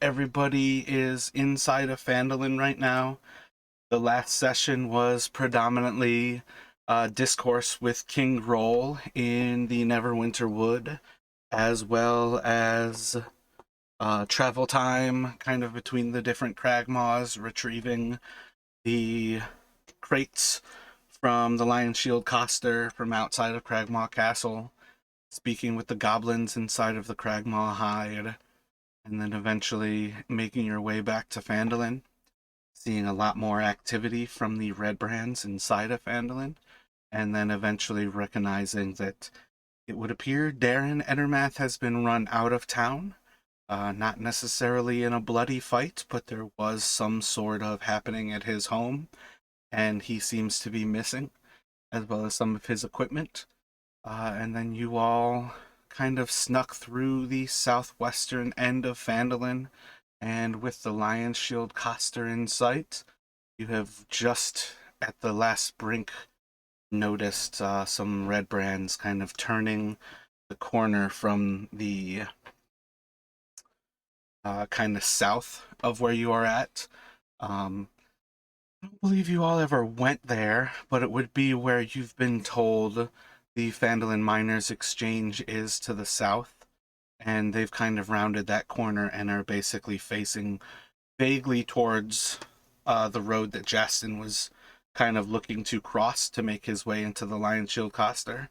everybody is inside of Phandalin right now. The last session was predominantly discourse with King Roll in the Neverwinter Wood, as well as travel time kind of between the different Cragmaws, retrieving the crates from the Lion Shield Coster from outside of Cragmaw Castle, speaking with the goblins inside of the Cragmaw Hide, and then eventually making your way back to Phandalin, seeing a lot more activity from the Redbrands inside of Phandalin, and then eventually recognizing that it would appear Darren Ettermath has been run out of town. Not necessarily in a bloody fight, but there was some sort of happening at his home, and he seems to be missing, as well as some of his equipment. And then you all kind of snuck through the southwestern end of Phandalin, and with the Lion Shield Coster in sight, you have just at the last brink noticed some Redbrands kind of turning the corner from the kind of south of where you are at. I don't believe you all ever went there, but it would be where you've been told the Phandalin Miners Exchange is to the south, and they've kind of rounded that corner and are basically facing vaguely towards the road that Justin was kind of looking to cross to make his way into the Lion Shield Coster,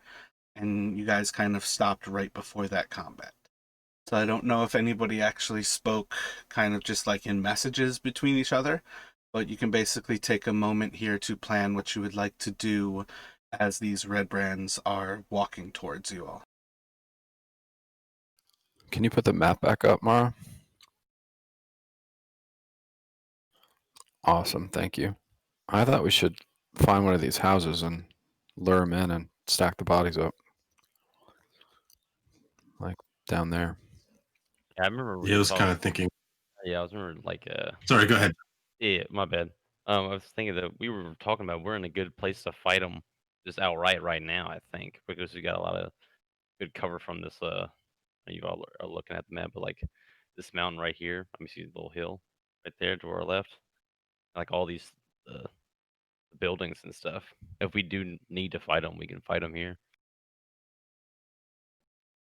and you guys kind of stopped right before that combat. So I don't know if anybody actually spoke kind of just like in messages between each other, but you can basically take a moment here to plan what you would like to do as these Redbrands are walking towards you all. Can you put the map back up, Mara? Awesome, thank you. I thought we should find one of these houses and lure them in and stack the bodies up. Like down there. Yeah, I remember we Yeah, I were was kind talking. of thinking. Yeah, I was remember like Sorry, go ahead. yeah, my bad. I was thinking that we were talking about we're in a good place to fight them just outright right now. I think because we got a lot of good cover from this. You all are looking at the map, but like this mountain right here. Let me see the little hill right there to our left. Like all these uh, buildings and stuff. If we do need to fight them, we can fight them here.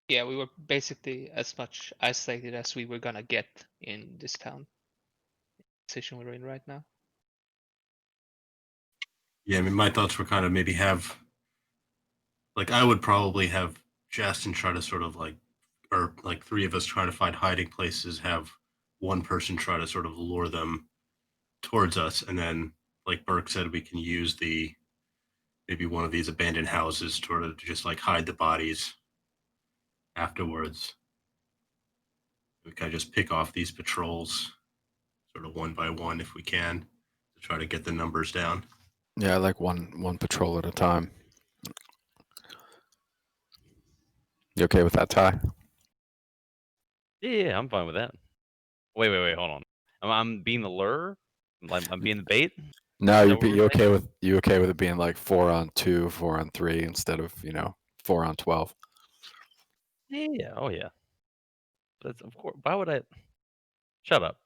Yeah, we were basically as much isolated as we were gonna get in this town. Position we're in right now. Yeah, I mean, my thoughts were kind of maybe have, like, I would probably have Justin try to sort of like, or like three of us try to find hiding places, have one person try to sort of lure them towards us, and then, like Burke said, we can use maybe one of these abandoned houses to sort of just like hide the bodies afterwards. We kind of just pick off these patrols sort of one by one if we can to try to get the numbers down. Yeah, I like one patrol at a time. You okay with that, Ty? Yeah, I'm fine with that. Wait, hold on. I'm being the lure. I'm being the bait. No, Is you that what you we're okay saying? with you okay with it being like 4-on-2, 4-on-3 instead of 4-on-12? Yeah. Oh yeah. That's of course. Why would I? Shut up.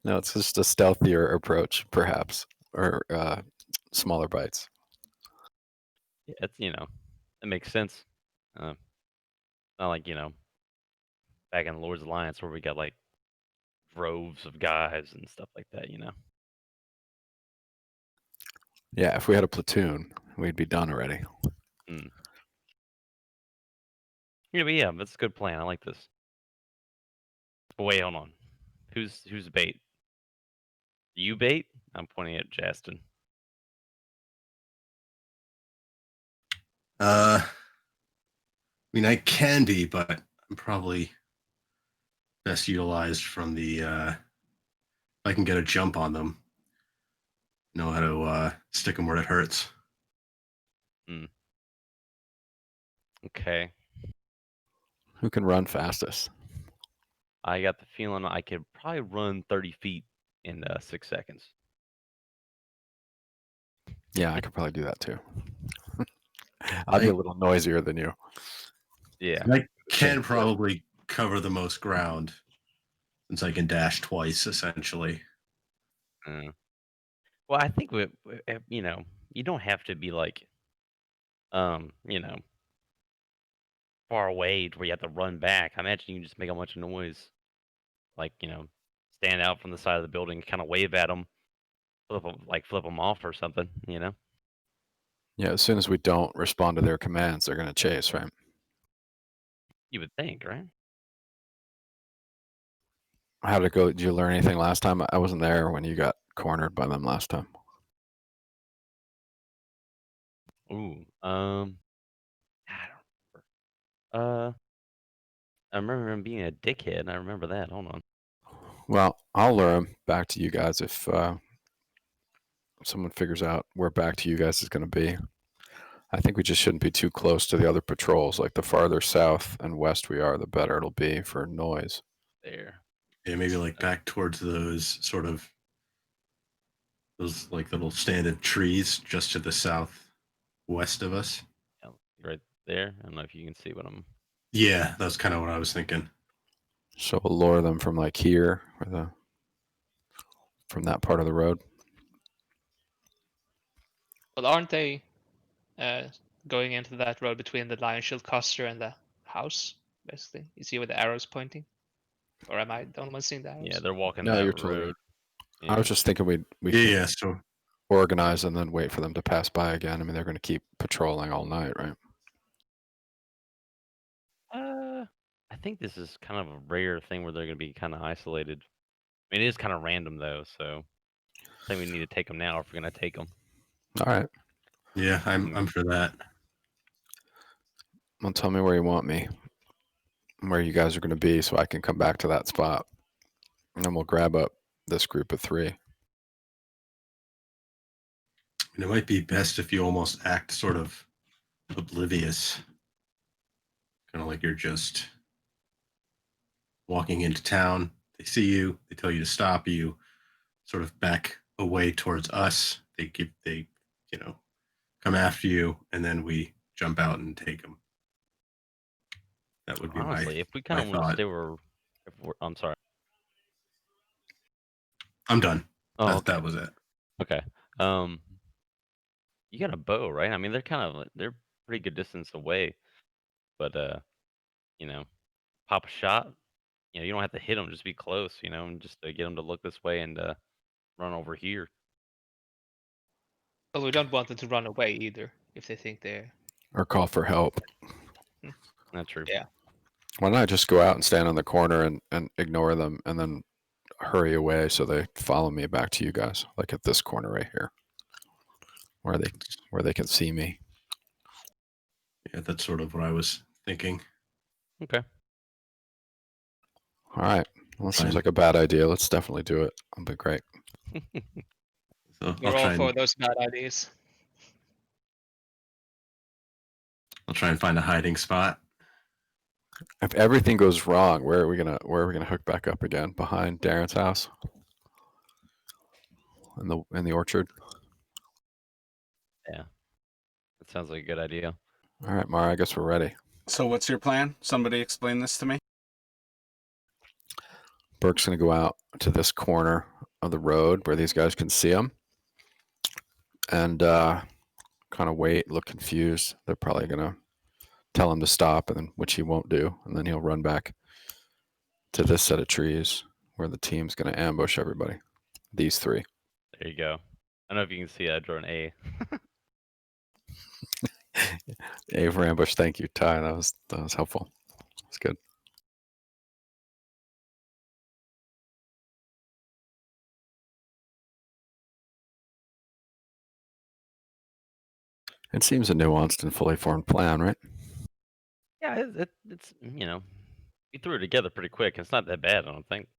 No, it's just a stealthier approach, perhaps, or smaller bites. Yeah, it's it makes sense. Not like back in Lord's Alliance where we got like droves of guys and stuff like that. Yeah, if we had a platoon, we'd be done already. Mm. But yeah, that's a good plan. I like this. But wait, hold on. Who's bait? You bait? I'm pointing at Justin. I mean, I can be, but I'm probably best utilized from the. I can get a jump on them. Know how to stick them where it hurts. Mm. Okay. Who can run fastest? I got the feeling I could probably run 30 feet in 6 seconds. Yeah, I could probably do that too. I'll be a little noisier than you. Yeah. I can probably cover the most ground since I can dash twice essentially. Well, I think you know, you don't have to be like, you know, far away to where you have to run back. I imagine you can just make a bunch of noise, like you know, stand out from the side of the building, kind of wave at them, flip them off or something. You know, Yeah, as soon as we don't respond to their commands, they're going to chase, right? you would think, right? How did it go? Did you learn anything last time? I wasn't there when you got cornered by them last time. Ooh, I don't remember. I remember him being a dickhead. I remember that. Hold on. Well, I'll lure them back to you guys if someone figures out where back to you guys is going to be. I think we just shouldn't be too close to the other patrols. Like the farther south and west we are, the better it'll be for noise. There. Yeah, maybe like back towards those sort of those like little stand of trees just to the southwest of us. Yeah, right there. I don't know if you can see what I'm. Yeah, that's kind of what I was thinking. So we'll lure them from like here, or from that part of the road. Well, aren't they going into that road between the Lion Shield cluster and the house? Basically, you see where the arrow's pointing, or am I the only one seeing the arrows? Yeah, they're walking No, that you're totally road. I was just thinking we Yeah, can yeah. So organize and then wait for them to pass by again. I mean, they're going to keep patrolling all night, right? I think this is kind of a rare thing where they're going to be kind of isolated. I mean, it is kind of random though, so I think we need to take them now if we're going to take them. All right. yeah, I'm for that. Well, tell me where you want me, where you guys are going to be, so I can come back to that spot, and then we'll grab up this group of 3. And it might be best if you almost act sort of oblivious, kind of like you're just walking into town. They see you, they tell you to stop. You sort of back away towards us. They come after you, and then we jump out and take them. That would be Honestly, if we kind my of want to thought. stay where, if we're, I'm sorry. I'm done. Oh, okay. That was it. Okay. You got a bow, right? I mean, they're pretty good distance away, but you know, pop a shot. You know, you don't have to hit them; just be close. You know, and just to get them to look this way and run over here. Well, we don't want them to run away either if they think they're. Or call for help. That's true. Yeah. Why not just go out and stand on the corner and ignore them, and then hurry away so they follow me back to you guys, like at this corner right here, where they can see me. Yeah, that's sort of what I was thinking. Okay. All right. Well, it seems Fine. like a bad idea. Let's definitely do it. It'll be great. So We're all for those bad ideas. I'll try and find a hiding spot. If everything goes wrong, where are we gonna hook back up again? Behind Darren's house? In the orchard? Yeah. That sounds like a good idea. All right, Mara, I guess we're ready. So what's your plan? Somebody explain this to me. Burke's gonna go out to this corner of the road where these guys can see him, and kind of wait, look confused. They're probably gonna tell him to stop, and then, which he won't do, and then he'll run back to this set of trees where the team's gonna ambush everybody. These 3. There you go. I don't know if you can see. I drew an A. A for ambush. Thank you, Ty. That was helpful. That's good. It seems a nuanced and fully formed plan, right? Yeah, it's you know, we threw it together pretty quick. It's not that bad, I don't think.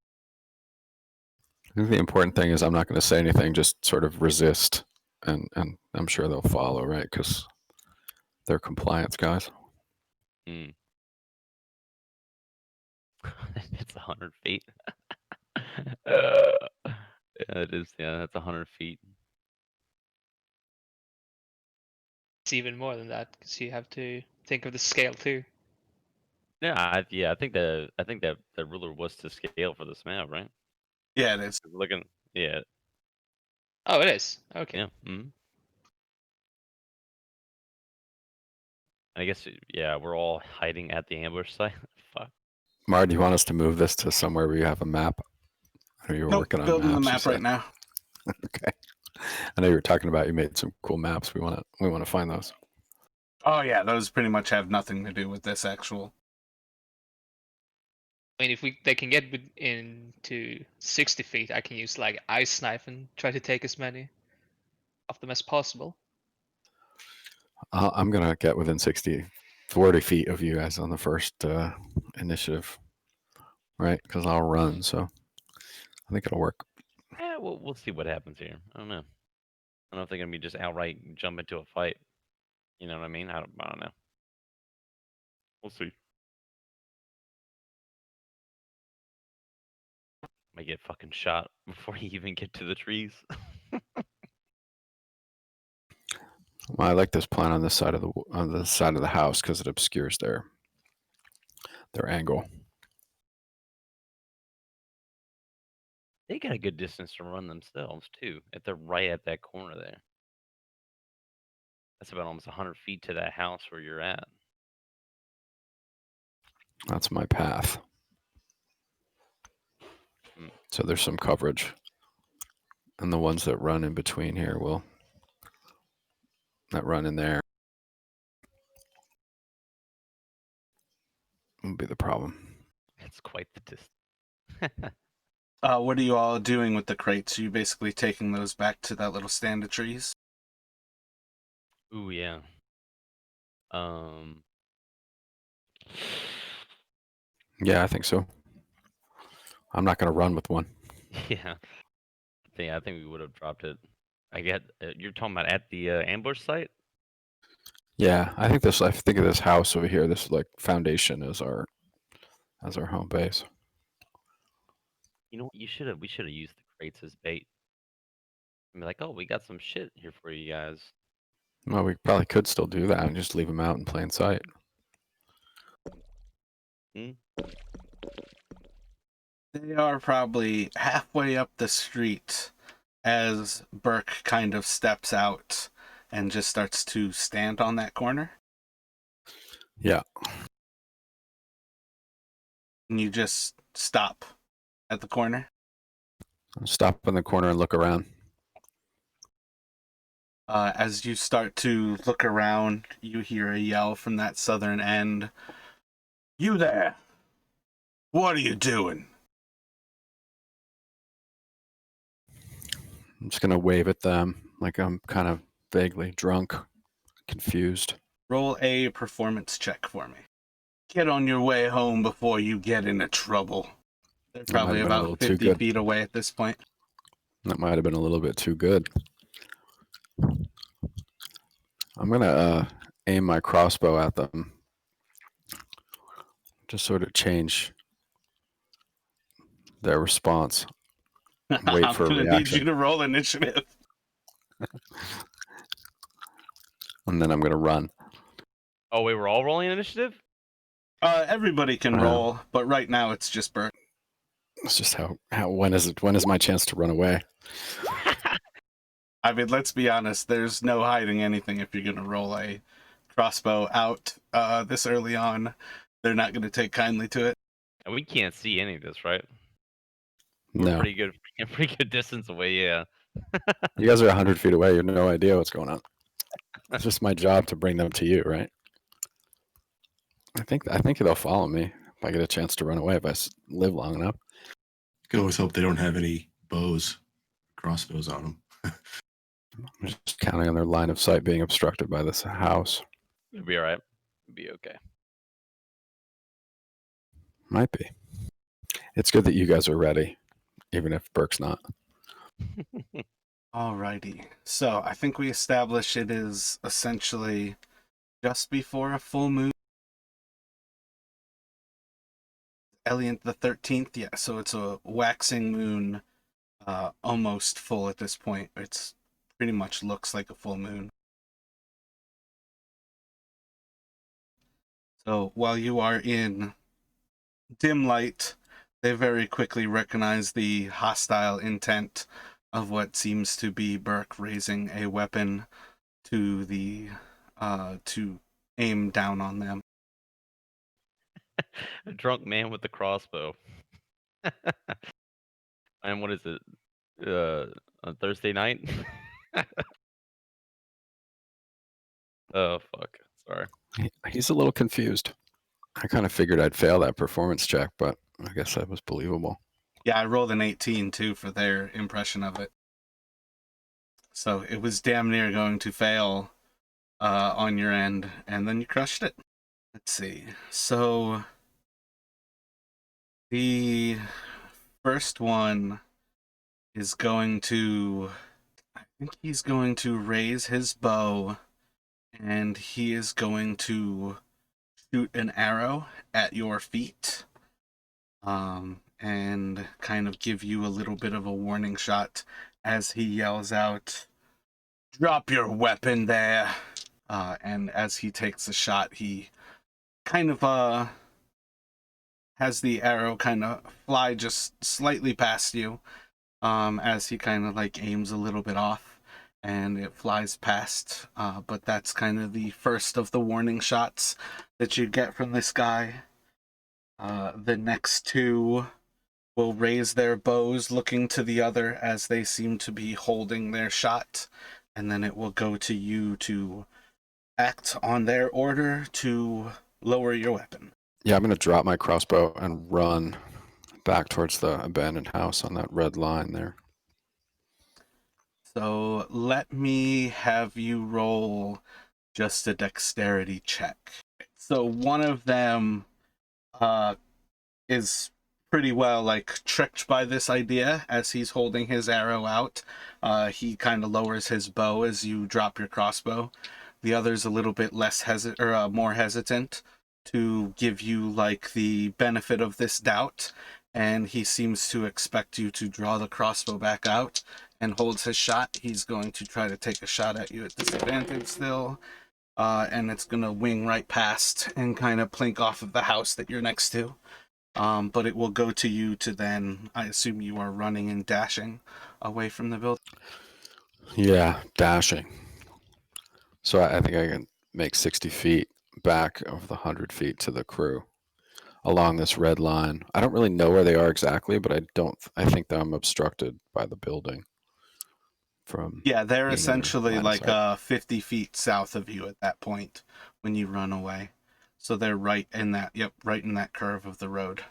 I think the important thing is I'm not going to say anything, just sort of resist, and I'm sure they'll follow, right? Because they're compliance guys. Mm. It's 100 feet. Yeah, it is. Yeah, that's 100 feet. It's even more than that because you have to think of the scale too. Yeah, I think that the ruler was to scale for this map, right? Yeah, it is. Looking, yeah, Oh, it is. Okay. yeah. I guess yeah, we're all hiding at the ambush site. Fuck. Mar, do you want us to move this to somewhere where you have a map? Or you were Nope, working on building the maps, you map right said? now. Okay. I know you were talking about you made some cool maps. We want to find those. Oh yeah, those pretty much have nothing to do with this actual. I mean, if they can get into 60 feet, I can use like ice knife and try to take as many of them as possible. I'm gonna get within 40 feet of you guys on the first initiative, right? Because I'll run, so I think it'll work. Yeah, we'll see what happens here. I don't know. I don't know if they're gonna be just outright jump into a fight. You know what I mean? I don't know. We'll see. Might get fucking shot before you even get to the trees. Well, I like this plan on this side of the house because it obscures their angle. They got a good distance to run themselves too, if they're right at that corner there. That's about almost 100 feet to that house where you're at. That's my path. So there's some coverage, and the ones that run in between here that run in there will be the problem. It's quite the distance. What are you all doing with the crates? Are you basically taking those back to that little stand of trees? Ooh, yeah. Yeah, I think so. I'm not gonna run with one. Yeah. I think we would have dropped it. I get you're talking about at the ambush site. Yeah, I think of this house over here, this like foundation as our home base. You know what? We should have used the crates as bait. I mean, like, oh, we got some shit here for you guys. Well, we probably could still do that and just leave them out in plain sight. They are probably halfway up the street as Burke kind of steps out and just starts to stand on that corner. Yeah. And you just stop at the corner. I'll stop in the corner and look around. As you start to look around, you hear a yell from that southern end. You there! What are you doing? I'm just gonna wave at them like I'm kind of vaguely drunk, confused. Roll a performance check for me. Get on your way home before you get into trouble. They're That might probably have been a about little too 50 good. feet away at this point. That might have been a little bit too good. I'm gonna aim my crossbow at them. Just sort of change their response. Wait I'm for a going to need reaction. you to roll initiative. And then I'm gonna run. Oh, wait, we're all rolling initiative? Everybody can roll, but right now it's just Burke. It's just when is my chance to run away? I mean, let's be honest, there's no hiding anything if you're going to roll a crossbow out this early on. They're not going to take kindly to it. And we can't see any of this, right? We're No. pretty good distance away, yeah. You guys are 100 feet away. You have no idea what's going on. It's just my job to bring them to you, right? I think they'll follow me if I get a chance to run away if I live long enough. You can always hope they don't have any crossbows on them. I'm just counting on their line of sight being obstructed by this house. It'll be all right. It'll be okay. Might be. It's good that you guys are ready, even if Burke's not. Alrighty. So I think we established it is essentially just before a full moon. Elliot the 13th, yeah, so it's a waxing moon, almost full at this point. It's pretty much looks like a full moon. So while you are in dim light, they very quickly recognize the hostile intent of what seems to be Burke raising a weapon to to aim down on them. A drunk man with the crossbow. And what is it? On Thursday night? Oh fuck. Sorry. He's a little confused. I kind of figured I'd fail that performance check, but I guess that was believable. Yeah, I rolled an 18 too for their impression of it. So it was damn near going to fail on your end, and then you crushed it. Let's see. So the first one is going to, I think he's going to raise his bow, and he is going to shoot an arrow at your feet, and kind of give you a little bit of a warning shot as he yells out, "Drop your weapon there!" And as he takes a shot, he kind of has the arrow kind of fly just slightly past you, as he kind of like aims a little bit off, and it flies past. But that's kind of the first of the warning shots that you get from this guy. The next two will raise their bows looking to the other as they seem to be holding their shot, and then it will go to you to act on their order to lower your weapon. Yeah, I'm going to drop my crossbow and run back towards the abandoned house on that red line there. So let me have you roll just a dexterity check. So one of them is pretty well like tricked by this idea as he's holding his arrow out. He kind of lowers his bow as you drop your crossbow. The other's a little bit less more hesitant to give you like the benefit of this doubt, and he seems to expect you to draw the crossbow back out and holds his shot. He's going to try to take a shot at you at disadvantage still, and it's going to wing right past and kind of plink off of the house that you're next to. But it will go to you to then, I assume you are running and dashing away from the building. Yeah, dashing. So I think I can make 60 feet back of the 100 feet to the crew along this red line. I don't really know where they are exactly, but I think that I'm obstructed by the building from Yeah, they're being in their essentially line of like sight. 50 feet south of you at that point when you run away. So they're right in that, right in that curve of the road.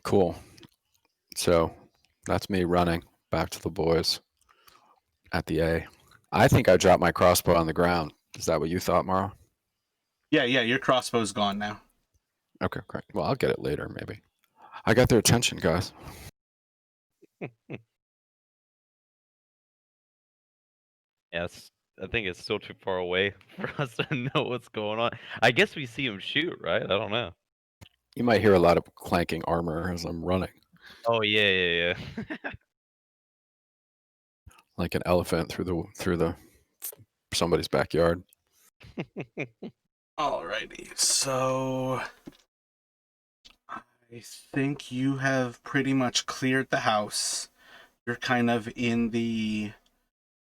Cool. So that's me running back to the boys at the A. I think I dropped my crossbow on the ground. Is that what you thought, Mara? Yeah, your crossbow's gone now. Okay, great. Well, I'll get it later, maybe. I got their attention, guys. Yes. I think it's still too far away for us to know what's going on. I guess we see him shoot, right? I don't know. You might hear a lot of clanking armor as I'm running, Oh yeah. like an elephant through the somebody's backyard. Alrighty, so I think you have pretty much cleared the house. You're kind of in the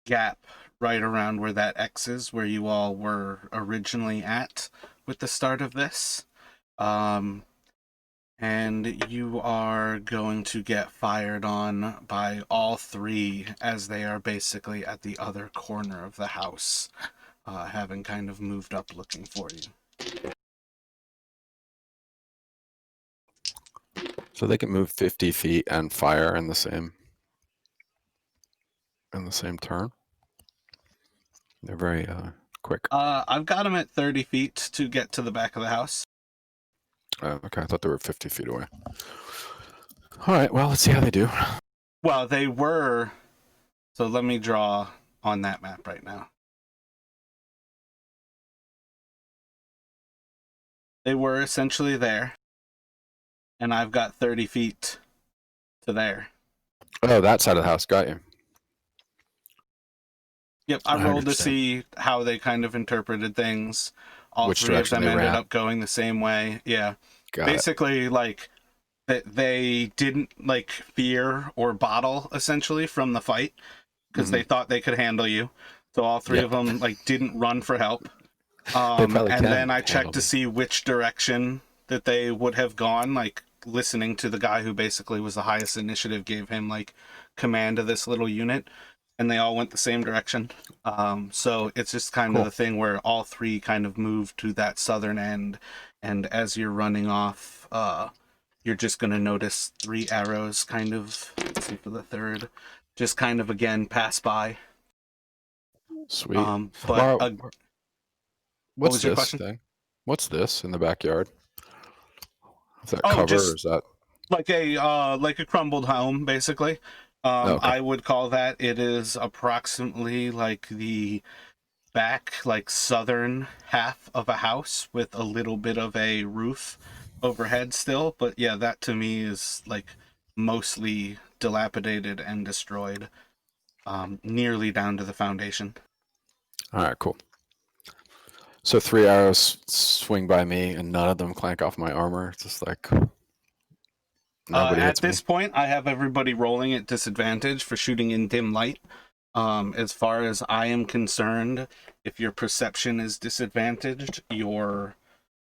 gap right around where that X is, where you all were originally at with the start of this. And you are going to get fired on by all three as they are basically at the other corner of the house, having kind of moved up looking for you. So they can move 50 feet and fire in the same turn. They're very quick. I've got them at 30 feet to get to the back of the house. Okay, I thought they were 50 feet away. All right, well, let's see how they do. Well, they were. So let me draw on that map right now. They were essentially there. And I've got 30 feet to there. Oh, that side of the house. Got you. Yep, I rolled to 100%. see how they kind of interpreted things. all which three of direction them they ended ran. up going the same way. Yeah. Got it. Basically, like, that they didn't, like, fear or bottle, essentially, from the fight, because they thought they could handle you. So all three of them, like, didn't run for help. They probably And can then I handle checked to me. see which direction that they would have gone, like, listening to the guy who basically was the highest initiative, gave him, like, command of this little unit, and they all went the same direction. So it's just kind Cool. of the thing where all three kind of move to that southern end, and as you're running off, you're just going to notice 3 arrows kind of, let's see for the third, just kind of again pass by. Sweet. But What's was your this question? thing? What's this in the backyard? Is that Oh, cover or just is that? like a crumbled home, basically. Okay. I would call that. It is approximately like the back, like southern half of a house with a little bit of a roof overhead still. But yeah, that to me is like mostly dilapidated and destroyed, nearly down to the foundation. All right, cool. So 3 arrows swing by me and none of them clank off my armor. It's just like nobody At hits me. this point, I have everybody rolling at disadvantage for shooting in dim light. As far as I am concerned, if your perception is disadvantaged, your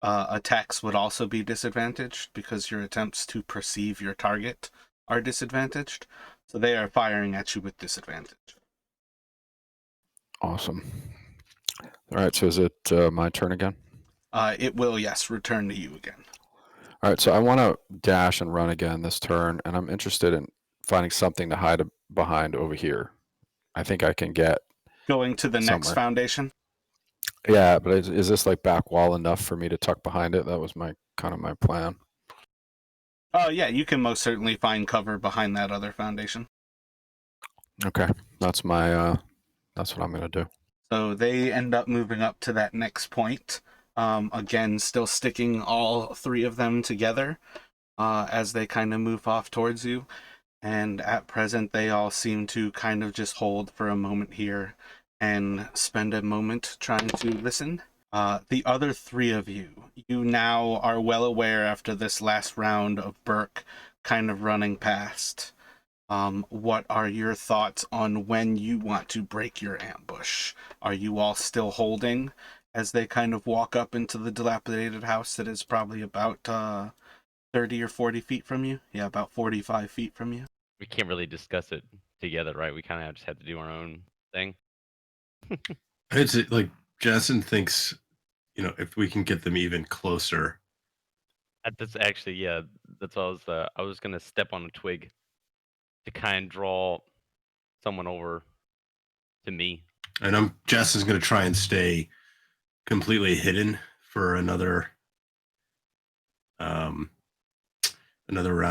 attacks would also be disadvantaged because your attempts to perceive your target are disadvantaged. So they are firing at you with disadvantage. Awesome. All right, so is it my turn again? It will, yes, return to you again. All right, so I want to dash and run again this turn, and I'm interested in finding something to hide behind over here. I think I can get Going to the next somewhere. foundation. Yeah, but is this like back wall enough for me to tuck behind it? That was my plan. Oh, yeah, you can most certainly find cover behind that other foundation. Okay, that's my that's what I'm gonna do. So they end up moving up to that next point. Again, still sticking all three of them together as they kind of move off towards you. And at present, they all seem to kind of just hold for a moment here and spend a moment trying to listen. The other 3 of you now are well aware after this last round of Burke kind of running past. What are your thoughts on when you want to break your ambush? Are you all still holding as they kind of walk up into the dilapidated house that is probably about 30 or 40 feet from you? Yeah, about 45 feet from you. We can't really discuss it together, right? We kind of just have to do our own thing. It's like Justin thinks, if we can get them even closer. That's actually, yeah, that's what I was gonna step on a twig to kind of draw someone over to me. And Justin's going to try and stay completely hidden for another round.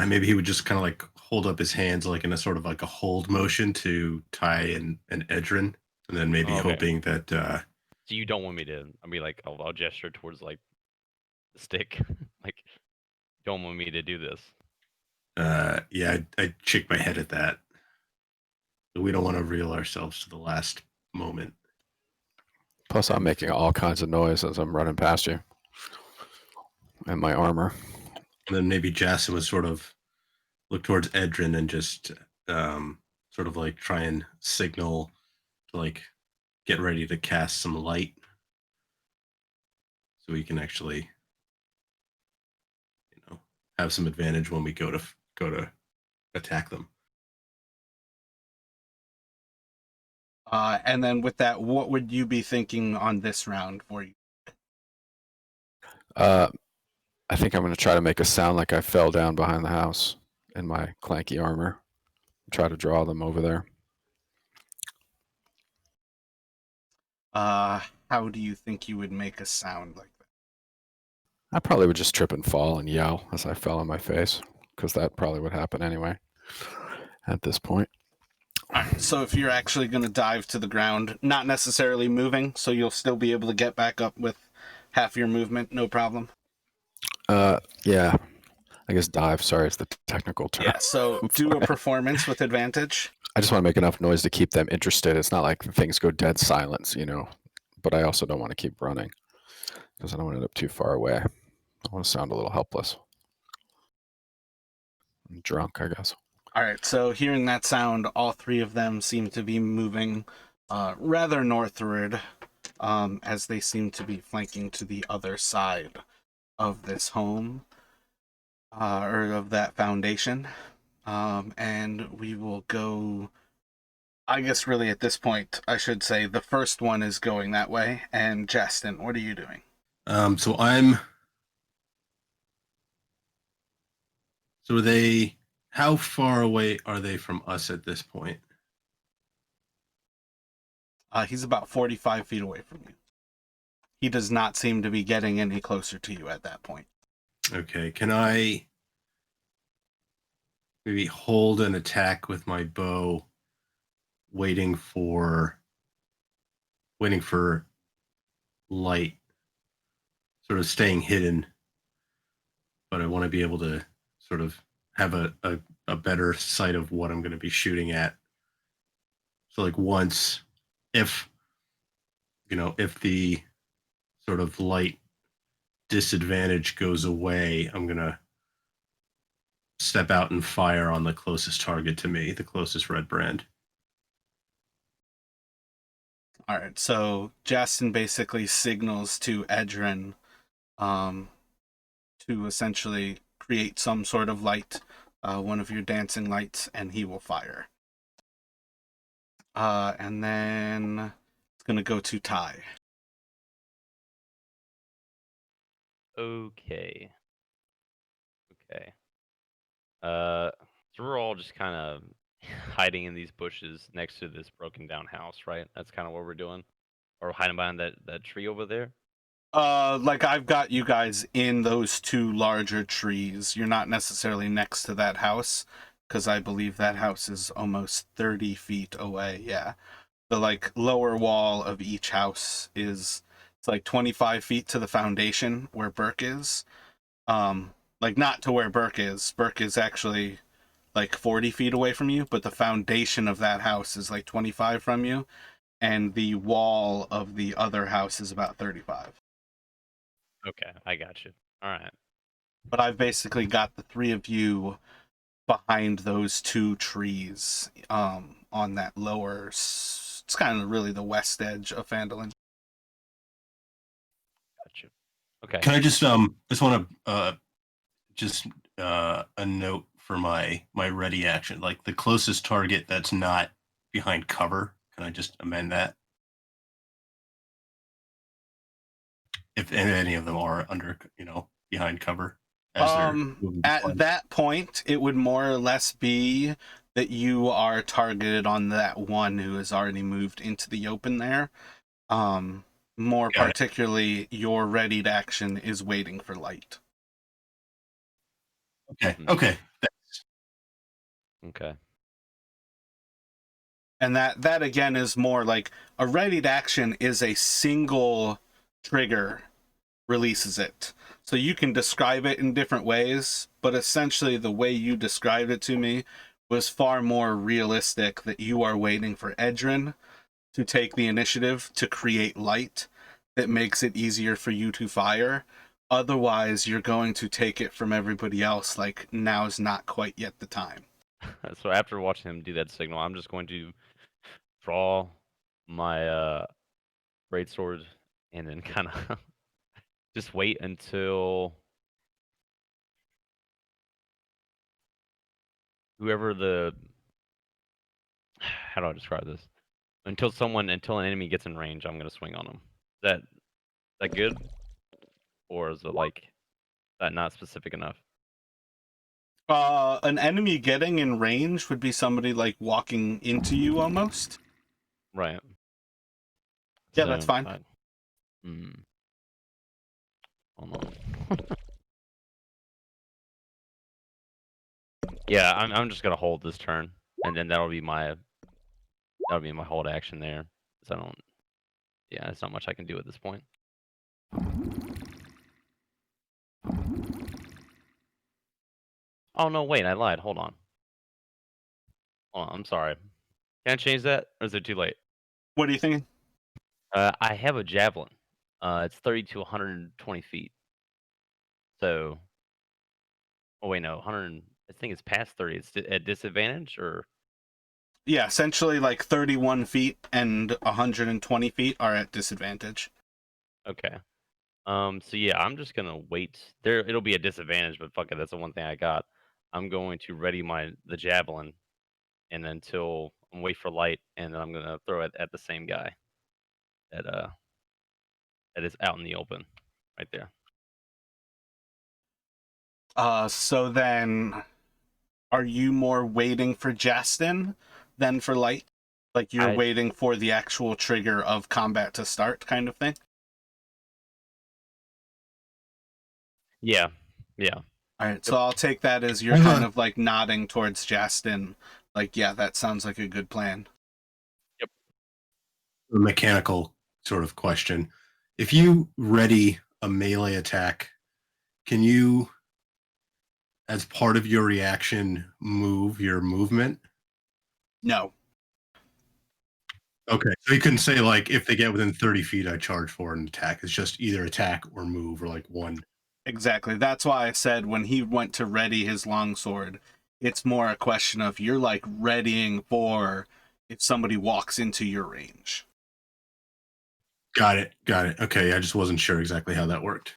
Maybe he would just kind of like hold up his hands like in a sort of like a hold motion to Ty and Edrin, and then maybe hoping that So you don't want me to? I mean, like I'll gesture towards like the stick, like you don't want me to do this. yeah, I'd shake my head at that. We don't want to reel ourselves to the last moment. Plus, I'm making all kinds of noise as I'm running past you, and my armor. And then maybe Jason would sort of look towards Edrin and just sort of like try and signal to like get ready to cast some light, so we can actually, have some advantage when we go to attack them. And then with that, what would you be thinking on this round for you? I think I'm going to try to make a sound like I fell down behind the house in my clanky armor. Try to draw them over there. How do you think you would make a sound like that? I probably would just trip and fall and yell as I fell on my face, because that probably would happen anyway at this point. All right, so if you're actually going to dive to the ground, not necessarily moving, so you'll still be able to get back up with half your movement, no problem. Yeah, I guess dive. Sorry, it's the technical term. Yeah, so do a performance with advantage. I just want to make enough noise to keep them interested. It's not like things go dead silence, but I also don't want to keep running. because I don't want to end up too far away. I want to sound a little helpless. I'm drunk, I guess. All right, so hearing that sound, all three of them seem to be moving rather northward, as they seem to be flanking to the other side of this home, or of that foundation. And we will go, I guess really at this point, I should say the first one is going that way. And Justin, what are you doing? So I'm. So are they? How far away are they from us at this point? He's about 45 feet away from you. He does not seem to be getting any closer to you at that point. Okay, can I maybe hold an attack with my bow, waiting for light, sort of staying hidden, but I want to be able to sort of have a better sight of what I'm going to be shooting at. So like once, if the sort of light disadvantage goes away, I'm going to step out and fire on the closest target to me, the closest Redbrand. All right, so Justin basically signals to Edrin to essentially create some sort of light, one of your dancing lights, and he will fire. And then it's going to go to Ty. Okay. So we're all just kind of hiding in these bushes next to this broken down house, right? That's kind of what we're doing. Or hiding behind that tree over there. Like I've got you guys in those two larger trees. You're not necessarily next to that house, because I believe that house is almost 30 feet away. Yeah. The like lower wall of each house it's like 25 feet to the foundation where Burke is. Like not to where Burke is. Burke is actually like 40 feet away from you, but the foundation of that house is like 25 from you, and the wall of the other house is about 35. Okay, I got you. All right. But I've basically got the three of you behind those two trees, on that lower, it's kind of really the west edge of Phandalin. Got you. Okay. Can I just want to a note for my ready action, like the closest target that's not behind cover. Can I just amend that? If any of them are under, behind cover as they're moving At forward. that point, it would more or less be that you are targeted on that one who has already moved into the open there. More Got it. particularly, your readied action is waiting for light. Okay. Okay. Okay. And that again is more like a readied action is a single trigger releases it. So you can describe it in different ways, but essentially the way you described it to me was far more realistic, that you are waiting for Edrin to take the initiative to create light that makes it easier for you to fire. Otherwise, you're going to take it from everybody else, like now's not quite yet the time. So after watching him do that signal, I'm just going to draw my great sword and then kind of just wait until whoever the how do I describe this? Until an enemy gets in range, I'm gonna swing on them. Is that good? Or is it like that not specific enough? An enemy getting in range would be somebody like walking into you almost. Right. Yeah, that's fine. Hold on. Yeah, I'm just gonna hold this turn, and then that'll be my hold action there. So yeah, there's not much I can do at this point. Oh no, wait, I lied. Hold on. I'm sorry. Can I change that, or is it too late? What are you thinking? I have a javelin. It's 30 to 120 feet. So, oh wait, no, 100. I think it's past 30. It's at disadvantage, or Yeah, essentially like 31 feet and 120 feet are at disadvantage. okay. So yeah, I'm just gonna wait. There, it'll be a disadvantage, but fuck it, that's the one thing I got. I'm going to ready the javelin, and until I'm wait for light, and then I'm gonna throw it at the same guy that is out in the open, right there. So then, are you more waiting for Justin than for light? Like you're I waiting for the actual trigger of combat to start, kind of thing? yeah, yeah. All right, Yep. so I'll take that as you're kind of like nodding towards Justin. Like, yeah, that sounds like a good plan. Yep. A mechanical sort of question. If you ready a melee attack, can you, as part of your reaction, move your movement? No. Okay. So you couldn't say, like, if they get within 30 feet, I charge for an attack. It's just either attack or move, or like one. Exactly. That's why I said when he went to ready his longsword, it's more a question of you're like readying for if somebody walks into your range. Got it. Got it. Okay. I just wasn't sure exactly how that worked.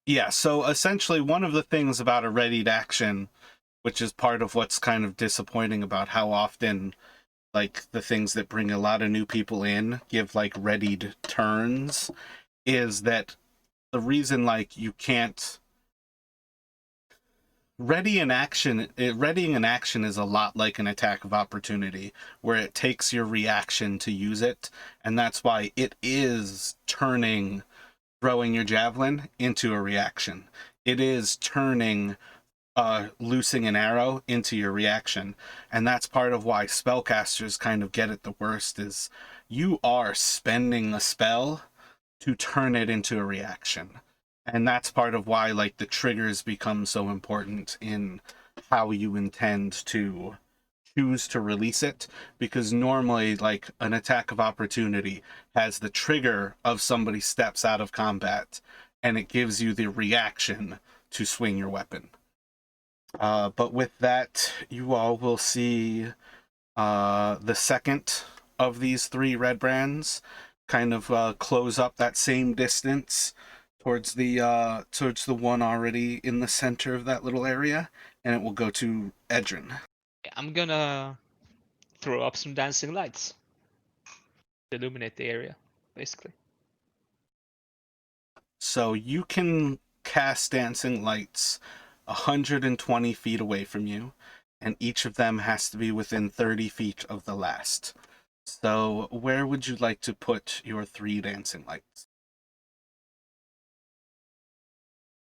Yeah, so essentially one of the things about a readied action, which is part of what's kind of disappointing about how often like the things that bring a lot of new people in give like readied turns, is that the reason like you can't readying an action is a lot like an attack of opportunity, where it takes your reaction to use it, and that's why it is turning throwing your javelin into a reaction. It is turning loosing an arrow into your reaction, and that's part of why spellcasters kind of get it the worst, is you are spending a spell to turn it into a reaction. And that's part of why like the triggers become so important in how you intend to choose to release it, because normally like an attack of opportunity has the trigger of somebody steps out of combat and it gives you the reaction to swing your weapon. But with that, you all will see the second of these three Redbrands kind of close up that same distance towards the one already in the center of that little area, and it will go to Edrin. I'm gonna throw up some dancing lights to illuminate the area, basically. So you can cast dancing lights 120 feet away from you, and each of them has to be within 30 feet of the last. So where would you like to put your three dancing lights?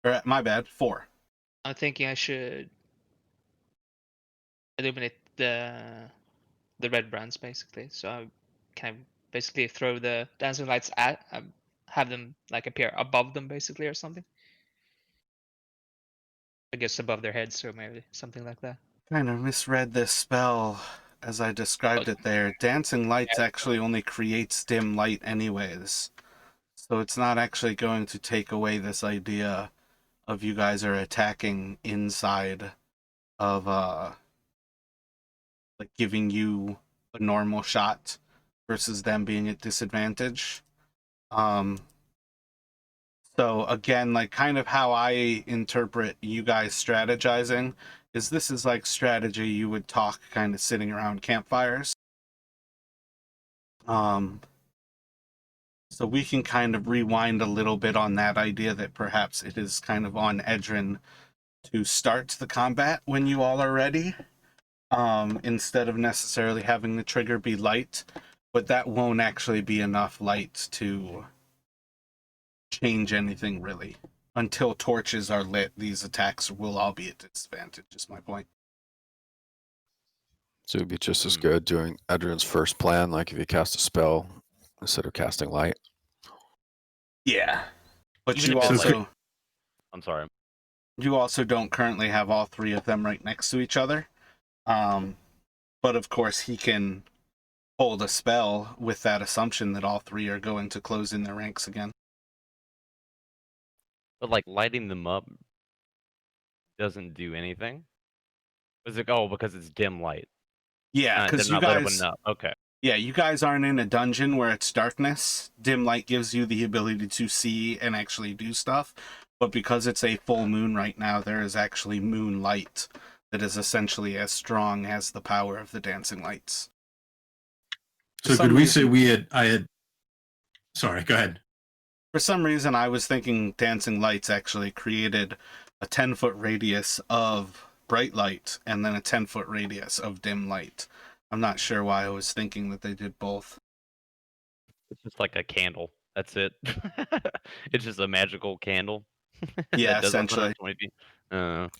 Or, my bad, 4. I'm thinking I should illuminate the Redbrands, basically. So I can basically throw the dancing lights at, have them like appear above them, basically, or something. I guess above their heads, or maybe something like that. Kind of misread this spell as I described it there. Dancing lights actually only creates dim light anyways. So it's not actually going to take away this idea of you guys are attacking inside of like giving you a normal shot versus them being at disadvantage. So again, like kind of how I interpret you guys strategizing is this is like strategy you would talk kind of sitting around campfires. So we can kind of rewind a little bit on that idea that perhaps it is kind of on Edrin to start the combat when you all are ready, instead of necessarily having the trigger be light, but that won't actually be enough light to change anything really. Until torches are lit, these attacks will all be at disadvantage, is my point. So it'd be just as good doing Edrin's first plan, like if you cast a spell instead of casting light. Yeah. But Even you if it's also I'm sorry. you also don't currently have all three of them right next to each other. But of course he can hold a spell with that assumption that all three are going to close in their ranks again. But like lighting them up doesn't do anything. Is it? Oh, because it's dim light. Yeah, They're because you not lit up guys, enough. Okay. yeah, you guys aren't in a dungeon where it's darkness. Dim light gives you the ability to see and actually do stuff. But because it's a full moon right now, there is actually moonlight that is essentially as strong as the power of the dancing lights. So could we say I had, sorry, go ahead. For some reason, I was thinking dancing lights actually created a 10-foot radius of bright light and then a 10-foot radius of dim light. I'm not sure why I was thinking that they did both. It's just like a candle. That's it. It's just a magical candle. Yeah, that does essentially. 120 feet.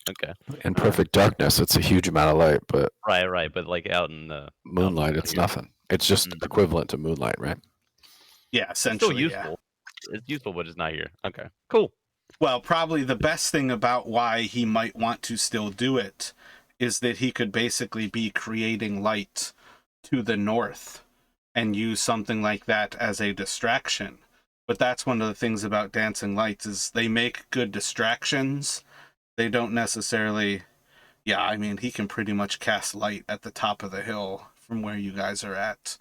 Okay. In perfect darkness, it's a huge amount of light, but Right. But like out in the moonlight, it's nothing. It's just equivalent to moonlight, right? Yeah, It's still essentially, useful. It's useful, but it's not here. Okay. Cool. Well, probably the best thing about why he might want to still do it is that he could basically be creating light to the north and use something like that as a distraction. But that's one of the things about dancing lights is they make good distractions. They don't necessarily... Yeah, I mean, he can pretty much cast light at the top of the hill from where you guys are at.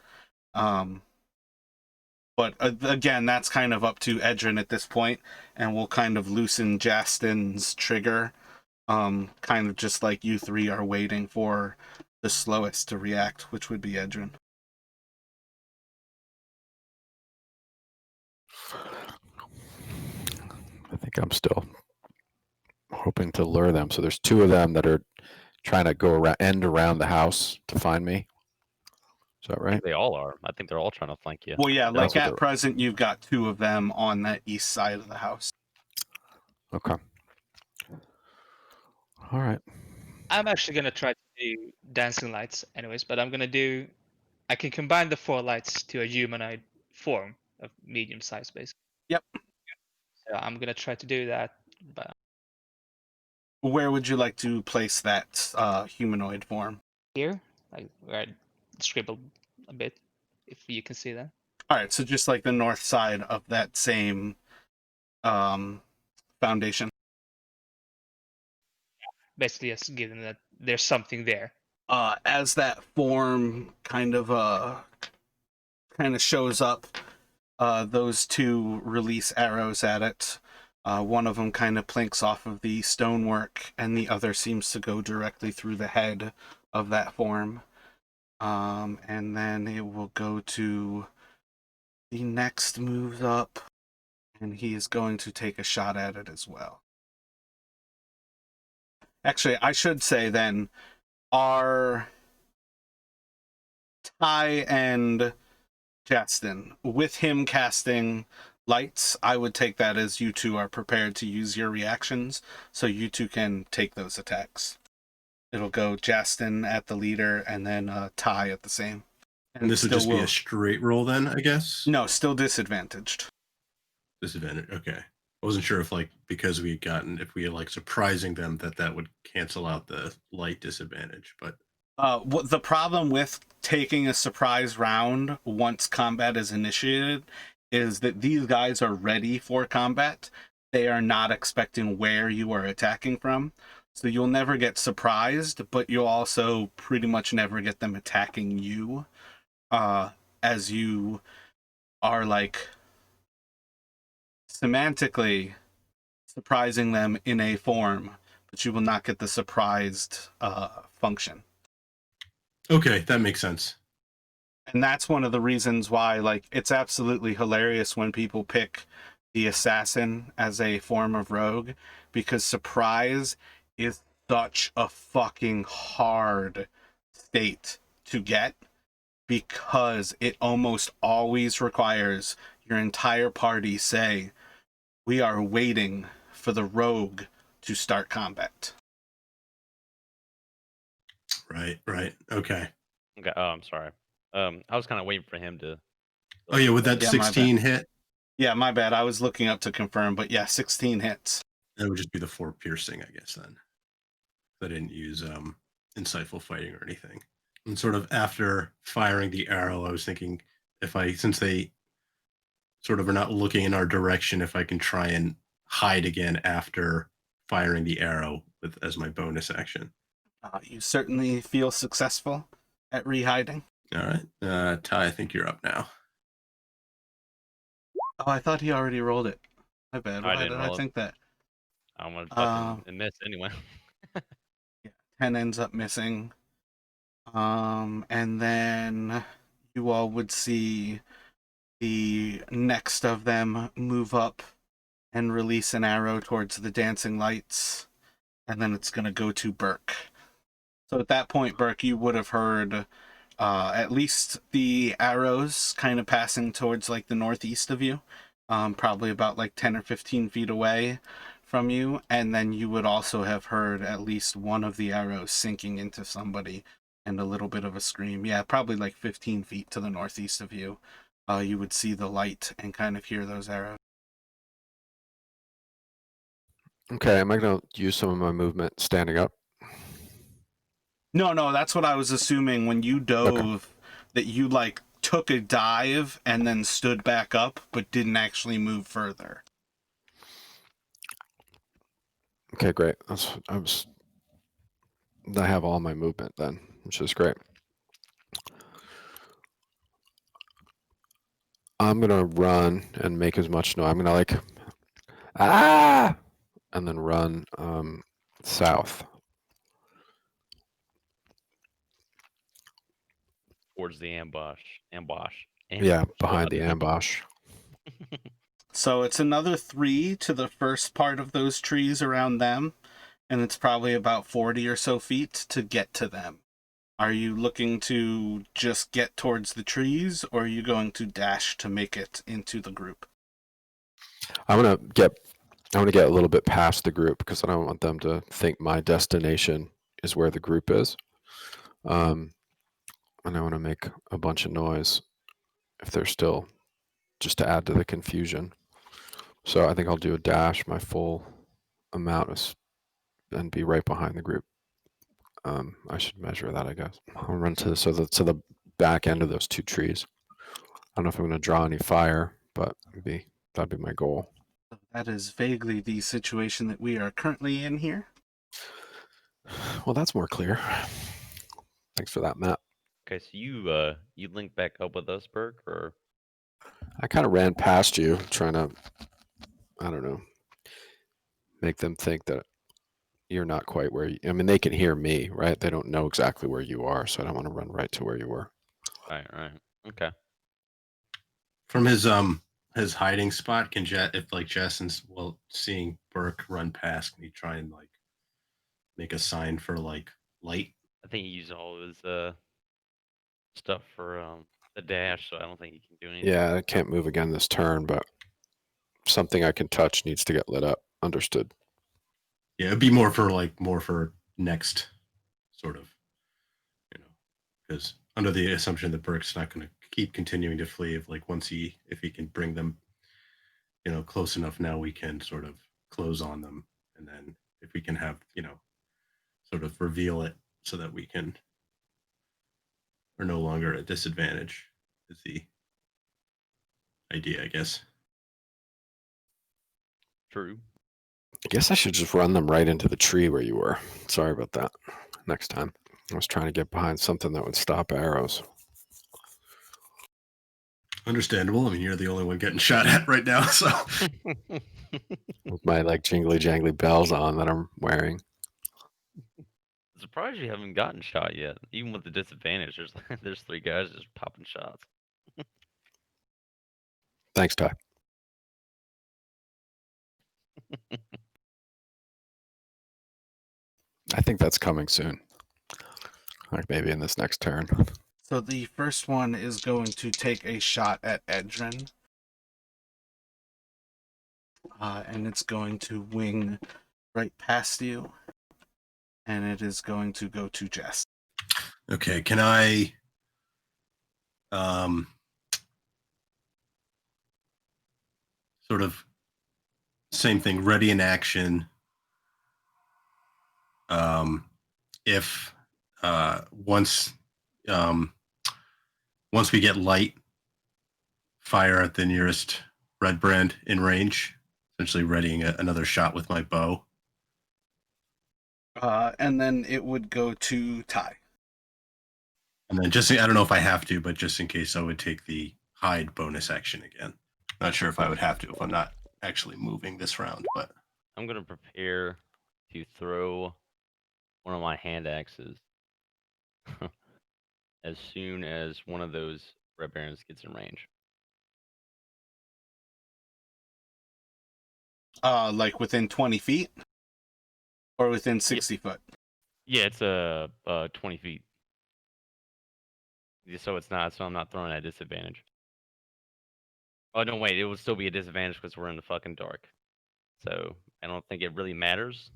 But again, that's kind of up to Edrin at this point, and we'll kind of loosen Justin's trigger, kind of just like you three are waiting for the slowest to react, which would be Edrin. I think I'm still hoping to lure them. So there's two of them that are trying to go around the house to find me. Is that I right? think they all are. I think they're all trying to flank you. Well, yeah, like Also, at present, you've got two of them on that east side of the house. Okay. All right. I'm actually gonna try to do dancing lights anyways, but I can combine the 4 lights to a humanoid form of medium size basically. Yep. So I'm gonna try to do that, but Where would you like to place that humanoid form? here, like where I scribbled a bit, if you can see that. All right, so just like the north side of that same foundation. Basically, just given that there's something there. As that form kind of shows up, those two release arrows at it. One of them kind of plinks off of the stonework, and the other seems to go directly through the head of that form. And then it will go to the next move up, and he is going to take a shot at it as well. Actually, I should say then, are Ty and Justin, with him casting lights, I would take that as you two are prepared to use your reactions, so you two can take those attacks. It'll go Justin at the leader, and then Ty at the same. And this would just be a straight roll then, I guess? No, still disadvantaged. Disadvantage, okay. I wasn't sure if, like, because we had gotten, if we had, like, surprising them, that would cancel out the light disadvantage, but... What the problem with taking a surprise round once combat is initiated is that these guys are ready for combat. They are not expecting where you are attacking from. So you'll never get surprised, but you'll also pretty much never get them attacking you, as you are, like, semantically surprising them in a form, but you will not get the surprised function. Okay, that makes sense. And that's one of the reasons why, like, it's absolutely hilarious when people pick the assassin as a form of rogue, because surprise is such a fucking hard state to get, because it almost always requires your entire party say, we are waiting for the rogue to start combat. Right. Okay. Okay. Oh, I'm sorry. I was kind of waiting for him to. Oh, yeah, would that Yeah, my 16 hit? Yeah, my bad. I was looking up to confirm, but yeah, 16 hits. That would just be the 4 piercing, I guess, then. I didn't use insightful fighting or anything. And sort of after firing the arrow, I was thinking since they sort of are not looking in our direction, if I can try and hide again after firing the arrow as my bonus action. You certainly feel successful at rehiding. All right. Ty, I think you're up now. Oh, I thought he already rolled it. My bad. I Why didn't did I roll it. think that? I'm gonna fucking miss anyway. Yeah, 10 ends up missing. And then you all would see the next of them move up and release an arrow towards the dancing lights. And then it's going to go to Burke. So at that point, Burke, you would have heard at least the arrows kind of passing towards like the northeast of you, probably about like 10 or 15 feet away from you. And then you would also have heard at least one of the arrows sinking into somebody and a little bit of a scream. Yeah, probably like 15 feet to the northeast of you. You would see the light and kind of hear those arrows. Okay, am I going to use some of my movement standing up? No, that's what I was assuming when you dove, that you like took a dive and then stood back up, but didn't actually move further. Okay, great. I have all my movement then, which is great. I'm gonna run and make as much noise. I'm gonna like, and then run south. Towards the ambush. Yeah, behind God. the ambush. So it's another 3 to the first part of those trees around them, and it's probably about 40 or so feet to get to them. Are you looking to just get towards the trees, or are you going to dash to make it into the group? I want to get a little bit past the group because I don't want them to think my destination is where the group is. And I want to make a bunch of noise if they're still, just to add to the confusion. So I think I'll do a dash, my full amount, and be right behind the group. I should measure that, I guess. I'll run to the back end of those 2 trees. I don't know if I'm going to draw any fire, but that'd be my goal. That is vaguely the situation that we are currently in here. Well, that's more clear. Thanks for that, Matt. Okay, so you link back up with us, Burke, or I kind of ran past you, trying to, I don't know, make them think that you're not quite where I mean, they can hear me, right? They don't know exactly where you are, so I don't want to run right to where you were. right. Okay. From his hiding spot, if like Jason's seeing Burke run past, can he try and like make a sign for like light? I think he used all of his stuff for the dash, so I don't think he can do anything. Yeah, I can't move again this turn, but something I can touch needs to get lit up. Understood. Yeah, it'd be more for next sort of, because under the assumption that Burke's not going to keep continuing to flee, if he can bring them, close enough now, we can sort of close on them, and then if we can have, sort of reveal it so that we are no longer at disadvantage is the idea, I guess. True. I guess I should just run them right into the tree where you were. Sorry about that. Next time. I was trying to get behind something that would stop arrows. Understandable. I mean, you're the only one getting shot at right now, so. With my like jingly jangly bells on that I'm wearing. Surprised you haven't gotten shot yet. Even with the disadvantage, there's 3 guys just popping shots. Thanks, Ty. I think that's coming soon. Like maybe in this next turn. So the first one is going to take a shot at Edrin. And it's going to wing right past you. And it is going to go to Jess. Okay, can I sort of same thing, ready in action. If once once we get light, fire at the nearest Redbrand in range, essentially readying another shot with my bow. And then it would go to Ty. And then I don't know if I have to, but just in case, I would take the hide bonus action again. Not sure if I would have to if I'm not actually moving this round, but I'm gonna prepare to throw one of my hand axes as soon as one of those Redbrands gets in range. Like within 20 feet? Or within 60 foot? Yeah, it's 20 feet. So it's not. So I'm not throwing at disadvantage. Oh no, wait. It would still be a disadvantage because we're in the fucking dark. So I don't think it really matters,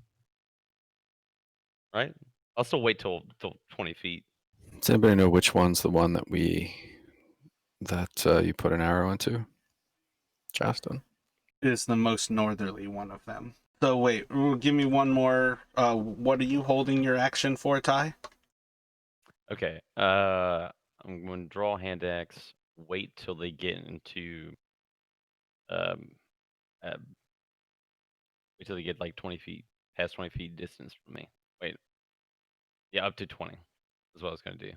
right? I'll still wait till 20 feet. Does anybody know which one's the one that you put an arrow into, Justin? It is the most northerly one of them. So wait, give me one more. What are you holding your action for, Ty? Okay. I'm going to draw hand axe. Wait till they get into uh, wait till they get like 20 feet, past 20 feet distance from me. Wait. Yeah, up to 20 is what I was going to do.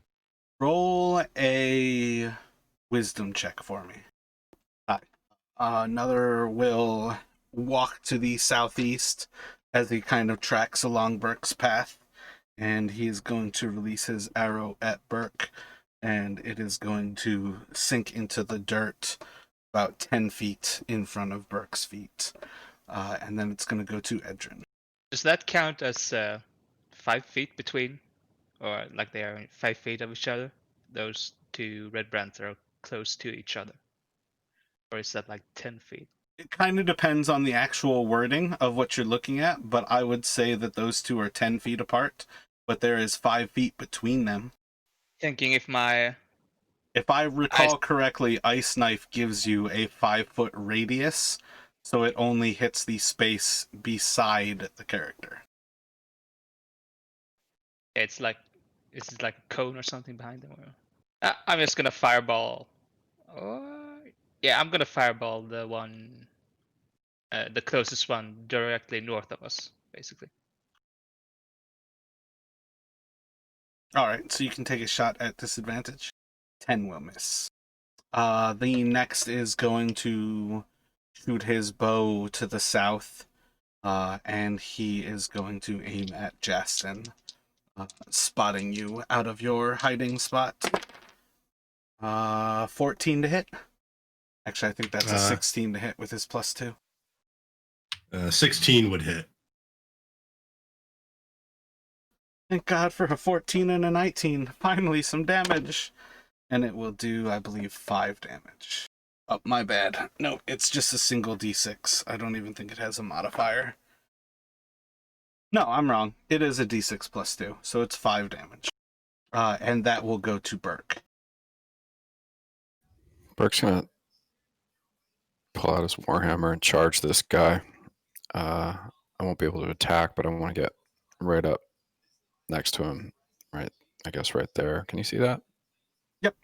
Roll a wisdom check for me. Hi. Another will walk to the southeast as he kind of tracks along Burke's path, and he is going to release his arrow at Burke, and it is going to sink into the dirt about 10 feet in front of Burke's feet. And then it's going to go to Edrin. Does that count as 5 feet between, or like they are 5 feet of each other? Those two Redbrands are close to each other, or is that like 10 feet? It kind of depends on the actual wording of what you're looking at, but I would say that those two are 10 feet apart, but there is 5 feet between them. Thinking if my If I recall correctly, Ice Knife gives you a 5-foot radius, so it only hits the space beside the character. it's like is it like a cone or something behind them? Or... I'm just gonna fireball. Yeah, I'm gonna fireball the one, the closest one directly north of us, basically. Alright, so you can take a shot at disadvantage. 10 will miss. The next is going to shoot his bow to the south, and he is going to aim at Justin, spotting you out of your hiding spot. 14 to hit. Actually, I think that's a 16 to hit with his +2. 16 would hit. Thank God for a 14 and a 19. Finally, some damage. And it will do, I believe, 5 damage. Oh, my bad. No, it's just a single d6. I don't even think it has a modifier. No, I'm wrong. It is a d6 +2, so it's 5 damage. And that will go to Burke. Burke's going to pull out his Warhammer and charge this guy. I won't be able to attack, but I want to get right up next to him. Right, I guess right there. Can you see that? Yep.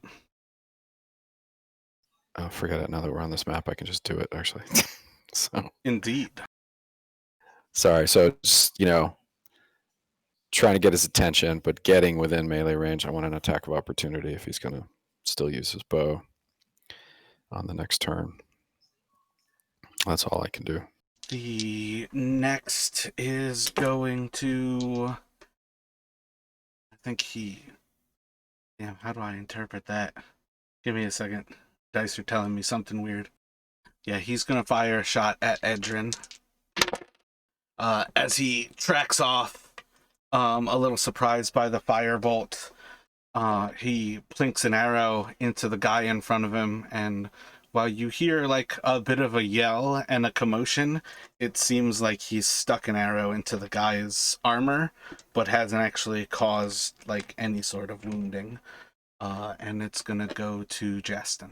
Oh, forget it. Now that we're on this map, I can just do it, actually. So Indeed. sorry. So, trying to get his attention, but getting within melee range. I want an attack of opportunity if he's going to still use his bow on the next turn. That's all I can do. The next is going to... I think he... Damn, how do I interpret that? Give me a second. Dice are telling me something weird. Yeah, he's going to fire a shot at Edrin. As he tracks off, a little surprised by the firebolt, he plinks an arrow into the guy in front of him, and while you hear like a bit of a yell and a commotion, it seems like he's stuck an arrow into the guy's armor, but hasn't actually caused like any sort of wounding. And it's gonna go to Justin.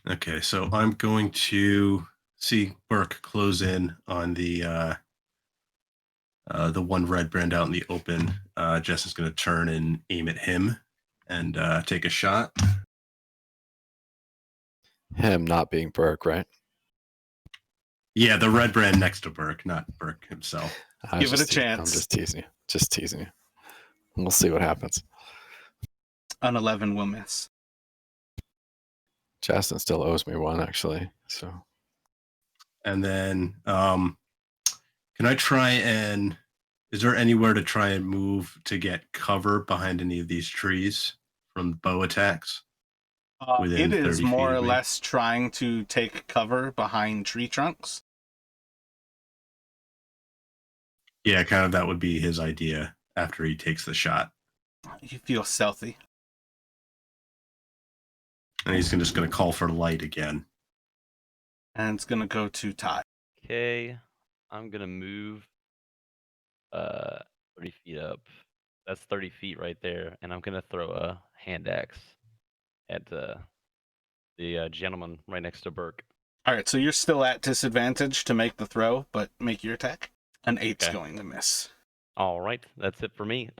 Okay, so I'm going to see Burke close in on the the one Redbrand out in the open. Justin's going to turn and aim at him and take a shot. Him not being Burke, right? Yeah, the Redbrand next to Burke, not Burke himself. Give it a I'm chance. just teasing you. Just teasing you. We'll see what happens. An 11 will miss. Justin still owes me one, actually. So And then, can I try and? Is there anywhere to try and move to get cover behind any of these trees from bow attacks? Within It is 30 feet more or of me? less trying to take cover behind tree trunks. Yeah, kind of. That would be his idea after he takes the shot, You feel stealthy. and he's just going to call for light again. And it's going to go to Ty. Okay, I'm gonna move 30 feet up. That's 30 feet right there, and I'm gonna throw a hand axe at the gentleman right next to Burke. All right, so you're still at disadvantage to make the throw, but make your attack. An 8's Okay. going to miss. All right, that's it for me.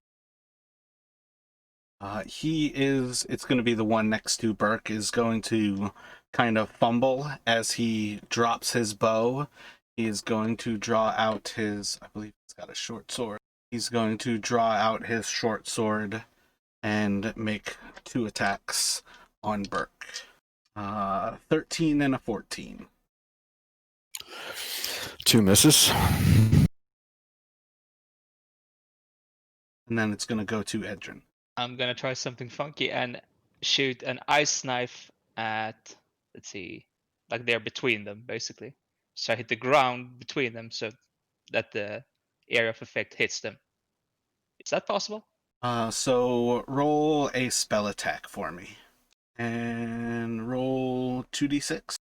It's going to be the one next to Burke, is going to kind of fumble as he drops his bow. He is going to draw out his, I believe he's got a short sword. He's going to draw out his short sword and make 2 attacks on Burke. 13 and a 14. 2 misses. And then it's going to go to Edrin. I'm gonna try something funky and shoot an ice knife at, let's see, like they're between them basically. So I hit the ground between them so that the area of effect hits them. Is that possible? So roll a spell attack for me. And roll 2d6.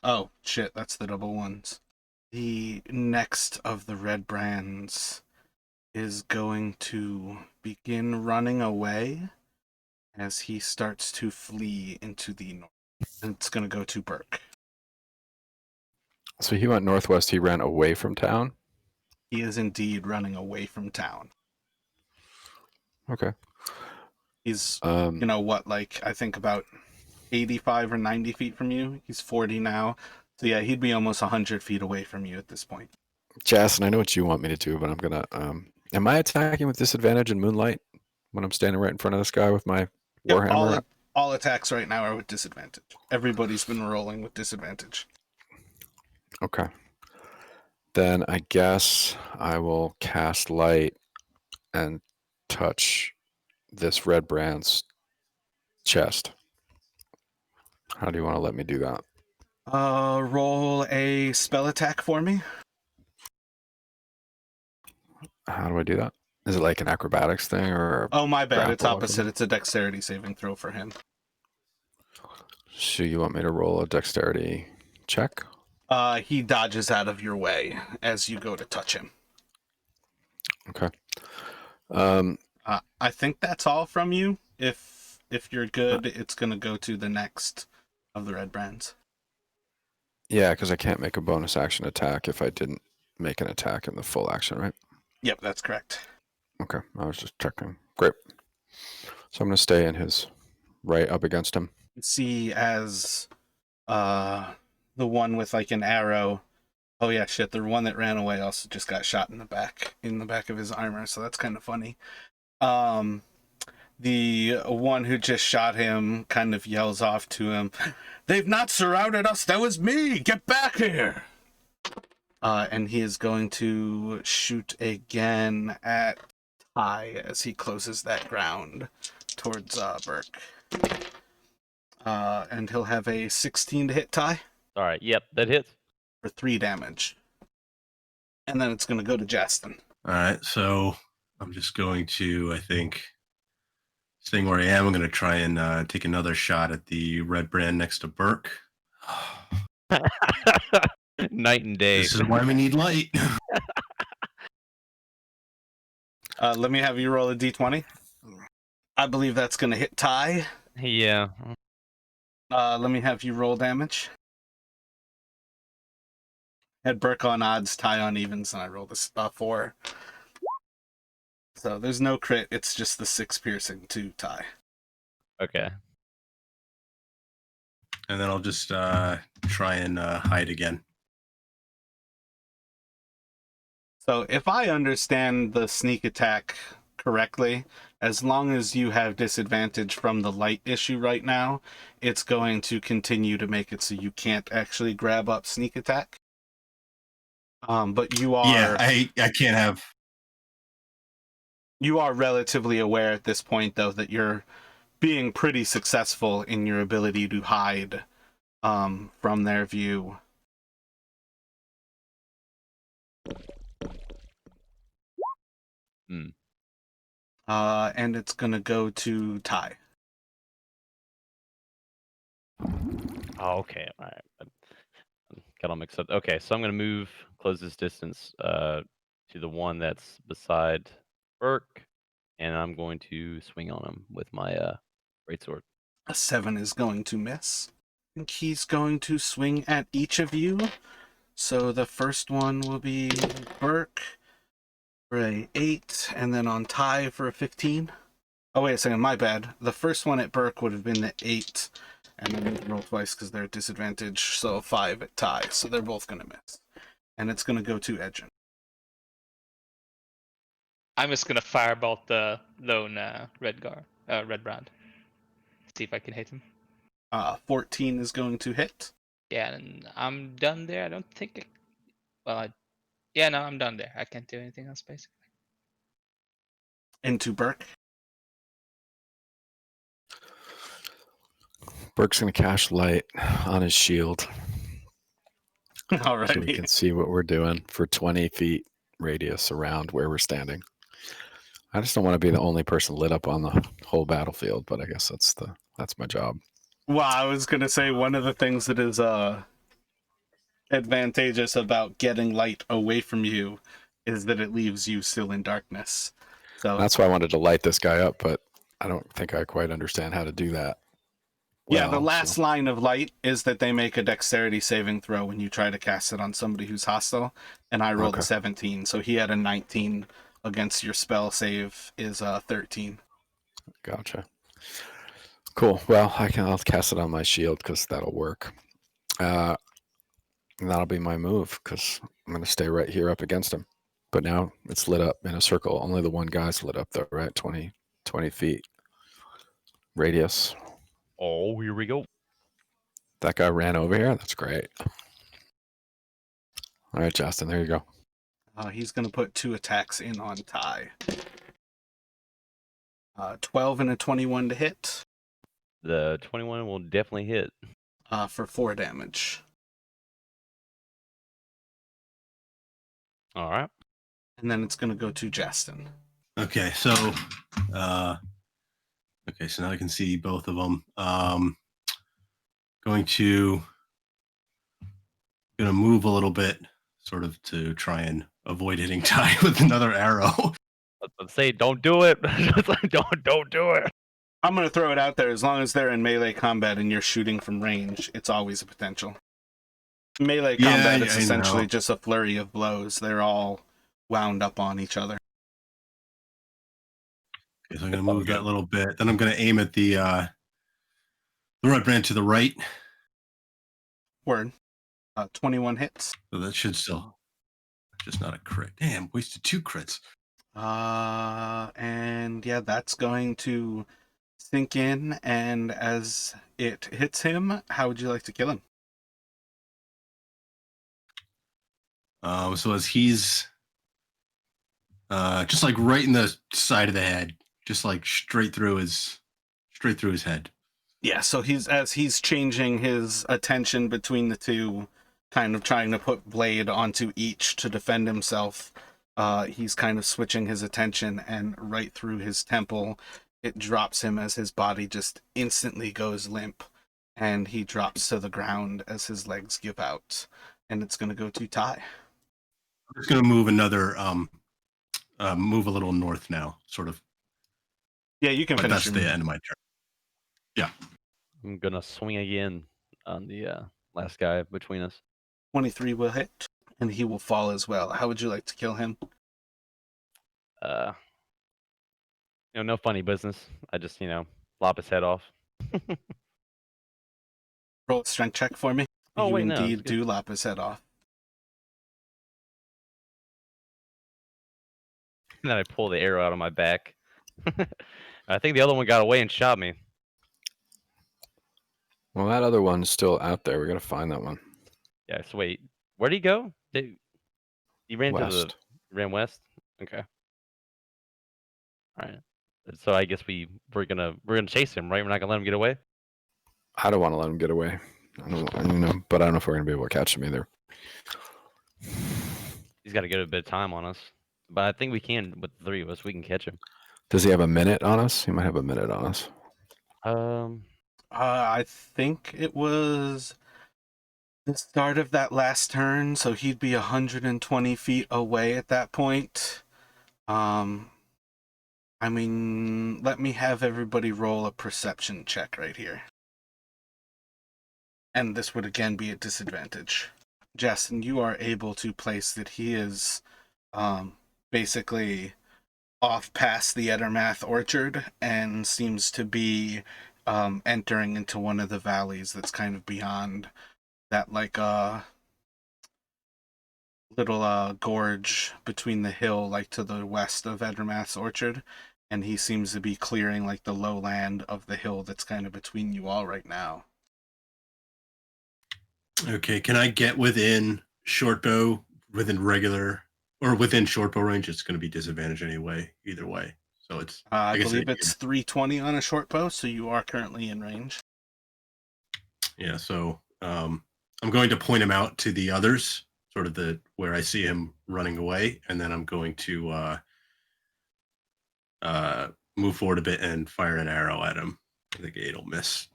Oh, shit, that's the double ones. The next of the Redbrands is going to begin running away as he starts to flee into the north. And it's going to go to Burke. So he went northwest. He ran away from town. He is indeed running away from town. Okay. He's, Um, like, I think about 85 or 90 feet from you. He's 40 now. So yeah, he'd be almost 100 feet away from you at this point. Jason, I know what you want me to do, but I'm gonna. Am I attacking with disadvantage in moonlight when I'm standing right in front of this guy with my Yep, warhammer? all attacks right now are with disadvantage. Everybody's been rolling with disadvantage. Okay. Then I guess I will cast light and touch this Redbrand's chest. How do you want to let me do that? Roll a spell attack for me. How do I do that? Is it like an acrobatics thing or? Oh, my bad. It's grapple or opposite. something? It's a dexterity saving throw for him. So you want me to roll a dexterity check? He dodges out of your way as you go to touch him. Okay. I think that's all from you. If you're good, it's gonna go to the next of the Redbrands. Yeah, because I can't make a bonus action attack if I didn't make an attack in the full action, right? Yep, that's correct. Okay, I was just checking. Great. So I'm going to stay in his right up against him. You see as the one with like an arrow. Oh yeah, shit, the one that ran away also just got shot in the back of his armor, so that's kind of funny. The one who just shot him kind of yells off to him, "They've not surrounded us, that was me! Get back here!" And he is going to shoot again at Ty as he closes that ground towards Burke. And he'll have a 16 to hit Ty All right, yep, that hits. for 3 damage. And then it's going to go to Justin. All right, so I'm just going to, I think, staying where I am, I'm going to try and take another shot at the Redbrand next to Burke. Night and day. This is why we need light. Let me have you roll a d20. I believe that's going to hit Ty. Yeah. Let me have you roll damage. Had Burke on odds, Ty on evens, and I rolled a 4. So there's no crit. It's just the 6 piercing to Ty. Okay. And then I'll just try and hide again. So if I understand the sneak attack correctly, as long as you have disadvantage from the light issue right now, it's going to continue to make it so you can't actually grab up sneak attack. But you are Yeah, I can't have. you are relatively aware at this point, though, that you're being pretty successful in your ability to hide from their view. Hmm. And it's gonna go to Ty. Oh, okay. All right. I got all mixed up. Okay, so I'm gonna move, close this distance to the one that's beside Burke, and I'm going to swing on him with my greatsword. A 7 is going to miss. I think he's going to swing at each of you. So the first one will be Burke for a 8, and then on Ty for a 15. Oh, wait a second, my bad. The first one at Burke would have been the 8, and then they roll twice because they're at disadvantage, so 5 at Ty. So they're both going to miss. And it's going to go to Edgen. I'm just gonna firebolt the lone Redbrand. See if I can hit him. 14 is going to hit. Yeah, and I'm done there. I don't think. Yeah, no, I'm done there. I can't do anything else basically. Into Burke. Burke's gonna cast light on his shield so we Alrighty. can see what we're doing for 20 feet radius around where we're standing. I just don't want to be the only person lit up on the whole battlefield, but I guess that's my job. Well, I was going to say one of the things that is advantageous about getting light away from you is that it leaves you still in darkness. So That's why I wanted to light this guy up, but I don't think I quite understand how to do that. yeah, the well, last so- line of light is that they make a dexterity saving throw when you try to cast it on somebody who's hostile, and I rolled a Okay. 17, so he had a 19 against your spell save is 13. Gotcha. Cool. Well, I'll cast it on my shield because that'll work. And that'll be my move because I'm going to stay right here up against him. But now it's lit up in a circle. Only the one guy's lit up though, right? 20 feet radius. Oh, here we go. That guy ran over here. That's great. All right, Justin, there you go. He's going to put 2 attacks in on Ty. 12 and a 21 to hit The 21 will definitely hit. for 4 damage. All right. And then it's going to go to Justin. Okay, so now I can see both of them. Going to move a little bit, sort of to try and avoid hitting Ty with another arrow. Let's say don't do it. don't do it. I'm going to throw it out there. As long as they're in melee combat and you're shooting from range, it's always a potential. Melee Yeah, combat is I essentially know. just a flurry of blows. They're all wound up on each other. Okay, so I'm going to move that little bit. Then I'm going to aim at the Redbrand to the right. Word. 21 hits. So that should still, just not a crit. Damn, wasted 2 crits. And yeah, that's going to sink in. And as it hits him, how would you like to kill him? So as he's just like right in the side of the head, just like straight through his head. Yeah, so he's changing his attention between the two, kind of trying to put blade onto each to defend himself. He's kind of switching his attention, and right through his temple, it drops him as his body just instantly goes limp, and he drops to the ground as his legs give out. And it's going to go to Ty. I'm just going to move another, move a little north now, sort of. Yeah, you can But finish that's your the end of my turn. Yeah. I'm gonna swing again on the last guy between us. 23 will hit. and he will fall as well. How would you like to kill him? No funny business. I just, lop his head off. Roll a strength check for me. Oh, You wait, no, it's indeed good. do lop his head off. And then I pull the arrow out of my back. I think the other one got away and shot me. Well, that other one's still out there. We got to find that one. Yeah, so wait, where'd he go? He ran West. ran west? Okay. All right. So I guess we're gonna chase him, right? We're not gonna let him get away? I don't want to let him get away. But I don't know if we're gonna be able to catch him either. He's got to get a bit of time on us. But I think we can, with the three of us, we can catch him. Does he have a minute on us? He might have a minute on us. I think it was the start of that last turn, so he'd be 120 feet away at that point. I mean, let me have everybody roll a perception check right here. And this would again be a disadvantage. Justin, you are able to place that he is basically off past the Ettermath Orchard and seems to be entering into one of the valleys that's kind of beyond that, like little gorge between the hill, like to the west of Ettermath's Orchard, and he seems to be clearing like the lowland of the hill that's kind of between you all right now. Okay, can I get within shortbow, within regular, or within shortbow range? It's going to be disadvantage anyway, either way. So it's. I believe it's 320 on a short bow, so you are currently in range. Yeah, so I'm going to point him out to the others, sort of where I see him running away, and then I'm going to move forward a bit and fire an arrow at him. I think it'll miss.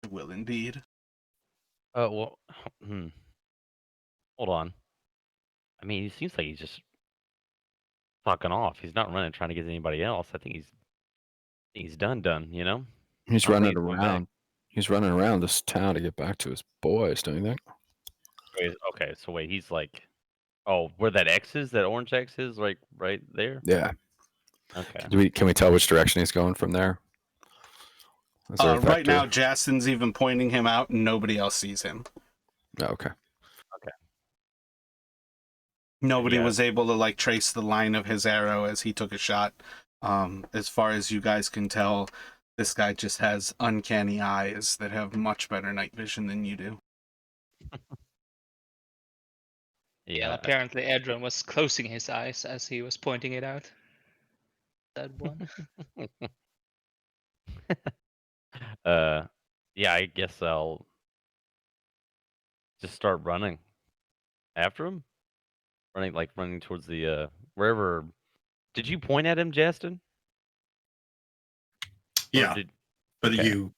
It will indeed. Well, hold on. I mean, he seems like he's just fucking off. He's not running trying to get anybody else. I think he's done, you know? He's I don't running think he's going back. around. He's running around this town to get back to his boys, don't you think? Okay, so wait, he's like, oh, where that X is, that orange X is, like right there? Yeah. Okay. Can we tell which direction he's going from there? Is there a Right vector? now, Justin's even pointing him out, and nobody else sees him. Oh, okay. Nobody Yeah. was able to like trace the line of his arrow as he took a shot. As far as you guys can tell, this guy just has uncanny eyes that have much better night vision than you do. Yeah, apparently Edron was closing his eyes as he was pointing it out. That one. Yeah, I guess I'll just start running after him. Running towards the wherever. Did you point at him, Justin? Yeah, but okay. you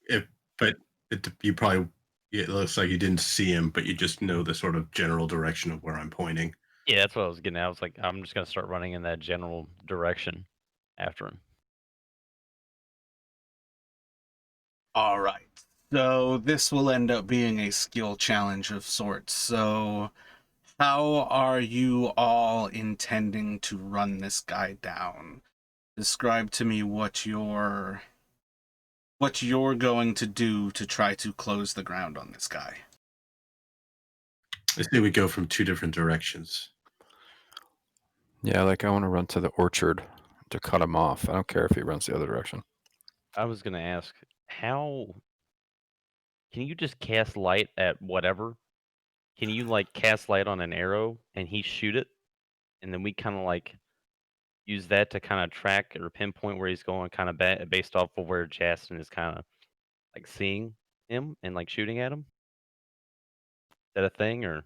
probably, it looks like you didn't see him, but you just know the sort of general direction of where I'm pointing. Yeah, that's what I was getting at. I was like, I'm just gonna start running in that general direction after him. All right. So this will end up being a skill challenge of sorts. So how are you all intending to run this guy down? Describe to me what you're going to do to try to close the ground on this guy. I say we go from two different directions. Yeah, like I want to run to the orchard to cut him off. I don't care if he runs the other direction. I was gonna ask, how can you just cast light at whatever? Can you like cast light on an arrow and he shoot it, and then we kind of like use that to kind of track or pinpoint where he's going, kind of based off of where Justin is kind of like seeing him and like shooting at him? Is that a thing or?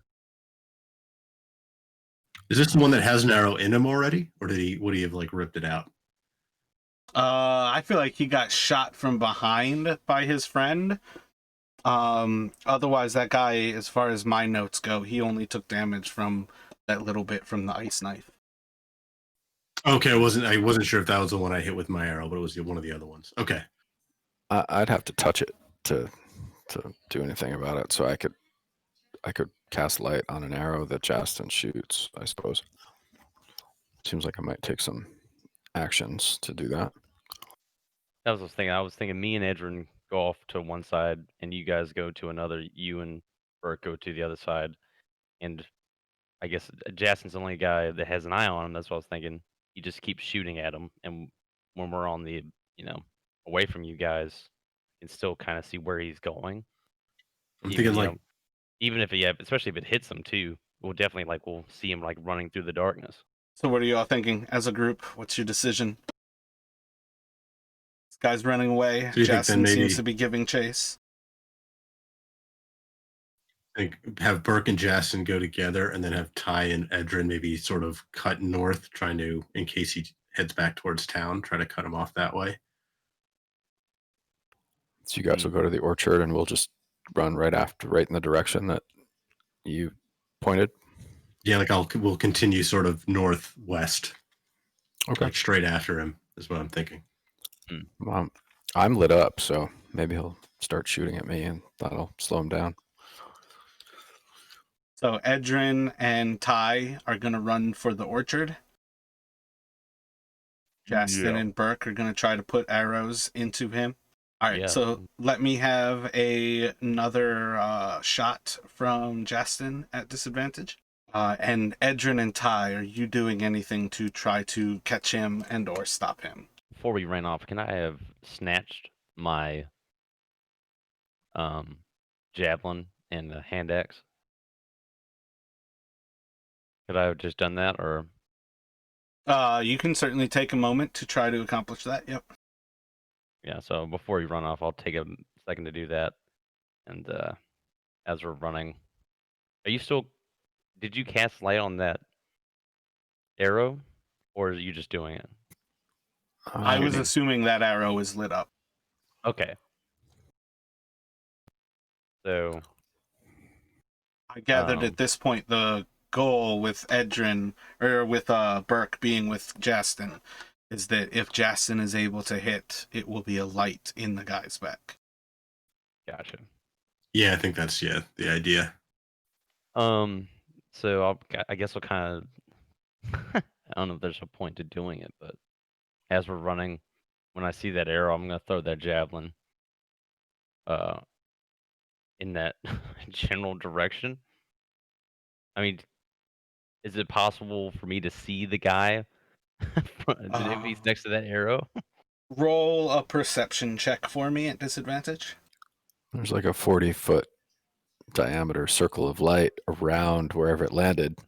Is this the one that has an arrow in him already, or would he have like ripped it out? I feel like he got shot from behind by his friend. Otherwise, that guy, as far as my notes go, he only took damage from that little bit from the ice knife. Okay, I wasn't sure if that was the one I hit with my arrow, but it was one of the other ones. Okay. I'd have to touch it to do anything about it. So I could cast light on an arrow that Justin shoots, I suppose. Seems like I might take some actions to do that. That was what I was thinking. I was thinking me and Edrin go off to one side, and you guys go to another. You and Bert go to the other side, and I guess Jason's the only guy that has an eye on him. That's what I was thinking. You just keep shooting at him, and when we're on the, away from you guys, you can still kind of see where he's going. I'm Even thinking like even if especially if it hits him too, we'll definitely we'll see him running through the darkness. So what are you all thinking as a group? What's your decision? This guy's running away. So you think then Justin maybe- seems to be giving chase. like have Burke and Justin go together, and then have Ty and Edrin maybe sort of cut north, trying to, in case he heads back towards town, try to cut him off that way. So you guys will go to the orchard, and we'll just run right in the direction that you pointed. Yeah, like we'll continue sort of northwest, Okay. like straight after him is what I'm thinking. I'm lit up, so maybe he'll start shooting at me, and that'll slow him down. So Edrin and Ty are going to run for the orchard. Justin and Burke are going to try to put arrows into him. All right, Yeah. so let me have another shot from Justin at disadvantage. And Edrin and Ty, are you doing anything to try to catch him and or stop him? Before we ran off, can I have snatched my javelin and the hand axe? Could I have just done that, or You can certainly take a moment to try to accomplish that. Yep. yeah? So before we run off, I'll take a second to do that. And as we're running, are you still? Did you cast light on that arrow, or are you just doing it? I was Um, assuming that arrow is lit up. Okay. So I gathered at this point the goal with Edrin or with Burke being with Justin is that if Justin is able to hit, it will be a light in the guy's back. gotcha. Yeah, I think that's the idea. So I guess I'll kind of. I don't know if there's a point to doing it, but as we're running, when I see that arrow, I'm gonna throw that javelin. In that general direction. I mean, is it possible for me to see the guy if he's next to that arrow? Roll a perception check for me at disadvantage. There's like a 40-foot diameter circle of light around wherever it landed.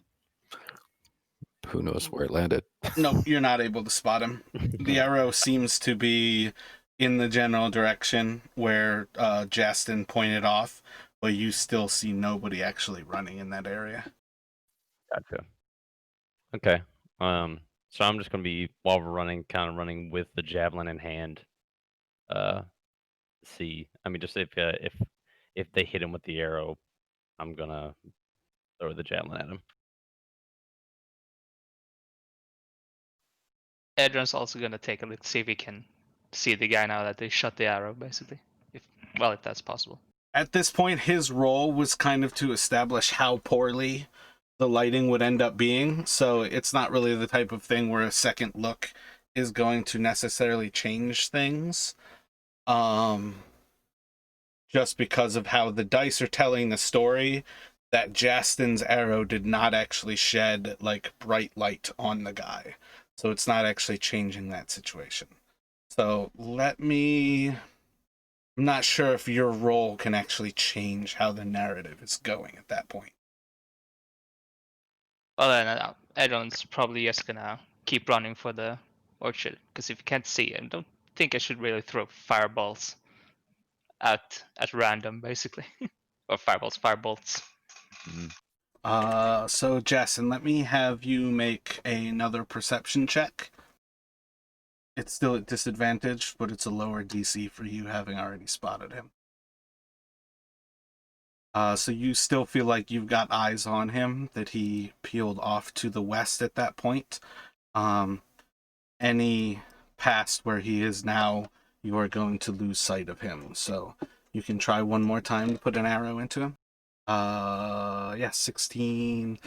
Who knows where it landed? Nope, you're not able to spot him. The arrow seems to be in the general direction where Justin pointed off, but you still see nobody actually running in that area. Gotcha. Okay. So I'm just gonna be while we're running, kind of running with the javelin in hand. See. I mean, just if they hit him with the arrow, I'm gonna throw the javelin at him. Edron's also gonna take a look, see if he can see the guy now that they shot the arrow, basically. If that's possible. At this point, his role was kind of to establish how poorly the lighting would end up being, so it's not really the type of thing where a second look is going to necessarily change things. Just because of how the dice are telling the story, that Justin's arrow did not actually shed bright light on the guy. So it's not actually changing that situation. So I'm not sure if your role can actually change how the narrative is going at that point. Well, then Edron's probably just gonna keep running for the orchard, because if you can't see, I don't think I should really throw fireballs at random, basically. Or firebolts. So Justin, let me have you make another perception check. It's still at disadvantage, but it's a lower DC for you having already spotted him. So you still feel like you've got eyes on him, that he peeled off to the west at that point. Any past where he is now, you are going to lose sight of him. So you can try one more time to put an arrow into him. Yeah, 16.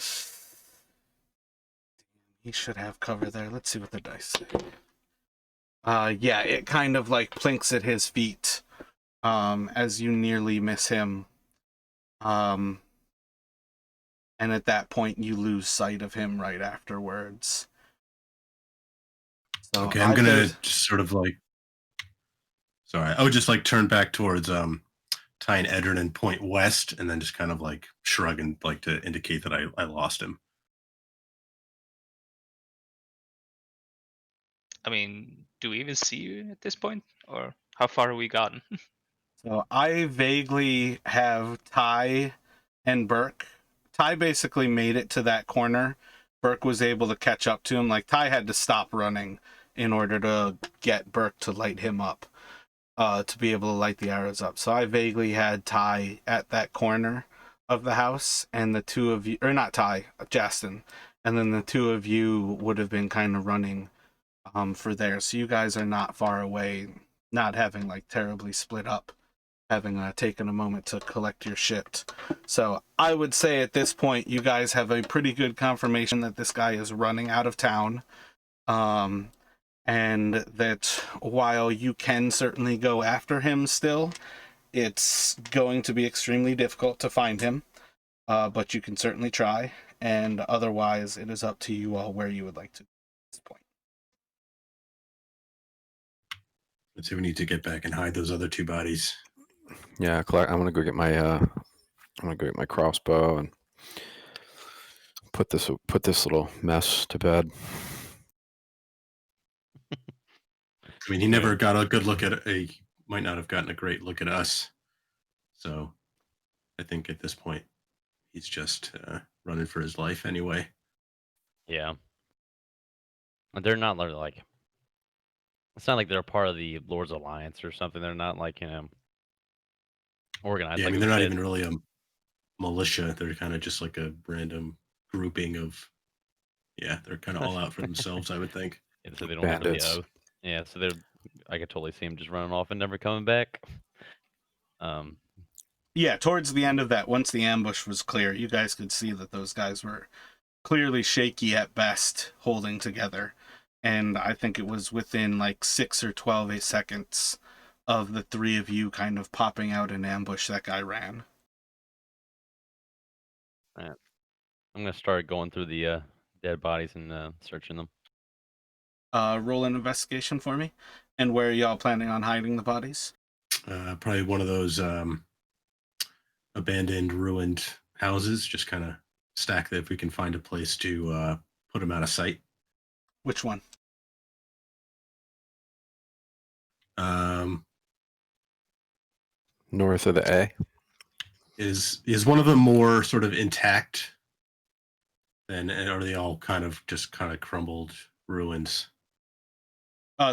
He should have cover there. Let's see what the dice say. Yeah, it kind of like plinks at his feet as you nearly miss him. And at that point, you lose sight of him right afterwards. So Okay, I'm gonna just sort of like, sorry, I would just like turn back towards Ty and Edrin and point west, and then just kind of like shrug and like to indicate that I lost him. I mean, do we even see you at this point, or how far have we gotten? So I vaguely have Ty and Burke. Ty basically made it to that corner. Burke was able to catch up to him. Like Ty had to stop running in order to get Burke to light him up, to be able to light the arrows up. So I vaguely had Ty at that corner of the house, and the two of you, or not Ty, Justin, and then the two of you would have been kind of running for there. So you guys are not far away, not having like terribly split up, having taken a moment to collect your shit. So I would say at this point, you guys have a pretty good confirmation that this guy is running out of town. And that while you can certainly go after him still, it's going to be extremely difficult to find him. But you can certainly try. And otherwise, it is up to you all where you would like to go at this point. Let's say we need to get back and hide those other two bodies. Yeah, Clark, I'm gonna go get my crossbow and put this little mess to bed. I mean, he never got a good look at might not have gotten a great look at us. So I think at this point, he's just running for his life anyway. Yeah. They're not like it's not like they're part of the Lord's Alliance or something. They're not like, organized. Yeah, like I mean, we they're not said. even really a militia. They're kind of just like a random grouping of, yeah, they're kind of all out for themselves, I would think. Yeah, so they don't have the Bandits. oath. Yeah, so they're. I could totally see him just running off and never coming back. Yeah, towards the end of that, once the ambush was clear, you guys could see that those guys were clearly shaky at best, holding together. And I think it was within like 6 or 12 seconds of the three of you kind of popping out in ambush, that guy ran. I'm gonna start going through the dead bodies and searching them. Roll an investigation for me. And where are y'all planning on hiding the bodies? Probably one of those abandoned, ruined houses. Just kind of stack that if we can find a place to put them out of sight. Which one? North of the A. Is one of them more sort of intact? Then are they all kind of crumbled ruins?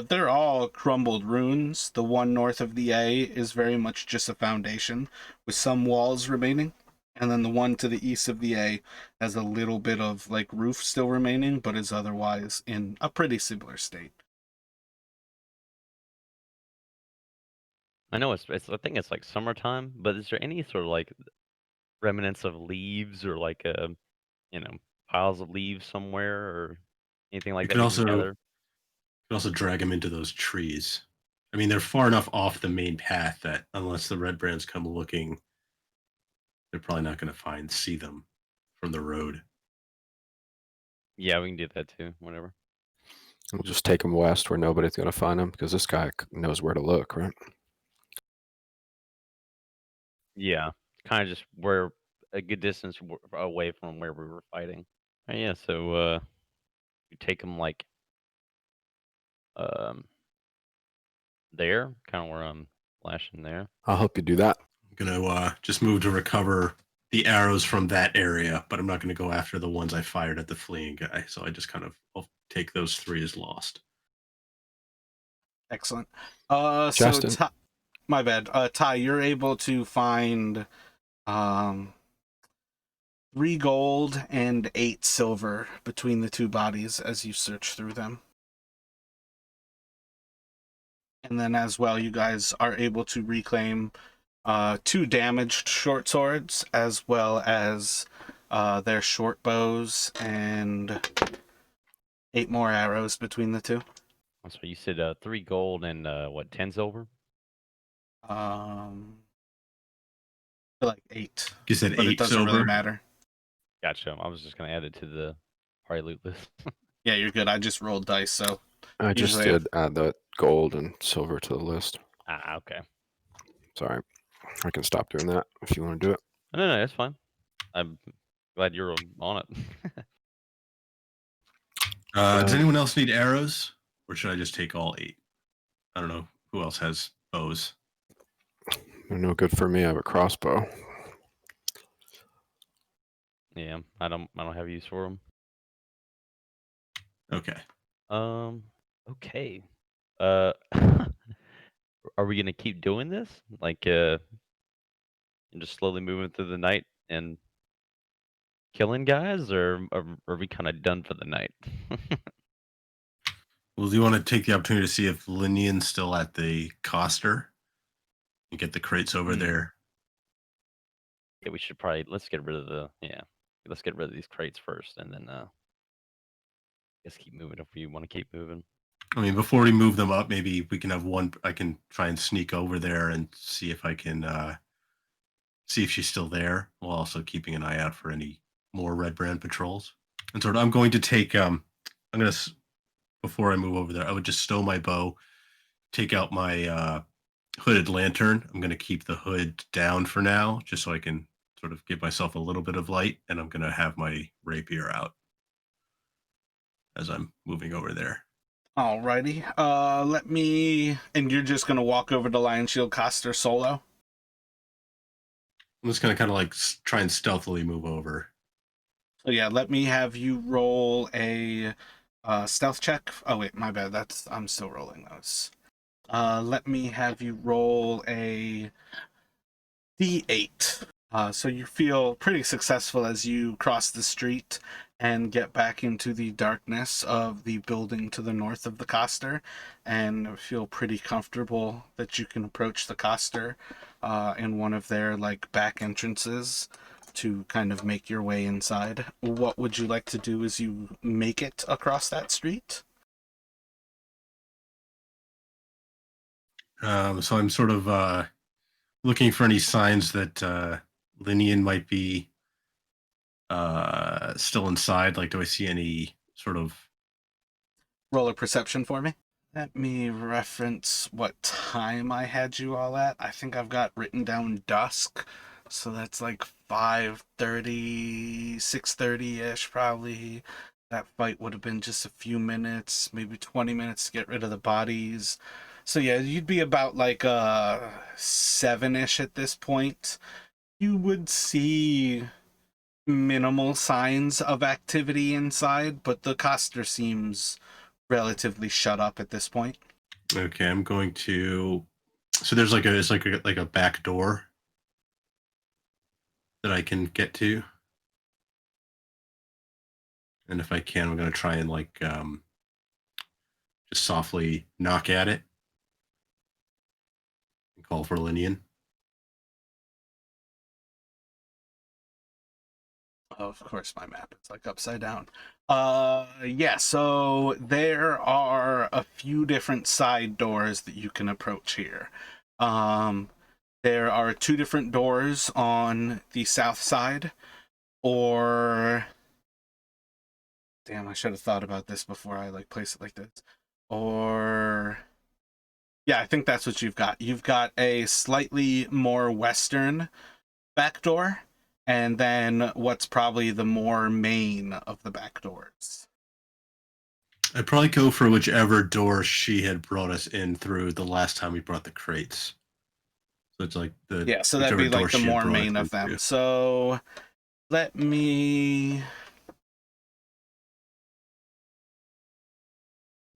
They're all crumbled ruins. The one north of the A is very much just a foundation with some walls remaining. And then the one to the east of the A has a little bit of like roof still remaining, but is otherwise in a pretty similar state. I know it's I think it's like summertime, but is there any sort of like remnants of leaves or like piles of leaves somewhere or anything like You that could we can also gather? drag them into those trees. I mean, they're far enough off the main path that unless the Redbrands come looking, they're probably not going to see them from the road. Yeah, we can do that too. Whatever. We'll just take them west where nobody's gonna find them because this guy knows where to look, right? Yeah, kind of just where a good distance away from where we were fighting. Yeah, so you take them like um there, kind of where I'm flashing there. I'll help you do that. I'm going to just move to recover the arrows from that area, but I'm not going to go after the ones I fired at the fleeing guy. So I just I'll take those 3 as lost. Excellent. Justin. So my bad. Ty, you're able to find 3 gold and 8 silver between the two bodies as you search through them. And then as well, you guys are able to reclaim 2 damaged short swords, as well as their short bows, and 8 more arrows between the two. So you said 3 gold and what, 10 silver? I feel like 8, You said but it 8 doesn't really silver. matter. Gotcha. I was just gonna add it to the party loot list. Yeah, you're good. I just rolled dice, so I just Usually did add the gold and silver to the list. Okay. Sorry. I can stop doing that if you want to do it. No, that's fine. I'm glad you're on it. Does anyone else need arrows? Or should I just take all 8? I don't know who else has bows. They're no good for me. I have a crossbow. Yeah, I don't have use for them. Okay. Okay. Are we gonna keep doing this? Like, and just slowly moving through the night and killing guys, or are we kind of done for the night? Well, do you want to take the opportunity to see if Linian's still at the coster and get the crates over there? Yeah, we should probably let's get rid of let's get rid of these crates first, and then guess keep moving if we want to keep moving. I mean, before we move them up, maybe we can have one. I can try and sneak over there and see if I can see if she's still there, while also keeping an eye out for any more Redbrand patrols. And sort of, I'm going to take. I'm gonna before I move over there, I would just stow my bow, take out my hooded lantern. I'm going to keep the hood down for now, just so I can sort of give myself a little bit of light, and I'm going to have my rapier out as I'm moving over there. Alrighty. Let me. And you're just gonna walk over to Lion Shield Coster solo? I'm just going to kind of like try and stealthily move over. So yeah, let me have you roll a stealth check. Oh wait, my bad. I'm still rolling those. Let me have you roll a D8. So you feel pretty successful as you cross the street and get back into the darkness of the building to the north of the coster, and feel pretty comfortable that you can approach the coster in one of their like back entrances to kind of make your way inside. What would you like to do as you make it across that street? So I'm sort of looking for any signs that Linian might be still inside. Like, do I see any sort of... Roll a perception for me. Let me reference what time I had you all at. I think I've got written down dusk. So that's like 5:30, 6:30-ish probably. That fight would have been just a few minutes, maybe 20 minutes to get rid of the bodies. So yeah, you'd be about like 7-ish at this point. You would see minimal signs of activity inside, but the coster seems relatively shut up at this point. Okay, I'm going to... So there's like a back door that I can get to. And if I can, I'm going to try and like just softly knock at it and call for Linian. Of course, my map is like upside down. Yeah, so there are a few different side doors that you can approach here. There are 2 different doors on the south side, or... Damn, I should have thought about this before I like place it like this. Or... Yeah, I think that's what you've got. You've got a slightly more western back door, and then what's probably the more main of the back doors. I'd probably go for whichever door she had brought us in through the last time we brought the crates. So it's like the... Yeah, so that'd be like the more main of them. So let me...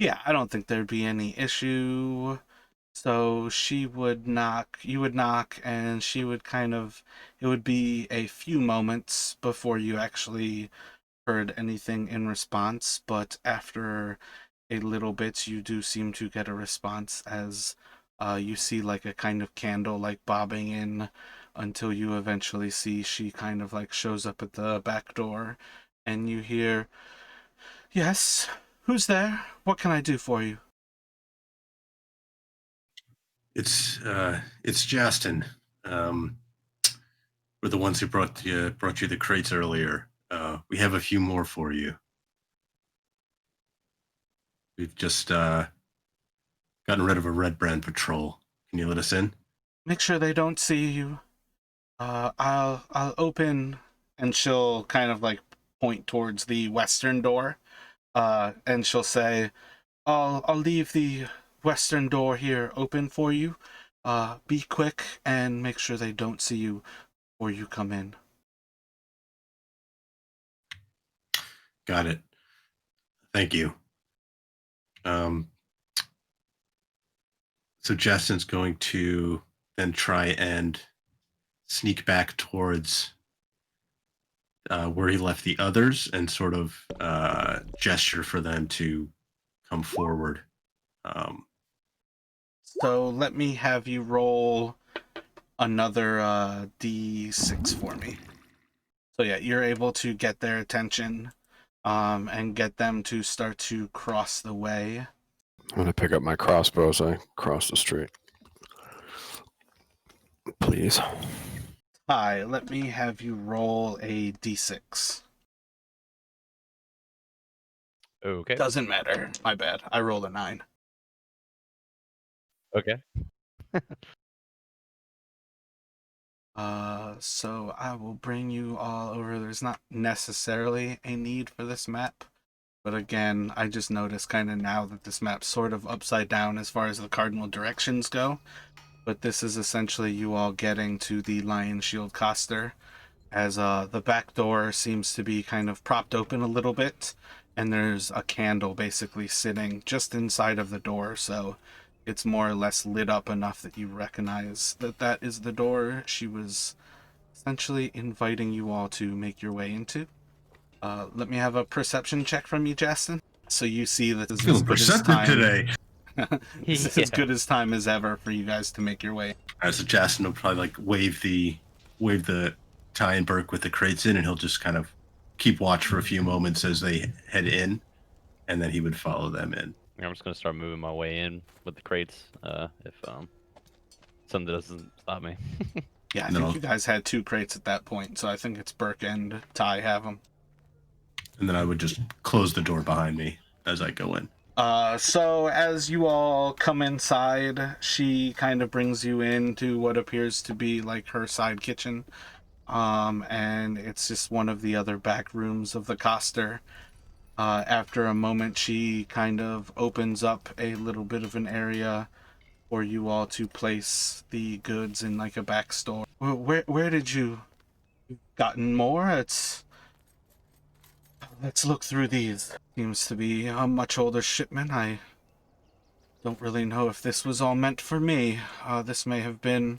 Yeah, I don't think there'd be any issue. So she would knock, you would knock, and she would kind of... It would be a few moments before you actually heard anything in response, but after a little bit you do seem to get a response as You see like a kind of candle like bobbing in until you eventually see she kind of like shows up at the back door, and you hear, "Yes, who's there? What can I do for you?" It's Justin. We're the ones who brought you the crates earlier. We have a few more for you. We've just gotten rid of a Redbrand patrol. Can you let us in? Make sure they don't see you. I'll open, and she'll kind of like point towards the western door. And she'll say, I'll leave the western door here open for you. Be quick and make sure they don't see you before you come in." Got it. Thank you. So Justin's going to then try and sneak back towards where he left the others and sort of gesture for them to come forward. So let me have you roll another D6 for me. So yeah, you're able to get their attention and get them to start to cross the way. I'm going to pick up my crossbow as I cross the street. Please. Hi, let me have you roll a D6. Okay. Doesn't matter. My bad. I rolled a 9. Okay. So I will bring you all over. There's not necessarily a need for this map, but again, I just noticed kind of now that this map's sort of upside down as far as the cardinal directions go. But this is essentially you all getting to the Lion Shield Coster, as the back door seems to be kind of propped open a little bit, and there's a candle basically sitting just inside of the door, so it's more or less lit up enough that you recognize that that is the door she was essentially inviting you all to make your way into. Let me have a perception check from you, Justin. So you see that this is as Feeling good as perceptive time. today. This is as good as time as ever for you guys to make your way. All right, so Justin will probably like wave the Ty and Burke with the crates in, and he'll just kind of keep watch for a few moments as they head in, and then he would follow them in. I'm just gonna start moving my way in with the crates. If something doesn't stop me. Yeah, I And then think you guys had 2 crates at that point, so I think it's Burke and Ty have them. And then I would just close the door behind me as I go in. So as you all come inside, she kind of brings you into what appears to be like her side kitchen. And it's just one of the other back rooms of the Coster. After a moment, she kind of opens up a little bit of an area for you all to place the goods in like a back store. Where did you gotten more? Let's look through these. Seems to be a much older shipment. I don't really know if this was all meant for me. This may have been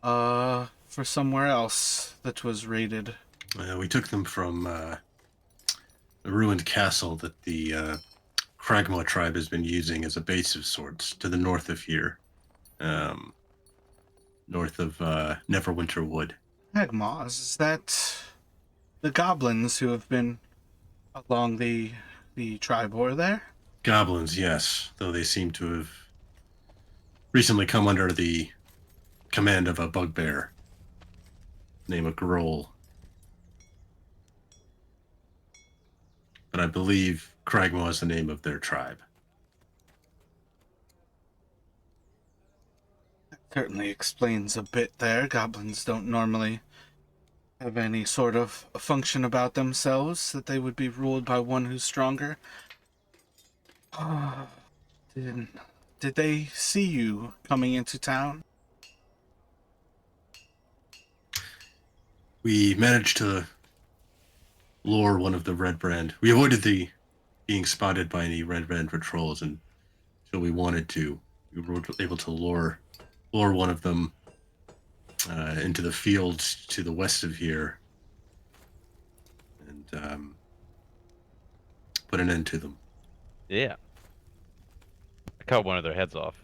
for somewhere else that was raided. We took them from the ruined castle that the Kragma tribe has been using as a base of sorts to the north of here. North of Neverwinter Wood. Hagmaws, is that the goblins who have been along the tribor there? Goblins, yes, though they seem to have recently come under the command of a bugbear named Grohl. But I believe Kragma is the name of their tribe. Certainly explains a bit there. Goblins don't normally have any sort of function about themselves that they would be ruled by one who's stronger. Did they see you coming into town? We managed to lure one of the Redbrand. We avoided the being spotted by any Redbrand patrols, and so we wanted to. We were able to lure one of them into the fields to the west of here, and put an end to them. Yeah. I cut one of their heads off.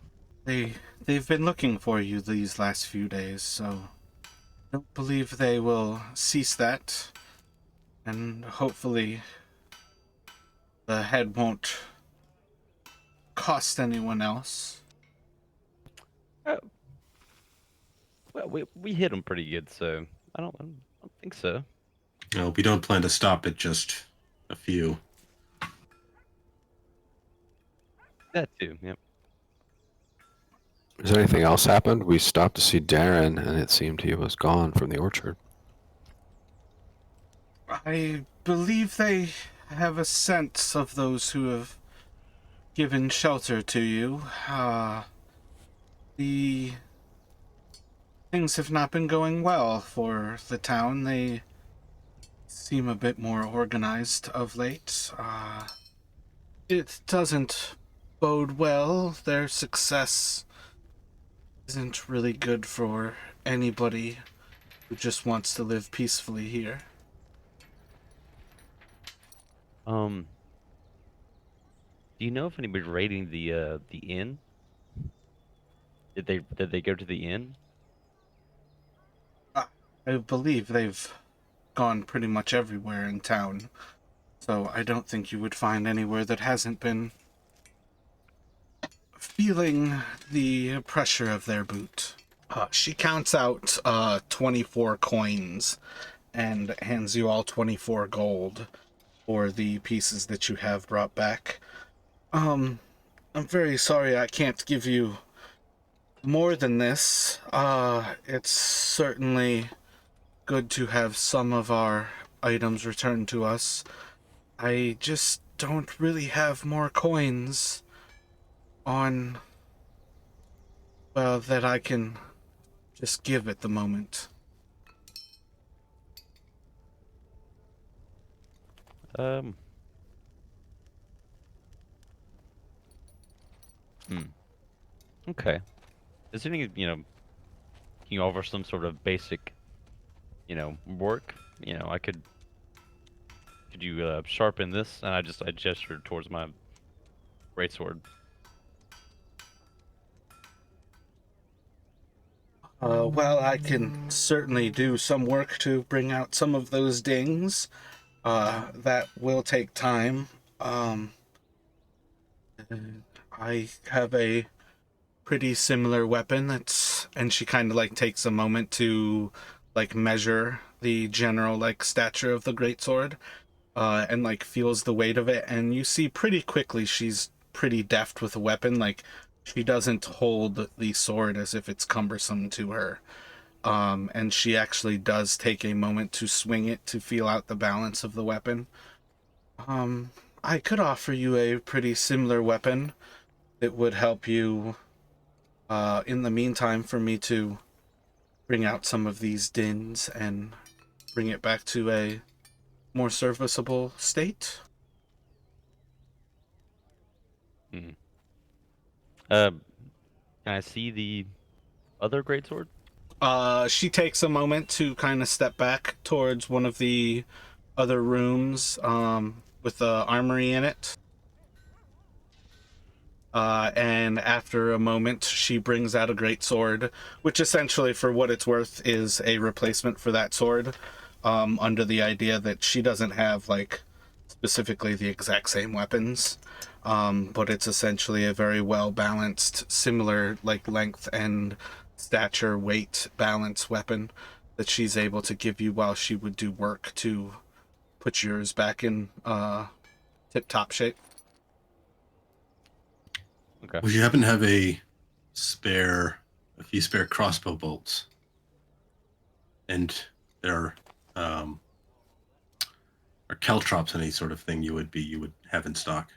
They've been looking for you these last few days, so I don't believe they will cease that. And hopefully the head won't cost anyone else. Uh, well, we hit them pretty good, so I don't think so. No, we don't plan to stop at just a few. That too. Yep. Has anything else happened? We stopped to see Darren, and it seemed he was gone from the orchard. I believe they have a sense of those who have given shelter to you. The things have not been going well for the town. They seem a bit more organized of late. It doesn't bode well. Their success isn't really good for anybody who just wants to live peacefully here. Do you know if anybody's raiding the inn? Did they go to the inn? I believe they've gone pretty much everywhere in town, so I don't think you would find anywhere that hasn't been feeling the pressure of their boot. She counts out 24 coins and hands you all 24 gold for the pieces that you have brought back. I'm very sorry I can't give you more than this. It's certainly good to have some of our items returned to us. I just don't really have more coins on, well, that I can just give at the moment. Um. Okay. Is there any, can you offer some sort of basic, work? Could you sharpen this? And I gestured towards my greatsword. Well, I can certainly do some work to bring out some of those dings. That will take time. I have a pretty similar weapon and she kind of like takes a moment to like measure the general like stature of the greatsword, and like feels the weight of it, and you see pretty quickly she's pretty deft with a weapon. Like she doesn't hold the sword as if it's cumbersome to her. And she actually does take a moment to swing it to feel out the balance of the weapon. I could offer you a pretty similar weapon that would help you in the meantime for me to bring out some of these dins and bring it back to a more serviceable state. Hmm. Can I see the other greatsword? She takes a moment to kind of step back towards one of the other rooms with the armory in it. And after a moment, she brings out a great sword, which essentially, for what it's worth, is a replacement for that sword, under the idea that she doesn't have, like, specifically the exact same weapons, but it's essentially a very well-balanced, similar, like, length and stature, weight, balance weapon that she's able to give you while she would do work to put yours back in tip-top shape. Okay. Would you happen to have a few spare crossbow bolts? And there are caltrops any sort of thing you would have in stock?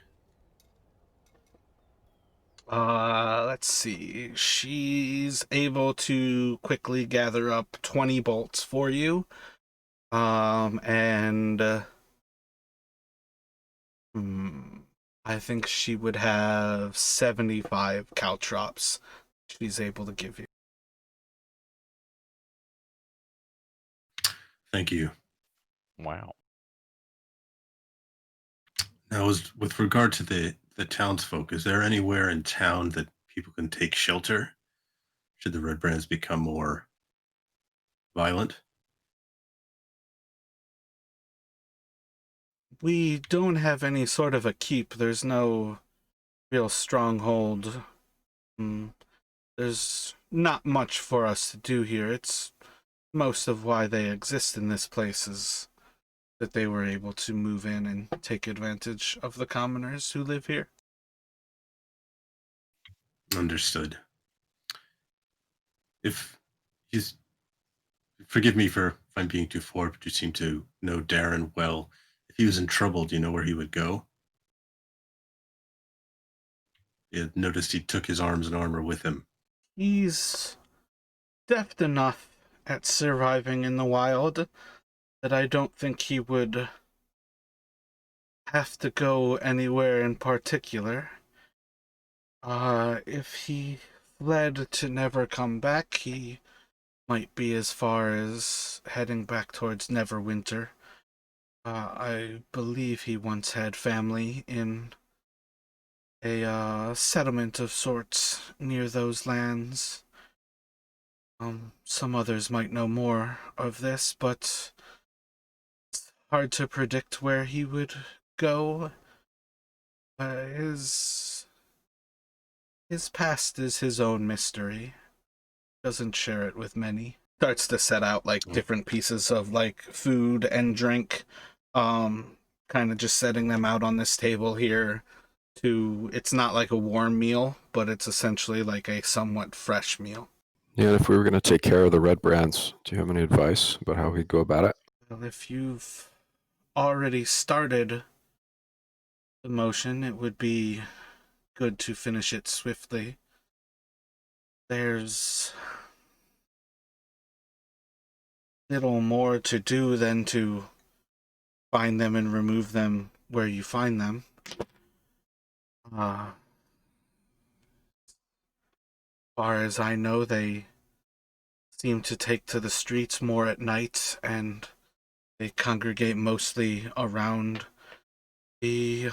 Let's see. She's able to quickly gather up 20 bolts for you. And I think she would have 75 caltrops she's able to give you. Thank you. Wow. Now, with regard to the townsfolk, is there anywhere in town that people can take shelter should the Redbrands become more violent? We don't have any sort of a keep. There's no real stronghold. There's not much for us to do here. It's most of why they exist in this place is that they were able to move in and take advantage of the commoners who live here. Understood. If he's, forgive me for if I'm being too forward, but you seem to know Darren well. If he was in trouble, do you know where he would go? You noticed he took his arms and armor with him. He's deft enough at surviving in the wild that I don't think he would have to go anywhere in particular. If he fled to never come back, he might be as far as heading back towards Neverwinter. I believe he once had family in a settlement of sorts near those lands. Some others might know more of this, but it's hard to predict where he would go. His past is his own mystery. Doesn't share it with many. Starts to set out like different pieces of like food and drink. Kind of just setting them out on this table here. It's not like a warm meal, but it's essentially like a somewhat fresh meal. Yeah, if we were going to take care of the Redbrands, do you have any advice about how we'd go about it? Well, if you've already started the motion, it would be good to finish it swiftly. There's little more to do than to find them and remove them where you find them. As far as I know, they seem to take to the streets more at night, and they congregate mostly around the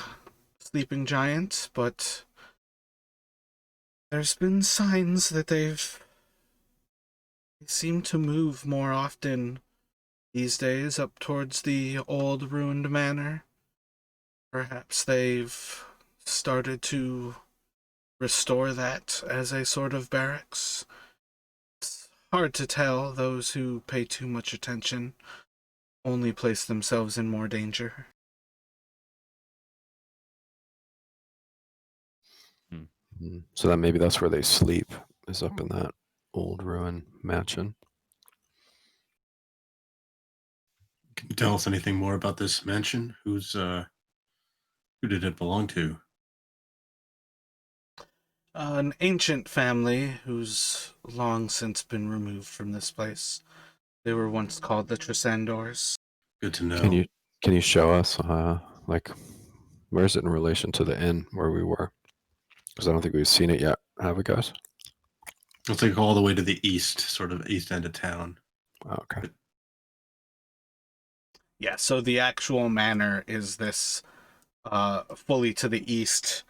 sleeping giant, but there's been signs that they seem to move more often these days up towards the old ruined manor. Perhaps they've started to restore that as a sort of barracks. It's hard to tell. Those who pay too much attention only place themselves in more danger. So then maybe that's where they sleep, is up in that old ruin mansion. Can you tell us anything more about this mansion? Who did it belong to? An ancient family who's long since been removed from this place. They were once called the Tresandors. Good to know. Can you show us like where is it in relation to the inn where we were? Because I don't think we've seen it yet, have we, guys? It's like all the way to the east, sort of east end of town. Oh, okay. Yeah, so the actual manor is this fully to the east,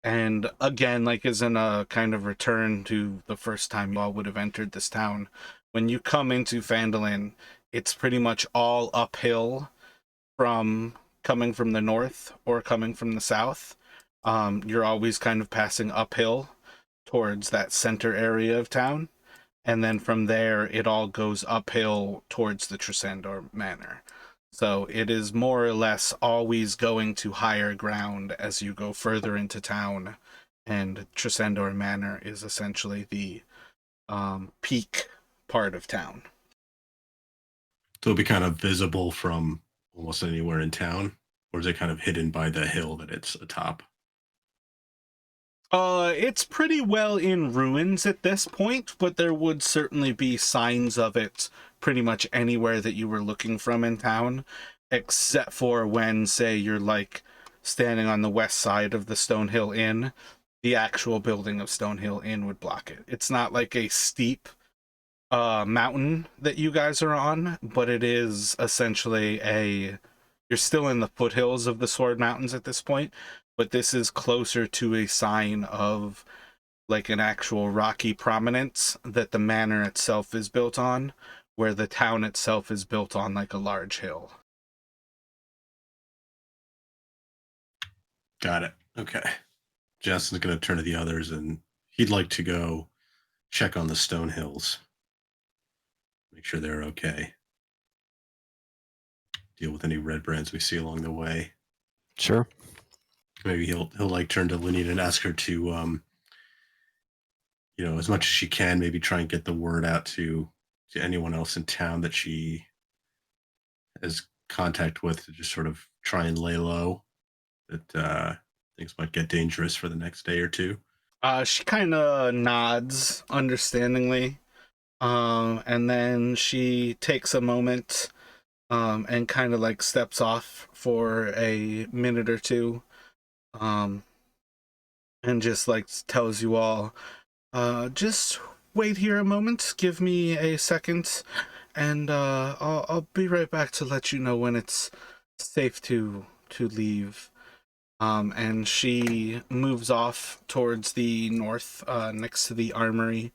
and again, like is in a kind of return to the first time you all would have entered this town. When you come into Phandalin, it's pretty much all uphill from coming from the north or coming from the south. You're always kind of passing uphill towards that center area of town, and then from there it all goes uphill towards the Tresandor Manor. So it is more or less always going to higher ground as you go further into town, and Tresandor Manor is essentially the peak part of town. So it'll be kind of visible from almost anywhere in town, or is it kind of hidden by the hill that it's atop? It's pretty well in ruins at this point, but there would certainly be signs of it pretty much anywhere that you were looking from in town, except for when, say, you're like standing on the west side of the Stonehill Inn, the actual building of Stonehill Inn would block it. It's not like a steep mountain that you guys are on, but it is essentially you're still in the foothills of the Sword Mountains at this point, but this is closer to a sign of like an actual rocky prominence that the manor itself is built on, where the town itself is built on like a large hill. Got it. Okay. Justin's going to turn to the others, and he'd like to go check on the stone hills, make sure they're okay. Deal with any Redbrands we see along the way. Sure. Maybe he'll like turn to Linian and ask her to as much as she can, maybe try and get the word out to anyone else in town that she has contact with, to just sort of try and lay low that things might get dangerous for the next day or two. She kind of nods understandingly, and then she takes a moment and kind of like steps off for a minute or two, and just like tells you all, just wait here a moment, give me a second, and I'll be right back to let you know when it's safe to leave. And she moves off towards the north, next to the armory.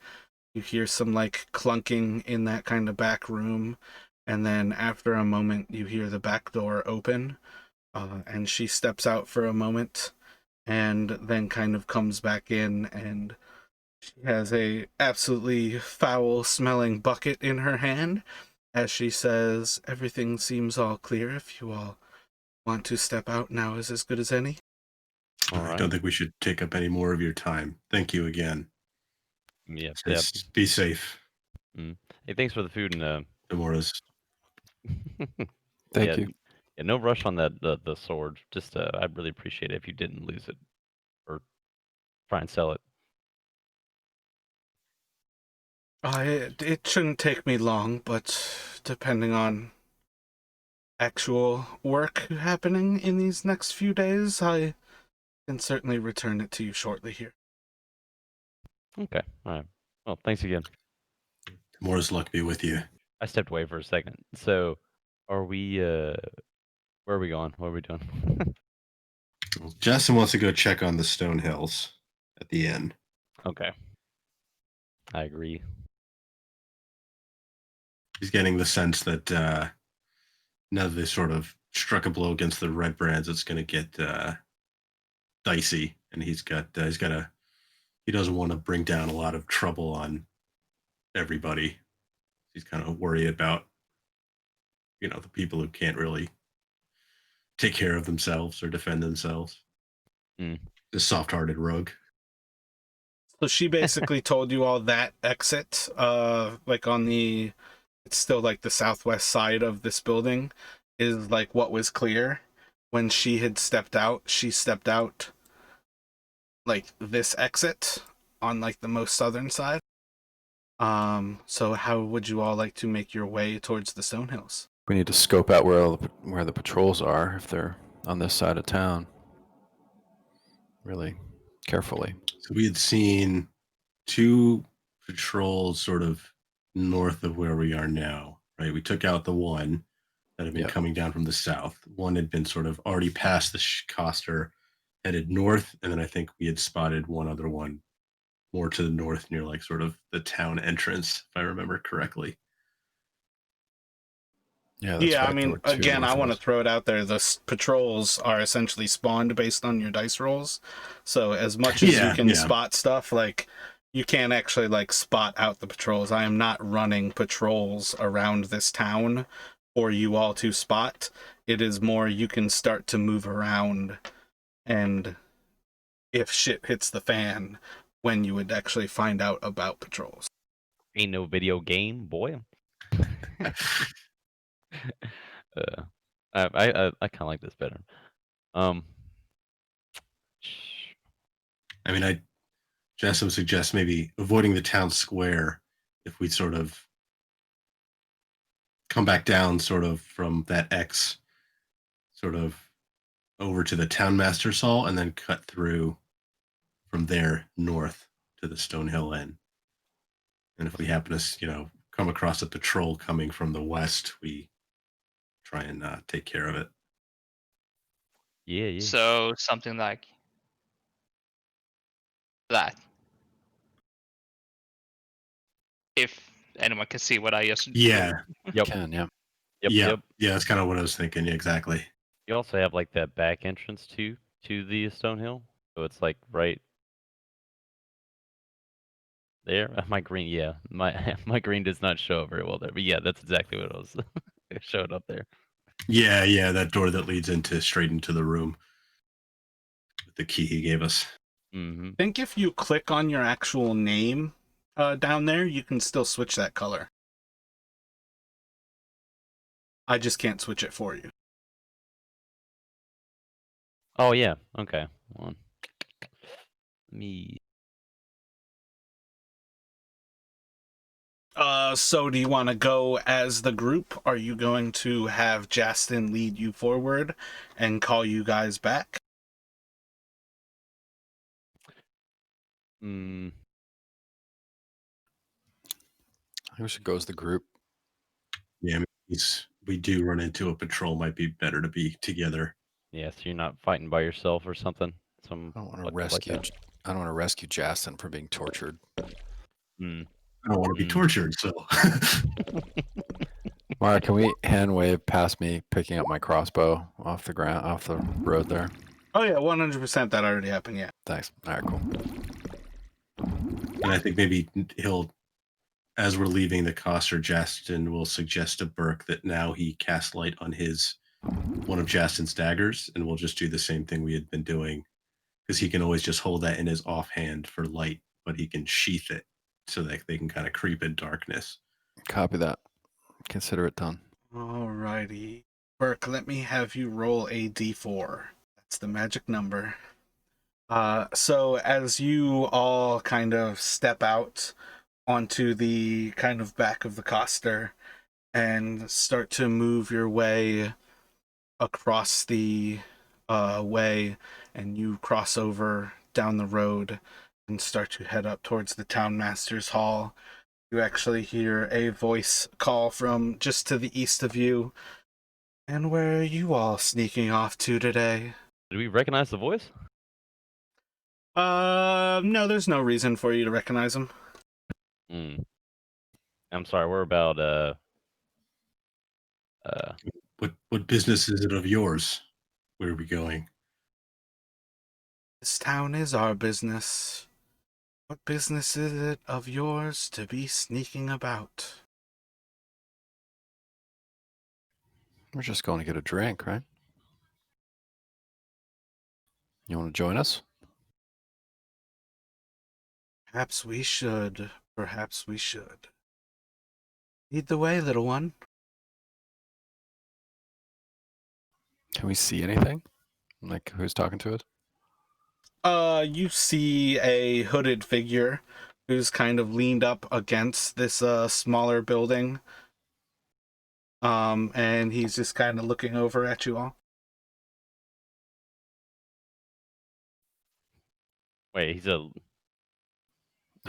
You hear some like clunking in that kind of back room, and then after a moment you hear the back door open, and she steps out for a moment and then kind of comes back in, and she has a absolutely foul smelling bucket in her hand as she says, everything seems all clear. If you all want to step out, now is as good as any. All I right. don't think we should take up any more of your time. Thank you again. Yeah. Be safe. Hey, thanks for the food and Demora's. Thank yeah, you. Yeah, no rush on that the sword. Just I'd really appreciate it if you didn't lose it or try and sell it. It shouldn't take me long, but depending on actual work happening in these next few days, I can certainly return it to you shortly here. Okay. All right. Well, thanks again. Demora's luck be with you. I stepped away for a second. So, are we? Where are we going? What are we doing? Justin wants to go check on the stone hills at the inn. Okay. I agree. He's getting the sense that now that they sort of struck a blow against the Redbrands, it's going to get dicey, and he doesn't want to bring down a lot of trouble on everybody. He's kind of worried about the people who can't really take care of themselves or defend themselves. The soft-hearted rogue. So she basically told you all that exit, like on the, it's still like the southwest side of this building, is like what was clear. When she had stepped out, she stepped out like this exit on like the most southern side. So how would you all like to make your way towards the Stone Hills? We need to scope out where the patrols are if they're on this side of town. Really carefully. So we had seen 2 patrols sort of north of where we are now, right? We took out the one that had been coming down from the south. One had been sort of already past the Coster, headed north, and then I think we had spotted one other one more to the north near like sort of the town entrance, if I remember correctly. Yeah, that's Yeah, right. I mean, again, I want to throw it out there. The patrols are essentially spawned based on your dice rolls. So as much as you can spot stuff, like, you can't actually, like, spot out the patrols. I am not running patrols around this town for you all to spot. It is more you can start to move around, and if shit hits the fan, when you would actually find out about patrols. Ain't no video game, boy. I kind of like this better. I mean, Jess suggest maybe avoiding the town square if we sort of come back down sort of from that X sort of over to the Townmaster's Hall and then cut through from there north to the Stonehill Inn. And if we happen to, come across a patrol coming from the west, we try and take care of it. Yeah. So something like that. if anyone can see what I just Yeah, Yep. Can, yeah. Yep. yeah, Yep. yeah. That's kind of what I was thinking. Yeah, exactly. You also have like that back entrance to the stone hill, so it's like right there. My green, yeah, my my green does not show up very well there, but yeah, that's exactly what it was. It showed up there. Yeah, yeah. That door that leads straight into the room with the key he gave us. Mm-hmm. I think if you click on your actual name down there, you can still switch that color. I just can't switch it for you. Oh yeah. Okay. Hold on. Me. So do you want to go as the group? Are you going to have Justin lead you forward and call you guys back? Mm, I think we should go as the group. Yeah, we do run into a patrol. Might be better to be together. yeah. So you're not fighting by yourself or something. Some I don't want to like rescue. that. I don't want to rescue Justin from being tortured. Mm. I don't want to be Mm. tortured, so Mara, can we hand wave past me picking up my crossbow off the ground, off the road there? Oh yeah, 100%. That already happened. Yeah. Thanks. All right, cool. and I think maybe he'll, as we're leaving the Coster, Justin will suggest to Burke that now he casts light on one of Justin's daggers, and we'll just do the same thing we had been doing, because he can always just hold that in his offhand for light, but he can sheath it so that they can kind of creep in darkness. Copy that. Consider it done. Alrighty. Burke, let me have you roll a d4. That's the magic number. So as you all kind of step out onto the kind of back of the coaster and start to move your way across the way, and you cross over down the road and start to head up towards the town master's hall, you actually hear a voice call from just to the east of you. And where are you all sneaking off to today? Did we recognize the voice? No, there's no reason for you to recognize him. Mm. I'm sorry. We're about What business is it of yours? Where are we going? This town is our business. What business is it of yours to be sneaking about? We're just going to get a drink, right? You want to join us? Perhaps we should. Perhaps we should. Lead the way, little one. Can we see anything? Like who's talking to us? You see a hooded figure who's kind of leaned up against this smaller building. And he's just kind of looking over at you all. wait. Is he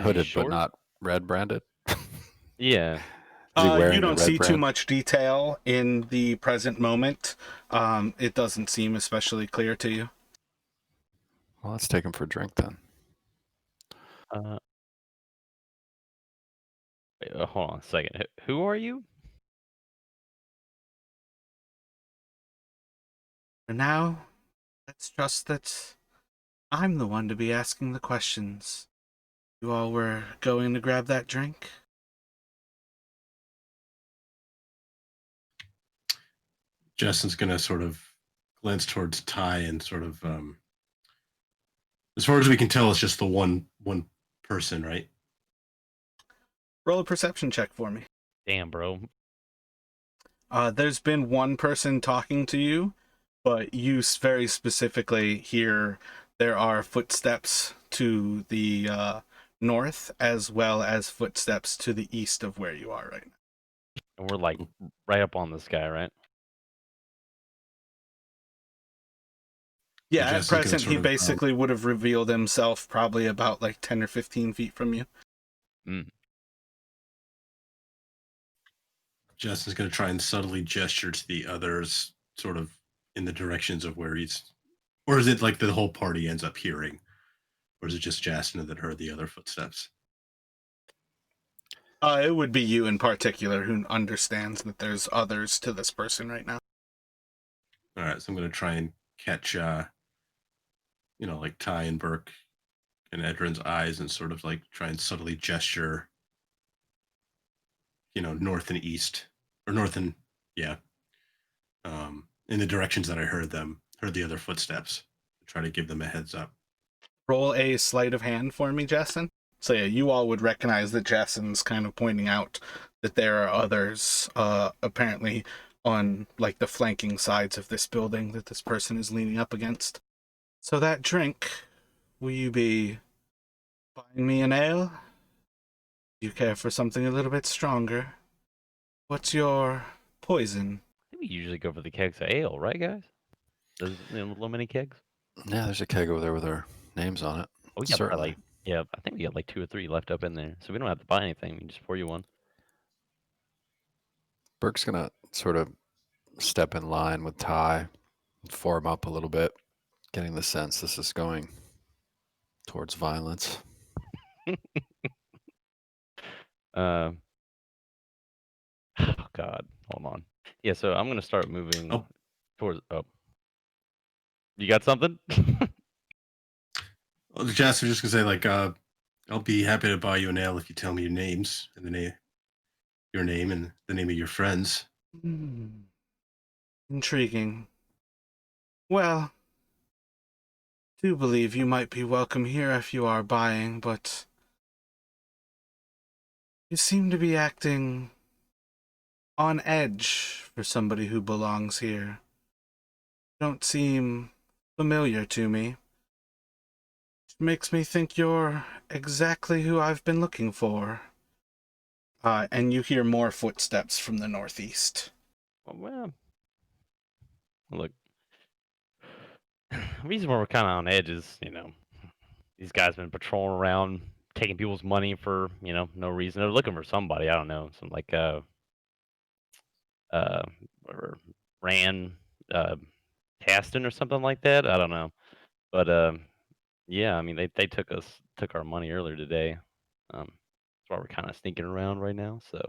Hooded, but short? not red branded. Yeah. Is he wearing You the don't red see too brand? much detail in the present moment. It doesn't seem especially clear to you. Well, let's take him for a drink then. Wait, hold on a second. Who are you? For now, let's trust that I'm the one to be asking the questions. You all were going to grab that drink? Justin's going to sort of glance towards Ty and sort of, as far as we can tell, it's just the one person, right? Roll a perception check for me. Damn, bro. There's been one person talking to you, but you very specifically hear there are footsteps to the north as well as footsteps to the east of where you are right now. And we're like right up on this guy, right? Yeah, So at Justin's gonna present, sort he of, basically would have revealed himself probably about like 10 or 15 feet from you. Justin's going to try and subtly gesture to the others, sort of in the directions of where he's, or is it like the whole party ends up hearing, or is it just Justin that heard the other footsteps? It would be you in particular who understands that there's others to this person right now. All right, so I'm gonna try and catch, like Ty and Burke and Edrin's eyes, and sort of like try and subtly gesture, north and east, or north and yeah, in the directions that I heard the other footsteps. Try to give them a heads up. Roll a sleight of hand for me, Jason. So yeah, you all would recognize that Jason's kind of pointing out that there are others, apparently on like the flanking sides of this building that this person is leaning up against. So that drink, will you be buying me an ale? Do you care for something a little bit stronger? What's your poison? I think we usually go for the kegs of ale, right, guys? Those little mini kegs. Yeah, there's a keg over there with our names on it. Oh, we got probably Certainly. like, yeah, I think we got like 2 or 3 left up in there, so we don't have to buy anything. We can just pour you one. Burke's gonna sort of step in line with Ty, form up a little bit, getting the sense this is going towards violence. Oh God, hold on. Yeah, so I'm gonna start moving Oh. towards. Oh, you got something? Well, Jess, I'm just gonna say, like, I'll be happy to buy you an ale if you tell me your names and your name and the name of your friends. Intriguing. Well, do believe you might be welcome here if you are buying, but you seem to be acting on edge for somebody who belongs here. Don't seem familiar to me. It makes me think you're exactly who I've been looking for. And you hear more footsteps from the northeast. Well, look. The reason why we're kind of on edge is, these guys been patrolling around, taking people's money for, no reason. They're looking for somebody. I don't know, some like whatever, Ran, Caston or something like that. I don't know, but yeah, I mean they took our money earlier today. That's why we're kind of sneaking around right now. So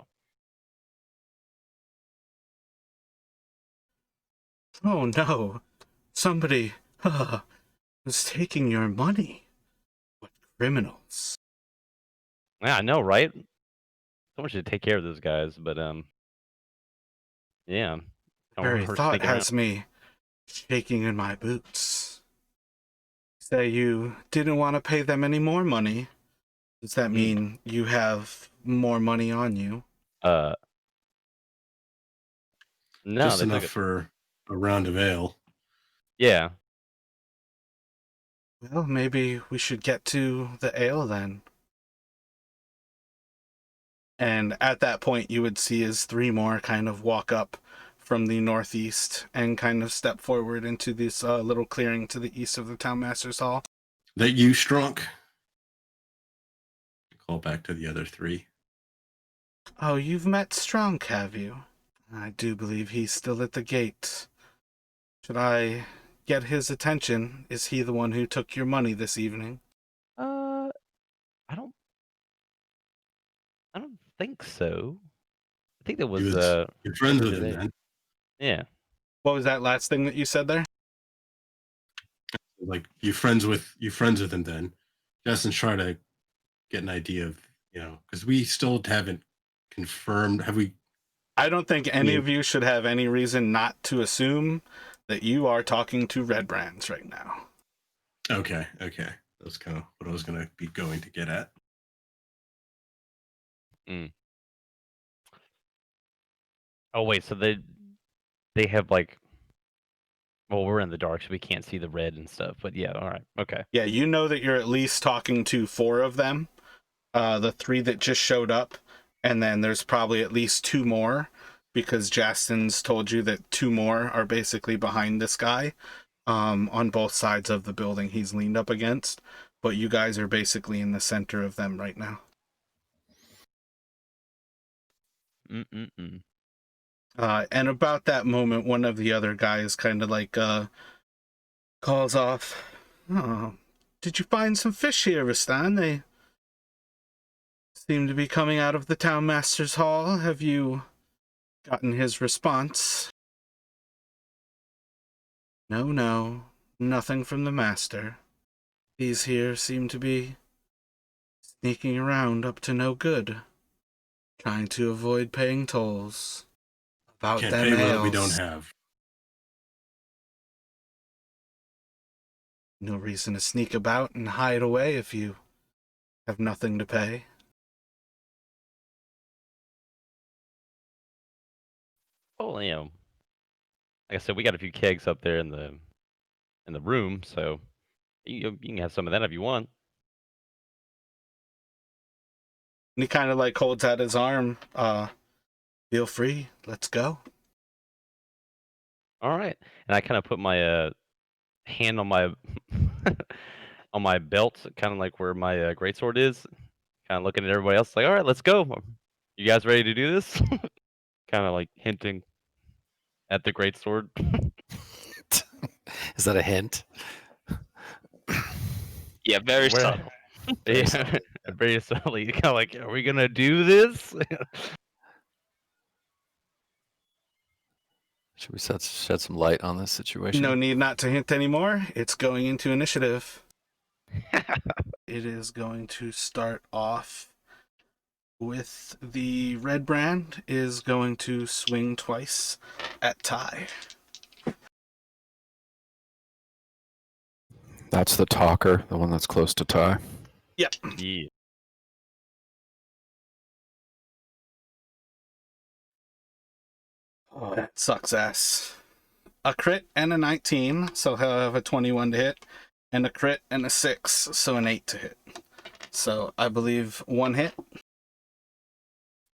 Oh no, somebody was taking your money. What criminals. yeah, I know, right? Someone should take care of those guys, but yeah, Very we're thought sneaking around. has me shaking in my boots. Say you didn't want to pay them any more money. Does that mean you have more money on you? No, Just they enough took it. for a round of ale. Yeah. Well, maybe we should get to the ale then. And at that point, you would see as 3 more kind of walk up from the northeast and kind of step forward into this little clearing to the east of the townmaster's hall. That you, Strunk? Call back to the other 3. Oh, you've met Strunk, have you? I do believe he's still at the gate. Should I get his attention? Is he the one who took your money this evening? I don't think so. I think that was You're friends with him, today. then. Yeah. What was that last thing that you said there? Like, you friends with him, then. Justin's trying to get an idea of, because we still haven't confirmed. Have we? I don't think any of you should have any reason not to assume that you are talking to Redbrands right now. Okay. That's kind of what I was going to be going to get at. Oh wait, so they have like, well, we're in the dark, so we can't see the red and stuff. But yeah, all right, okay. Yeah, you know that you're at least talking to 4 of them. The 3 that just showed up, and then there's probably at least 2 more, because Justin's told you that 2 more are basically behind this guy, on both sides of the building he's leaned up against. But you guys are basically in the center of them right now. And about that moment, one of the other guys kind of like calls off, "Oh, did you find some fish here, Rastan? They seem to be coming out of the town master's hall. Have you gotten his response? No, nothing from the master. These here seem to be sneaking around up to no good, trying to avoid paying tolls. About Can't them pay what we don't ales. have. No reason to sneak about and hide away if you have nothing to pay. Well, like I said, we got a few kegs up there in the room, so you can have some of that if you want. And he kind of like holds out his arm. Feel free. Let's go. All right, and I kind of put my hand on my on my belt, kind of like where my greatsword is. Kind of looking at everybody else, like, all right, let's go. You guys ready to do this? Kind of like hinting at the greatsword. Is that a hint? Yeah, very Where- subtle. Very Yeah, subtly, yeah. very subtly. Kind of like, are we gonna do this? Should we shed some light on this situation? No need not to hint anymore. It's going into initiative. It is going to start off with the Redbrand is going to swing twice at Ty. That's the talker, the one that's close to Ty. Yep. Yeah. Oh, that sucks ass. A crit and a 19, so he'll have a 21 to hit, and a crit and a 6, so an 8 to hit. So I believe one hit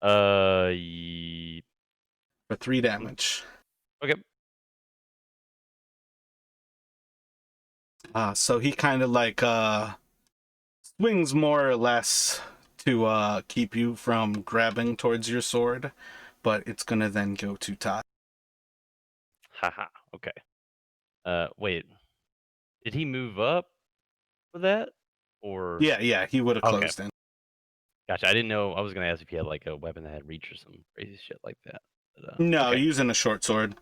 Ye- for 3 damage. Okay. So he kind of like swings more or less to keep you from grabbing towards your sword, but it's gonna then go to Ty. Haha. Okay. Wait. Did he move up for that? Or Yeah, he would have Okay. closed in. Gotcha. I didn't know. I was gonna ask if he had like a weapon that had reach or some crazy shit like that. But, No, okay. using a short sword.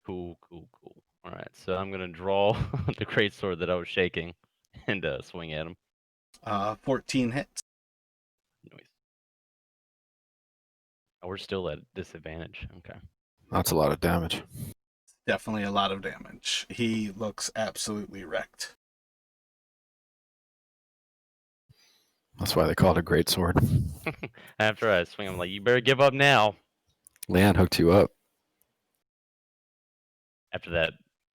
Cool. All right. So I'm gonna draw the great sword that I was shaking and swing at him. 14 hits. Noise. Oh, we're still at disadvantage. Okay. That's a lot of damage. Definitely a lot of damage. He looks absolutely wrecked. That's why they call it a great sword. After I swing, I'm like, you better give up now. Lan hooked you up. After that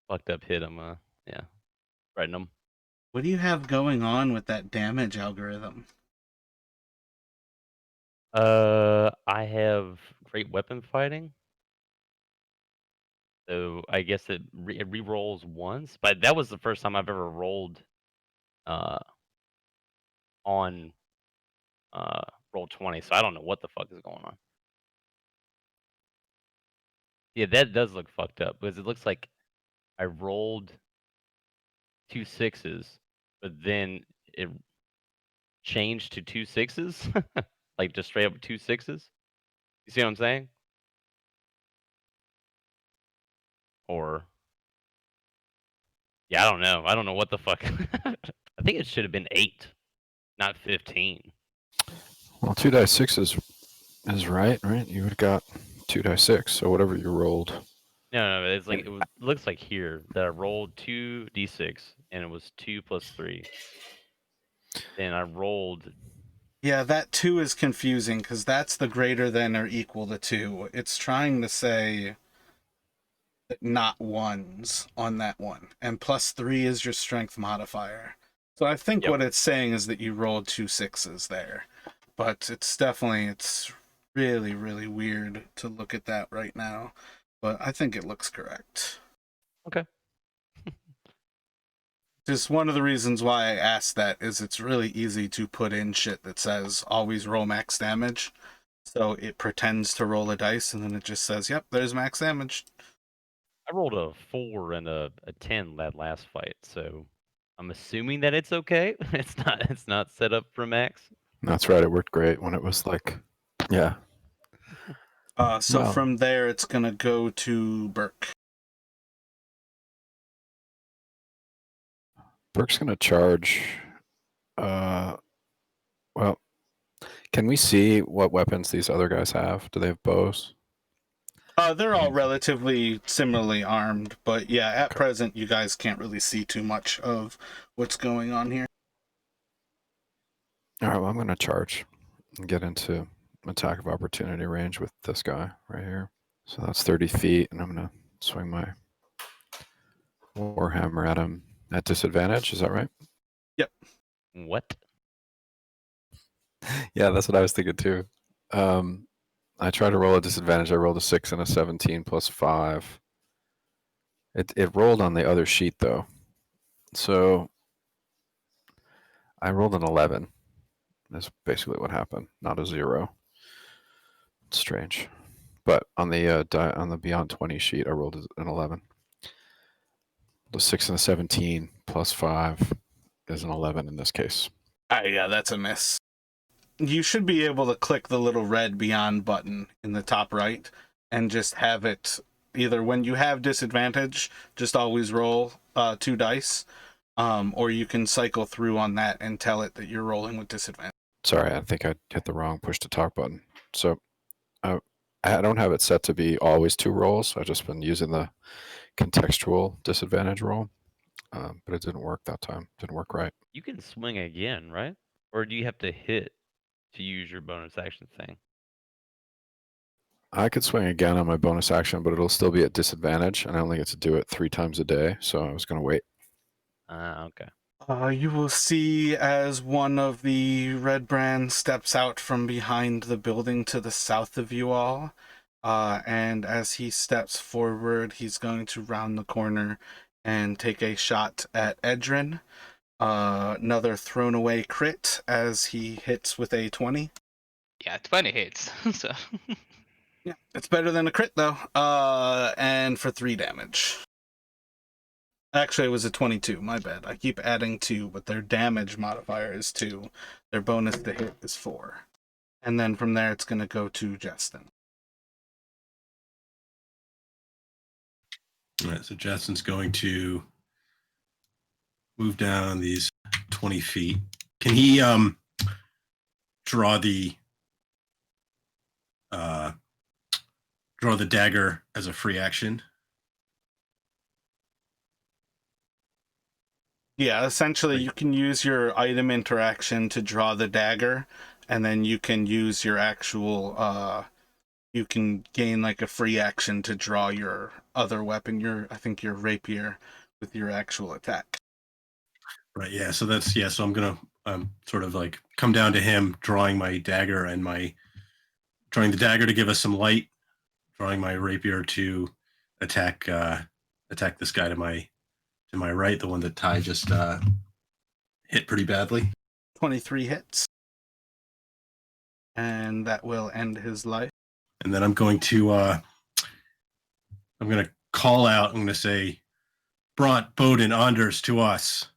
fucked up hit, I'm threatening him. What do you have going on with that damage algorithm? I have great weapon fighting. So I guess it re-rolls once, but that was the first time I've ever rolled uh on roll 20, so I don't know what the fuck is going on. Yeah, that does look fucked up because it looks like I rolled 2 6s, but then it changed to 2 6s, like just straight up 2 6s. You see what I'm saying? Or yeah, I don't know. I don't know what the fuck. I think it should have been 8, not 15. Well, 2 die 6 is right? You would have got 2 die 6, so whatever you rolled. No, it's like it looks like here that I rolled 2 d6 and it was 2 plus 3. Then I rolled. Yeah, that 2 is confusing because that's the greater than or equal to 2. It's trying to say not ones on that one. And plus 3 is your strength modifier. So I think Yep. what it's saying is that you rolled 2 6s there. But it's really, really weird to look at that right now. But I think it looks correct. Okay. Just one of the reasons why I asked that is it's really easy to put in shit that says always roll max damage. So it pretends to roll a dice and then it just says, yep, there's max damage. I rolled a 4 and a 10 that last fight, so I'm assuming that it's okay. It's not set up for max. That's right. It worked great when it was like, yeah. So Well. from there, it's going to go to Burke. Burke's gonna charge. Well, can we see what weapons these other guys have? Do they have bows? They're all relatively similarly armed, but yeah, at Okay. present, you guys can't really see too much of what's going on here. All right. Well, I'm gonna charge and get into attack of opportunity range with this guy right here. So that's 30 feet, and I'm gonna swing my warhammer at him at disadvantage. Is that right? What? Yeah, that's what I was thinking too. I tried to roll a disadvantage. I rolled a 6 and a 17 plus 5. It rolled on the other sheet though, so I rolled an 11. That's basically what happened. Not a 0. It's strange, but on the Beyond 20 sheet, I rolled an 11. The 6 and a 17 plus 5 is an 11 in this case. Yeah, that's a miss. You should be able to click the little red Beyond button in the top right and just have it either when you have disadvantage, just always roll 2 dice, or you can cycle through on that and tell it that you're rolling with disadvantage. Sorry, I think I hit the wrong push to talk button. So I don't have it set to be always 2 rolls. I've just been using the contextual disadvantage roll, but it didn't work that time. Didn't work right. You can swing again, right? Or do you have to hit to use your bonus action thing? I could swing again on my bonus action, but it'll still be at disadvantage, and I only get to do it 3 times a day, so I was going to wait. Okay. You will see as one of the Redbrands steps out from behind the building to the south of you all. And as he steps forward, he's going to round the corner and take a shot at Edrin. Another thrown away crit as he hits with a 20. Yeah, 20 hits. So Yeah, it's better than a crit though. And for 3 damage. Actually, it was a 22. My bad. I keep adding 2, but their damage modifier is 2. Their bonus to hit is 4. And then from there, it's going to go to Justin. All right, so Justin's going to move down these 20 feet. Can he draw the dagger as a free action? Yeah, essentially, you can use your item interaction to draw the dagger, and then you can use your actual, you can gain like a free action to draw your other weapon, I think your rapier, with your actual attack. Right. Yeah. So so I'm gonna sort of like come down to him, drawing my dagger and drawing the dagger to give us some light, drawing my rapier to attack this guy to my right, the one that Ty just hit pretty badly. 23 hits. And that will end his life. And then I'm going to call out. I'm going to say, "Brought Bowden Anders to us."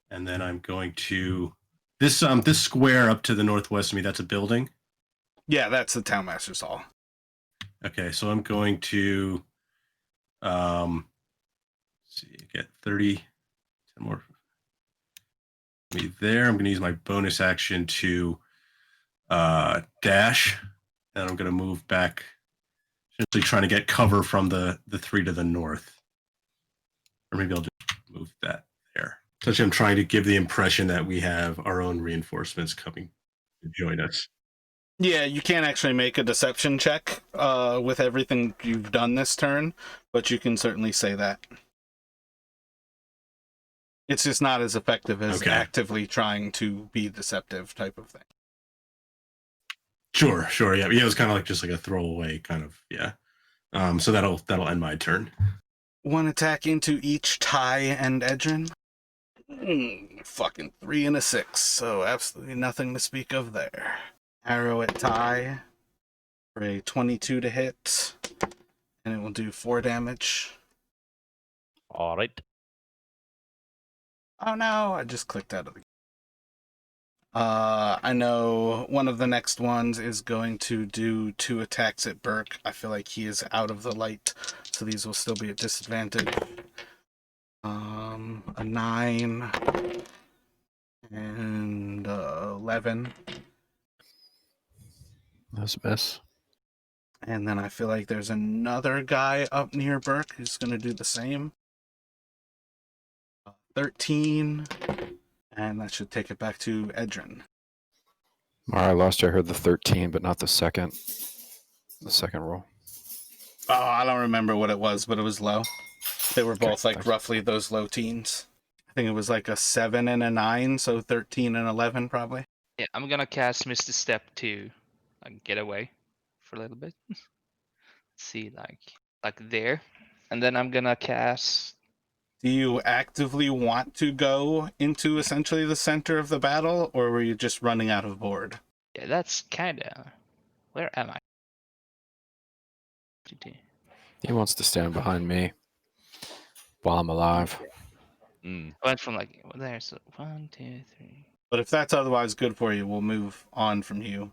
And then I'm going to this square up to the northwest of me. That's a building. Yeah, that's the Townmaster's Hall. Okay, so I'm going to get 30 10 more me there. I'm going to use my bonus action to dash, and I'm going to move back, essentially trying to get cover from the 3 to the north. Or maybe I'll just move that there. Essentially, I'm trying to give the impression that we have our own reinforcements coming to join us. Yeah, you can't actually make a deception check with everything you've done this turn, but you can certainly say that. It's just not as effective as actively trying to be deceptive type of thing. Sure, yeah. It was kind of like just like a throwaway kind of, yeah. So that'll end my turn. 1 attack into each Ty and Edrin. Fucking 3 and a 6, so absolutely nothing to speak of there. Arrow at Ty for a 22 to hit, and it will do 4 damage. All right. Oh no, I just clicked out of the. I know one of the next ones is going to do 2 attacks at Burke. I feel like he is out of the light, so these will still be at disadvantage. A 9 and 11. Those miss. And then I feel like there's another guy up near Burke who's going to do the same. 13. And that should take it back to Edrin. All right, lost. I heard the 13, but not the second. The second roll. Oh, I don't remember what it was, but it was low. They were both like thanks. roughly those low teens. I think it was like a 7 and a 9, so 13 and 11 probably. Yeah, I'm gonna cast Misty Step to get away for a little bit. See, like there, and then I'm gonna cast. Do you actively want to go into essentially the center of the battle, or were you just running out of board? Yeah, that's kinda. Where am I? He wants to stand behind me while I'm alive. Mm. I went from like there, so 1, 2, 3. But if that's otherwise good for you, we'll move on from you.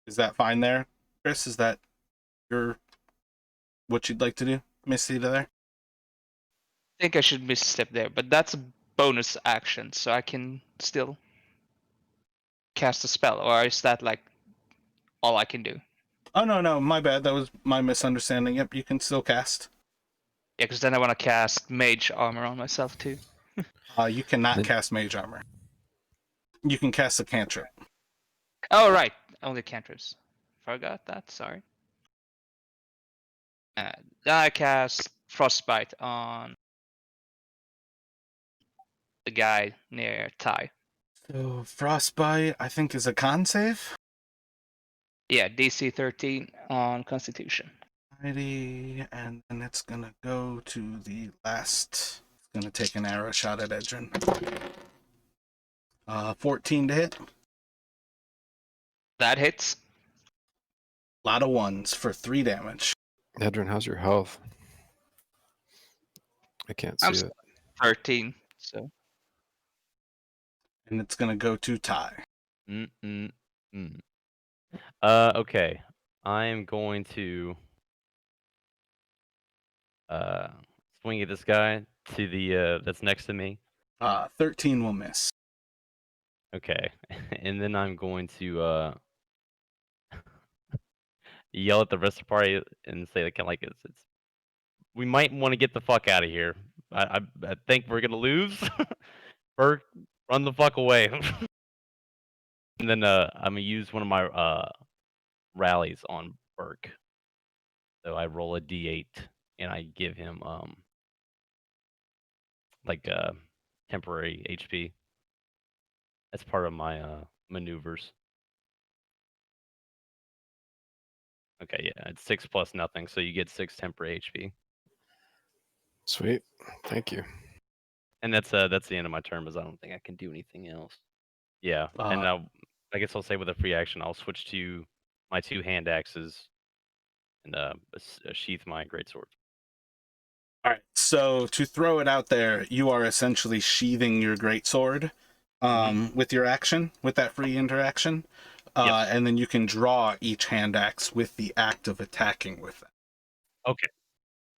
Is that fine there, Chris? Is that what you'd like to do? Misty to there? I think I should misstep there, but that's a bonus action, so I can still cast a spell, or is that like all I can do? Oh, no, my bad. That was my misunderstanding. Yep, you can still cast. Yeah, because then I want to cast Mage Armor on myself too. You cannot Then- cast Mage Armor. You can cast a cantrip. Oh right, only cantrips. Forgot that. Sorry. Then I cast Frostbite on the guy near Ty. So Frostbite, I think, is a con save. Yeah, DC 13 on Constitution. Alrighty, and then it's gonna go to the last. It's gonna take an arrow shot at Edrin. 14 to hit. That hits. A lot of ones for 3 damage. Edrin, how's your health? I can't I'm see it. 13. So And it's gonna go to Ty. Okay. I am going to swing at this guy to the that's next to me. 13 will miss. Okay. And then I'm going to yell at the rest of the party and say like it's we might want to get the fuck out of here. I think we're gonna lose. Burke, run the fuck away. And then I'm gonna use one of my rallies on Burke. So I roll a d8 and I give him like temporary HP. That's part of my maneuvers. Okay, yeah, it's 6 plus nothing, so you get 6 temporary HP. Sweet. Thank you. And that's the end of my turn, because I don't think I can do anything else. Yeah, and I guess I'll say with a free action, I'll switch to my 2 hand axes and sheath my greatsword. All right. So to throw it out there, you are essentially sheathing your greatsword with your action, with that free interaction. Yes. And then you can draw each hand axe with the act of attacking with it. Okay,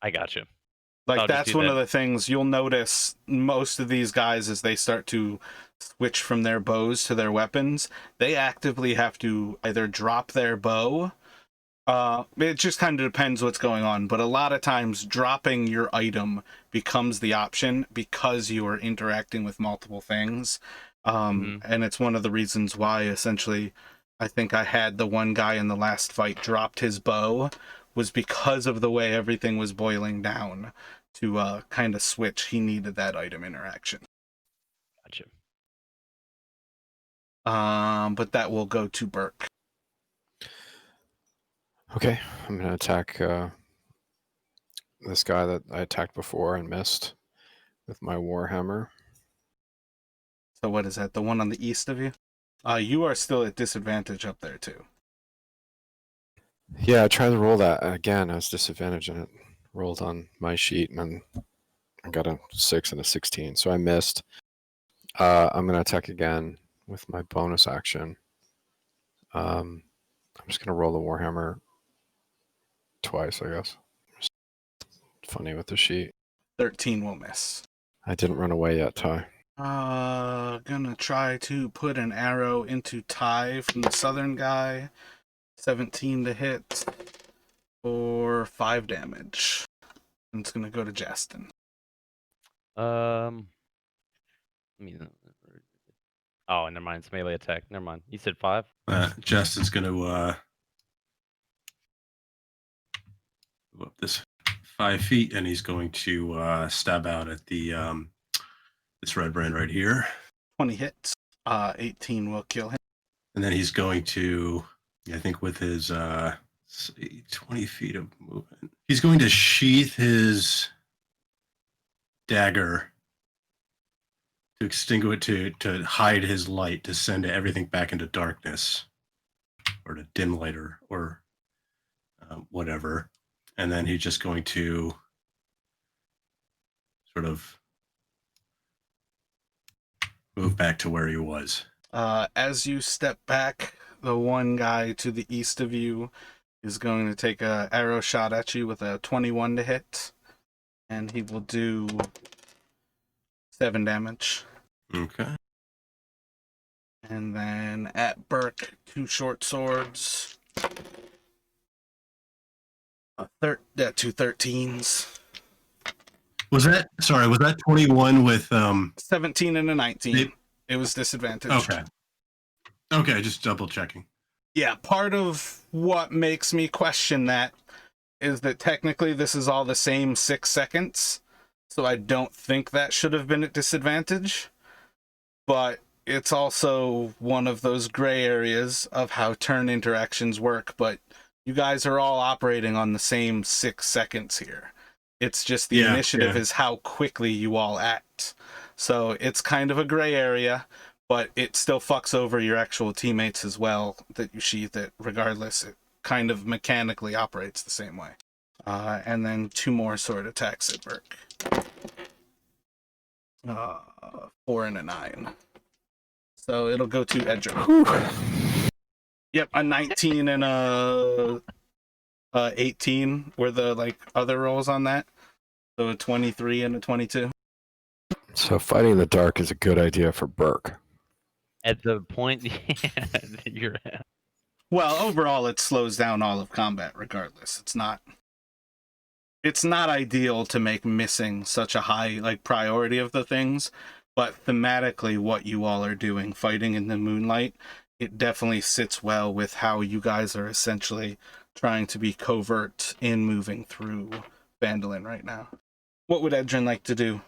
I gotcha. Like, I'll just that's do one that. of the things you'll notice most of these guys as they start to switch from their bows to their weapons, they actively have to either drop their bow. It just kind of depends what's going on, but a lot of times dropping your item becomes the option because you are interacting with multiple things. And it's one of the reasons why essentially I think I had the one guy in the last fight dropped his bow, was because of the way everything was boiling down to kind of switch. He needed that item interaction. Gotcha. But that will go to Burke. Okay, I'm gonna attack this guy that I attacked before and missed with my warhammer. So what is that? The one on the east of you? You are still at disadvantage up there too. Yeah, I tried to roll that again. I was disadvantaged and it rolled on my sheet and then I got a 6 and a 16, so I missed. I'm gonna attack again with my bonus action. I'm just gonna roll the Warhammer twice, I guess. Funny with the sheet. 13 will miss. I didn't run away yet, Ty. Gonna try to put an arrow into Ty from the southern guy. 17 to hit for 5 damage. And it's gonna go to Justin. I mean, oh, never mind. It's melee attack. Never mind. You said 5. Justin's going to move up this 5 feet, and he's going to stab out at the this Redbrand right here. 20 hits. 18 will kill him. And then he's going to, I think, with his 20 feet of movement, he's going to sheath his dagger to extinguish it, to hide his light, to send everything back into darkness, or to dim light, or whatever. And then he's just going to sort of move back to where he was. As you step back, the one guy to the east of you is going to take a arrow shot at you with a 21 to hit, and he will do 7 damage. Okay. And then at Burke, 2 short swords. 2 13s. Was that 21 with 17 and a 19. It was disadvantaged. Okay, just double checking. Yeah, part of what makes me question that is that technically this is all the same 6 seconds, so I don't think that should have been at disadvantage, but it's also one of those gray areas of how turn interactions work, but you guys are all operating on the same 6 seconds here. It's just the initiative is how quickly you all act. So it's kind of a gray area, but it still fucks over your actual teammates as well that you sheath it. Regardless, it kind of mechanically operates the same way. And then 2 more sword attacks at Burke. 4 and a 9. So it'll go to Edric. Yep, a 19 and a 18 were the other rolls on that. So a 23 and a 22. So fighting in the dark is a good idea for Burke. At the point that you're at. Well, overall, it slows down all of combat regardless. It's not ideal to make missing such a high priority of the things, but thematically what you all are doing, fighting in the moonlight, it definitely sits well with how you guys are essentially trying to be covert in moving through Phandalin right now. What would Edrin like to do?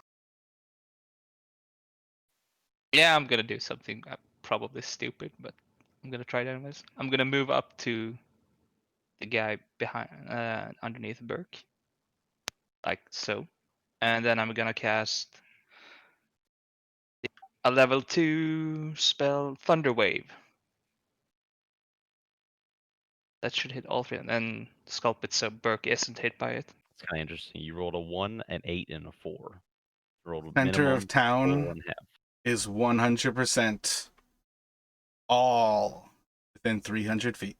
Yeah, I'm gonna do something probably stupid, but I'm gonna try it anyways. I'm gonna move up to the guy behind, underneath Burke, like so, and then I'm gonna cast a level 2 spell, Thunder Wave. That should hit all 3, and then sculpt it so Burke isn't hit by it. It's kind of interesting. You rolled a 1, an 8, and a 4. You rolled a Center minimum, of town 4 and a half. is 100% all within 300 feet.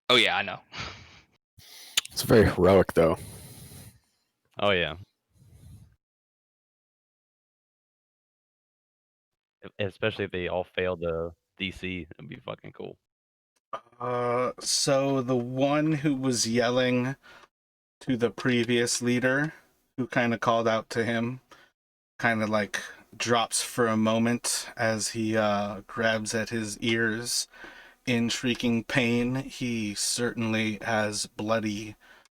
Oh yeah, I know. It's very heroic, though. Oh yeah. Especially if they all fail the DC, it'd be fucking cool. So the one who was yelling to the previous leader, who kind of called out to him, kind of drops for a moment as he grabs at his ears in shrieking pain. He certainly has bloody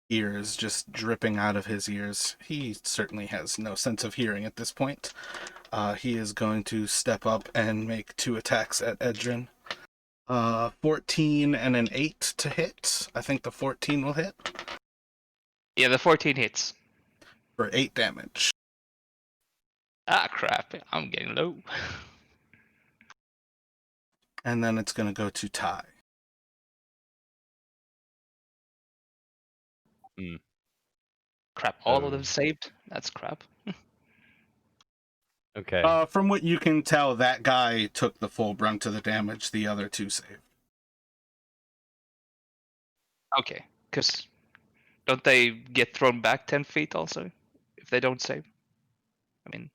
ears just dripping out of his ears. He certainly has no sense of hearing at this point. He is going to step up and make 2 attacks at Edrin. 14 and an 8 to hit. I think the 14 will hit. Yeah, the 14 hits. For 8 damage. Ah, crap. I'm getting low. And then it's going to go to Ty. Crap, all of So- them saved? That's crap. Okay. From what you can tell, that guy took the full brunt of the damage. The other two saved. Okay, because don't they get thrown back 10 feet also if they don't save? I mean,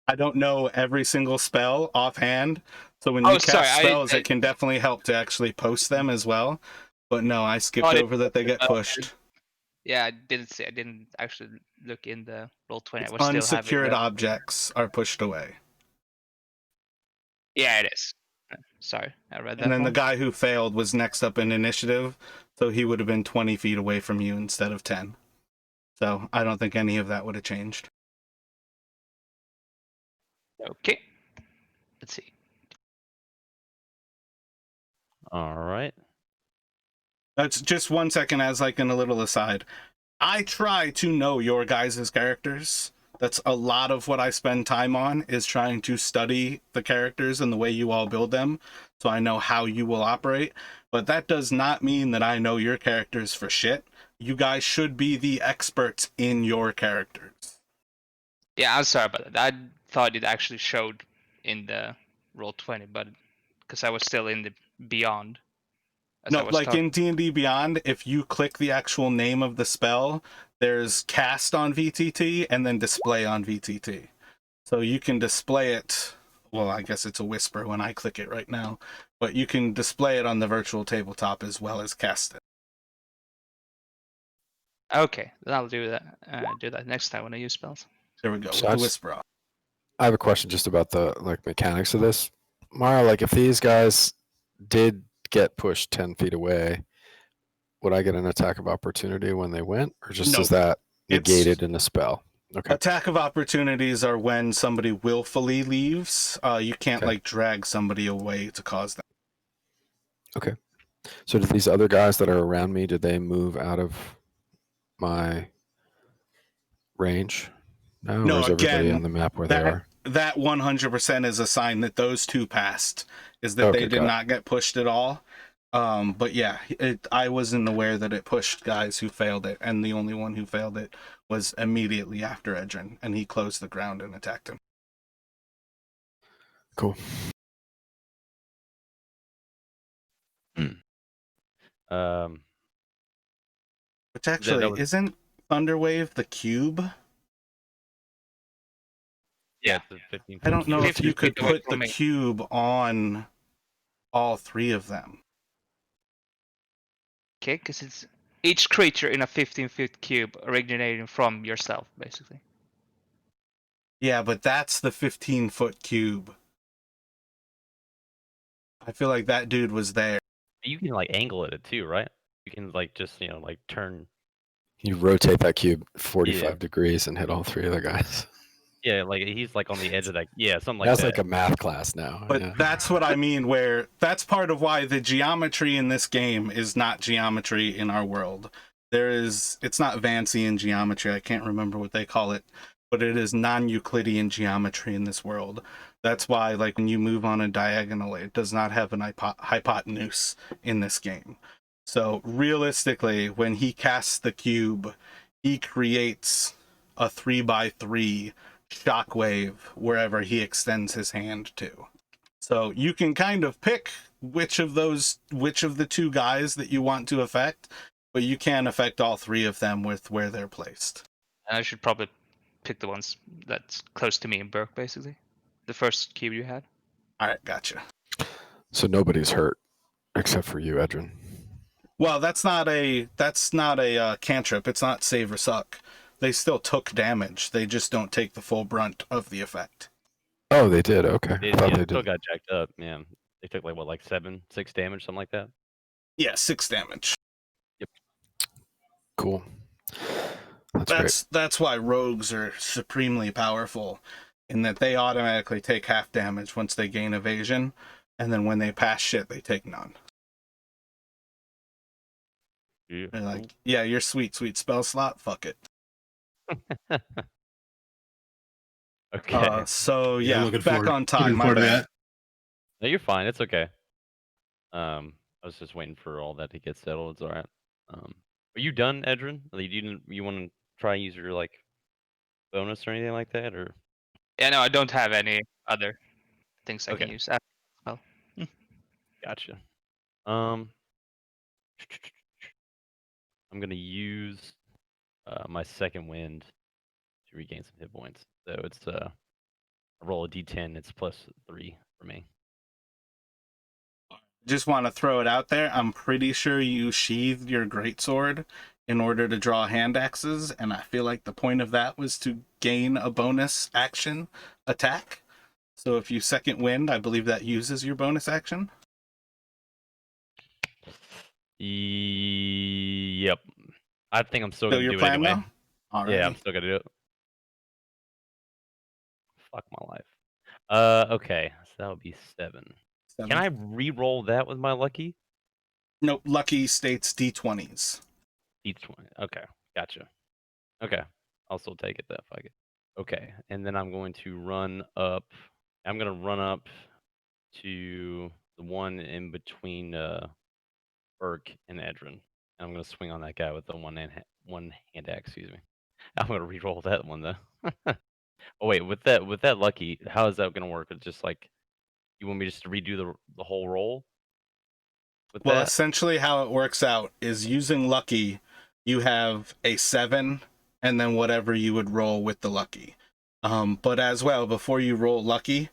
I don't know every single spell offhand, so when you cast sorry, spells, it can definitely help to actually post them as well. But no, I skipped over that they get pushed. Yeah, I didn't see. I didn't actually look in the Roll20. I was still having Unsecured the... objects are pushed away. Yeah, it is. Sorry, I read that And then the wrong. guy who failed was next up in initiative, so he would have been 20 feet away from you instead of 10. So I don't think any of that would have changed. Okay. Let's see. All right. That's just 1 second as like in a little aside. I try to know your guys' characters. That's a lot of what I spend time on, is trying to study the characters and the way you all build them, so I know how you will operate. But that does not mean that I know your characters for shit. You guys should be the experts in your characters. Yeah, I'm sorry about that. I thought it actually showed in the Roll20, but because I was still in the Beyond. As I No, was like talking. in D&D Beyond, if you click the actual name of the spell, there's cast on VTT and then display on VTT. So you can display it, well, I guess it's a whisper when I click it right now, but you can display it on the virtual tabletop as well as cast it. Okay, then I'll do that. Do that next time when I use spells. There we go, So with the that's- whisper off. I have a question just about the like mechanics of this. Mara, like if these guys did get pushed 10 feet away, would I get an attack of opportunity when they went? Or just No. is that It's- negated in the spell? Okay. Attack of opportunities are when somebody willfully leaves. You can't Okay. like drag somebody away to cause that. So did these other guys that are around me, did they move out of my range? No, No, or is everybody again, on the map where they are? That 100% is a sign that those two passed, is that Okay, they did got it. not get pushed at all. But yeah, I wasn't aware that it pushed guys who failed it, and the only one who failed it was immediately after Edrin, and he closed the ground and attacked him. Cool. Um, Which actually, was- isn't Thunderwave the cube? yeah, it's a 15. I don't know if 15 you could feet away put the from me. cube on all three of them. Okay, because it's each creature in a 15-foot cube originating from yourself, basically. Yeah, but that's the 15-foot cube. I feel like that dude was there. You can like angle it too, right? You can like just like turn. You rotate that cube 45 Yeah. degrees and hit all three of the guys. Yeah, like he's like on the edge of that. Yeah, something like That's that. like a math class now. But yeah. that's what I mean, where that's part of why the geometry in this game is not geometry in our world. It's not Vancian geometry, I can't remember what they call it, but it is non-Euclidean geometry in this world. That's why, like, when you move on a diagonal, it does not have an hypotenuse in this game. So realistically, when he casts the cube, he creates a 3x3 shockwave wherever he extends his hand to. So you can kind of pick which of the two guys that you want to affect, but you can affect all three of them with where they're placed. And I should probably pick the ones that's close to me and Burke, basically. The first cube you had. All right, gotcha. So nobody's hurt except for you, Edrin. Well, that's not a cantrip. It's not save or suck. They still took damage. They just don't take the full brunt of the effect. Oh, they did. Okay. They, I thought yeah, they still did. got jacked up. Man, they took like what, like 6 damage, something like that. Yeah, 6 damage. Cool. That's great. That's why rogues are supremely powerful, in that they automatically take half damage once they gain evasion, and then when they pass shit, they take none. Yeah. They're like, yeah, you're sweet spell slot, fuck it. Okay. So yeah, looking back forward- on time. looking My forward to bad. that. No, you're fine. It's okay. I was just waiting for all that to get settled. It's all right. Are you done, Edrin? Like, you want to try and use your like bonus or anything like that, or Yeah, no, I don't have any other things I can okay, use. Well, gotcha. I'm gonna use my second wind to regain some hit points. So it's I roll a d10. It's +3 for me. Just want to throw it out there. I'm pretty sure you sheathed your greatsword in order to draw hand axes, and I feel like the point of that was to gain a bonus action attack. So if you second wind, I believe that uses your bonus action. Yep. I think I'm still Still gonna your do it plan anyway. though? Yeah, I'm Alrighty. still gonna do it. Fuck my life. Okay, so that would be 7. Can 7. I re-roll that with my lucky? Nope, lucky states D20s. D20. Okay, gotcha. Okay, I'll still take it that fuck it. Okay, and then I'm going to run up. I'm gonna run up to the one in between Burke and Edrin. And I'm gonna swing on that guy with the one hand axe. Excuse me. I'm gonna re-roll that one though. Oh wait, with that lucky, how is that gonna work? It's just like you want me just to redo the whole roll with Well, that? essentially how it works out is using lucky, you have a 7 and then whatever you would roll with the lucky. But as well, before you roll lucky,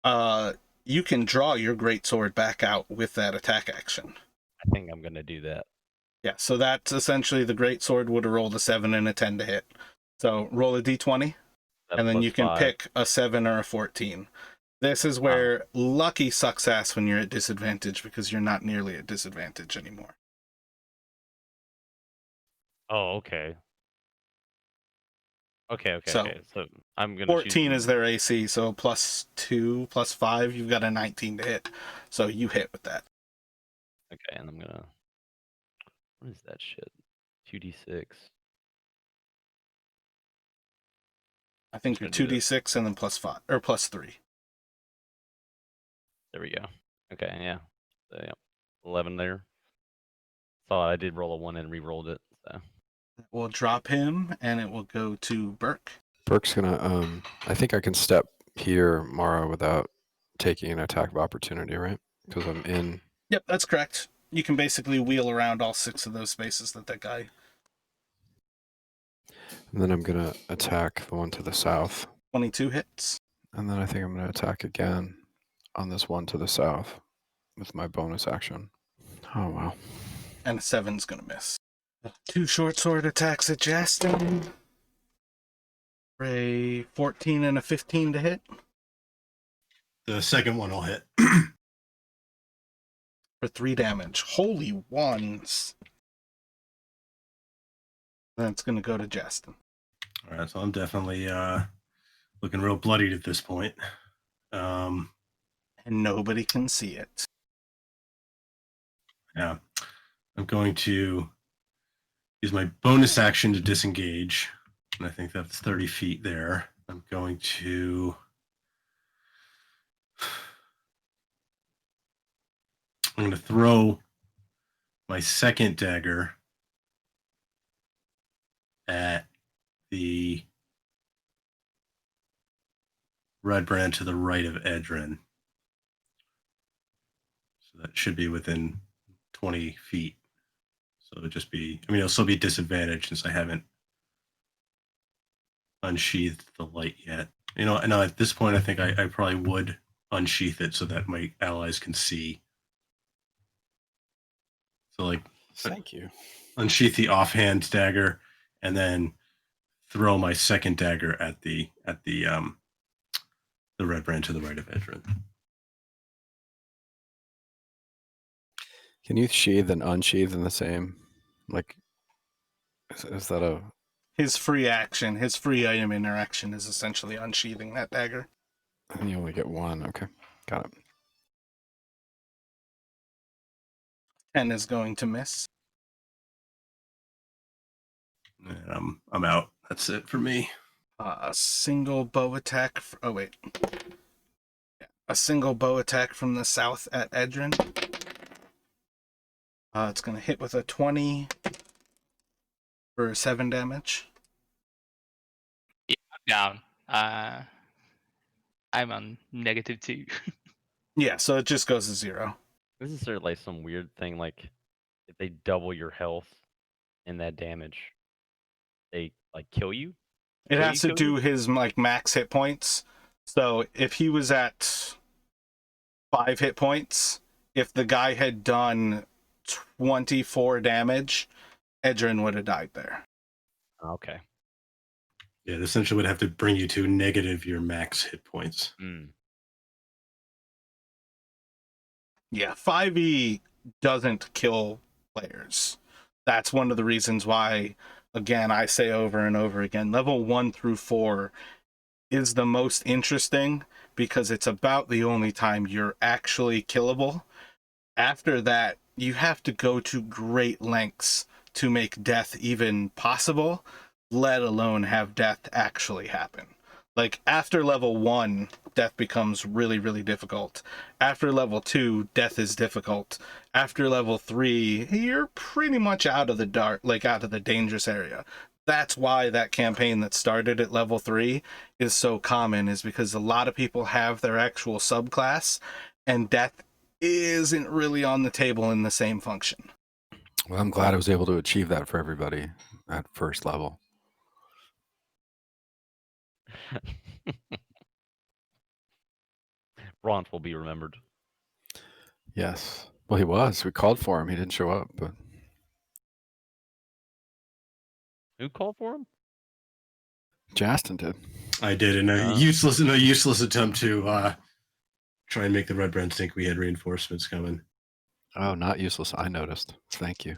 you can draw your greatsword back out with that attack action. I think I'm gonna do that. Yeah, so that's essentially the greatsword would have rolled a 7 and a 10 to hit. So roll a d20, That and then you can +5. pick a 7 or a 14. This is where lucky sucks ass when you're at disadvantage because you're not nearly at disadvantage anymore. Oh, okay. Okay. So So I'm gonna choose 14 is their AC, so +2, +5, you've got a 19 to hit. So you hit with that. Okay, and I'm gonna. What is that shit? 2d6. I think Just you're gonna do this. 2d6 and then +5 or +3. There we go. Okay, yeah. So, yeah. 11 there. Saw I did roll a 1 and re-rolled it. So We'll drop him, and it will go to Burke. Burke's gonna. I think I can step here, Mara, without taking an attack of opportunity, right? Because I'm in. Yep, that's correct. You can basically wheel around all 6 of those spaces that guy. And then I'm gonna attack the one to the south. 22 hits. And then I think I'm gonna attack again on this one to the south with my bonus action. Oh wow. And a 7's gonna miss. 2 short sword attacks at Justin. For a 14 and a 15 to hit. The second one will hit. For 3 damage. Holy ones. Then it's gonna go to Justin. All right, so I'm definitely looking real bloodied at this point. And nobody can see it. Yeah, I'm going to use my bonus action to disengage, and I think that's 30 feet there. I'm going to throw my second dagger at the Redbrand to the right of Edrin. So that should be within 20 feet. So it'll just be, I mean, it'll still be disadvantaged since I haven't unsheathed the light yet. You know, and at this point, I think I probably would unsheath it so that my allies can see. So, like, Thank you. unsheath the offhand dagger and then throw my second dagger at the Redbrand to the right of Edrin. Can you sheathe and unsheathe in the same? Like, is that a? His free action, his free item interaction is essentially unsheathing that dagger. You only get one. Okay, got it. 10 is going to miss. And I'm out. That's it for me. A single bow attack. Oh, wait. A single bow attack from the south at Edrin. It's going to hit with a 20 for 7 damage. Down. I'm on -2. Yeah, so it just goes to 0. Isn't there like some weird thing like if they double your health in that damage, they like kill you? It Kill has you, to kill do you? his like max hit points. So if he was at 5 hit points, if the guy had done 24 damage, Edrin would have died there. Okay. Yeah, it essentially would have to bring you to negative your max hit points. Mm. Yeah, 5e doesn't kill players. That's one of the reasons why, again, I say over and over again, level 1 through 4 is the most interesting because it's about the only time you're actually killable. After that, you have to go to great lengths to make death even possible, let alone have death actually happen. Like, after level 1, death becomes really, really difficult. After level 2, death is difficult. After level 3, you're pretty much out of the dark, like out of the dangerous area. That's why that campaign that started at level 3 is so common, is because a lot of people have their actual subclass, and death isn't really on the table in the same function. Well, I'm glad I was able to achieve that for everybody at first level. Ront will be remembered. Yes. Well, he was. We called for him. He didn't show up, but Who called for him? Justin did. I did in a useless attempt to try and make the Redbrands think we had reinforcements coming. Oh, not useless. I noticed. Thank you.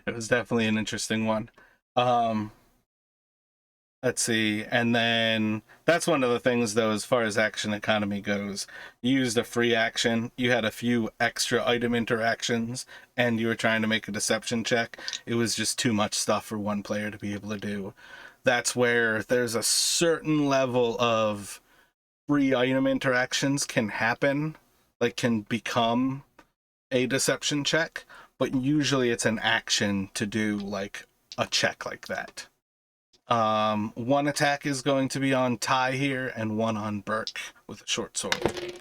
It was definitely an interesting one. Let's see. And then that's one of the things, though, as far as action economy goes. You used a free action, you had a few extra item interactions, and you were trying to make a deception check. It was just too much stuff for one player to be able to do. That's where there's a certain level of free item interactions can happen, like can become a deception check, but usually it's an action to do like a check like that. One attack is going to be on Ty here, and one on Burke with a short sword.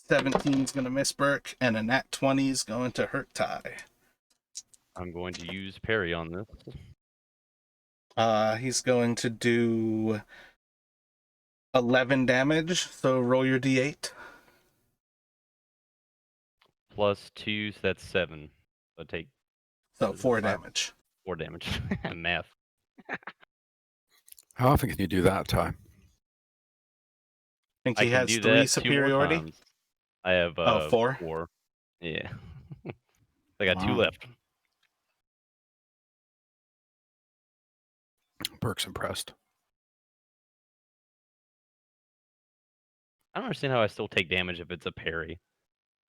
17 is going to miss Burke, and a nat 20 is going to hurt Ty. I'm going to use parry on this. He's going to do 11 damage, so roll your d8. +2, so that's 7. So I take So What is it, 4 5? damage. 4 damage. Math. How often can you do that, Ty? I think I he can has do 3 that 2 more superiority. times. I have 4? 4. Yeah. I got 2 Wow. left. Burke's impressed. I don't understand how I still take damage if it's a parry.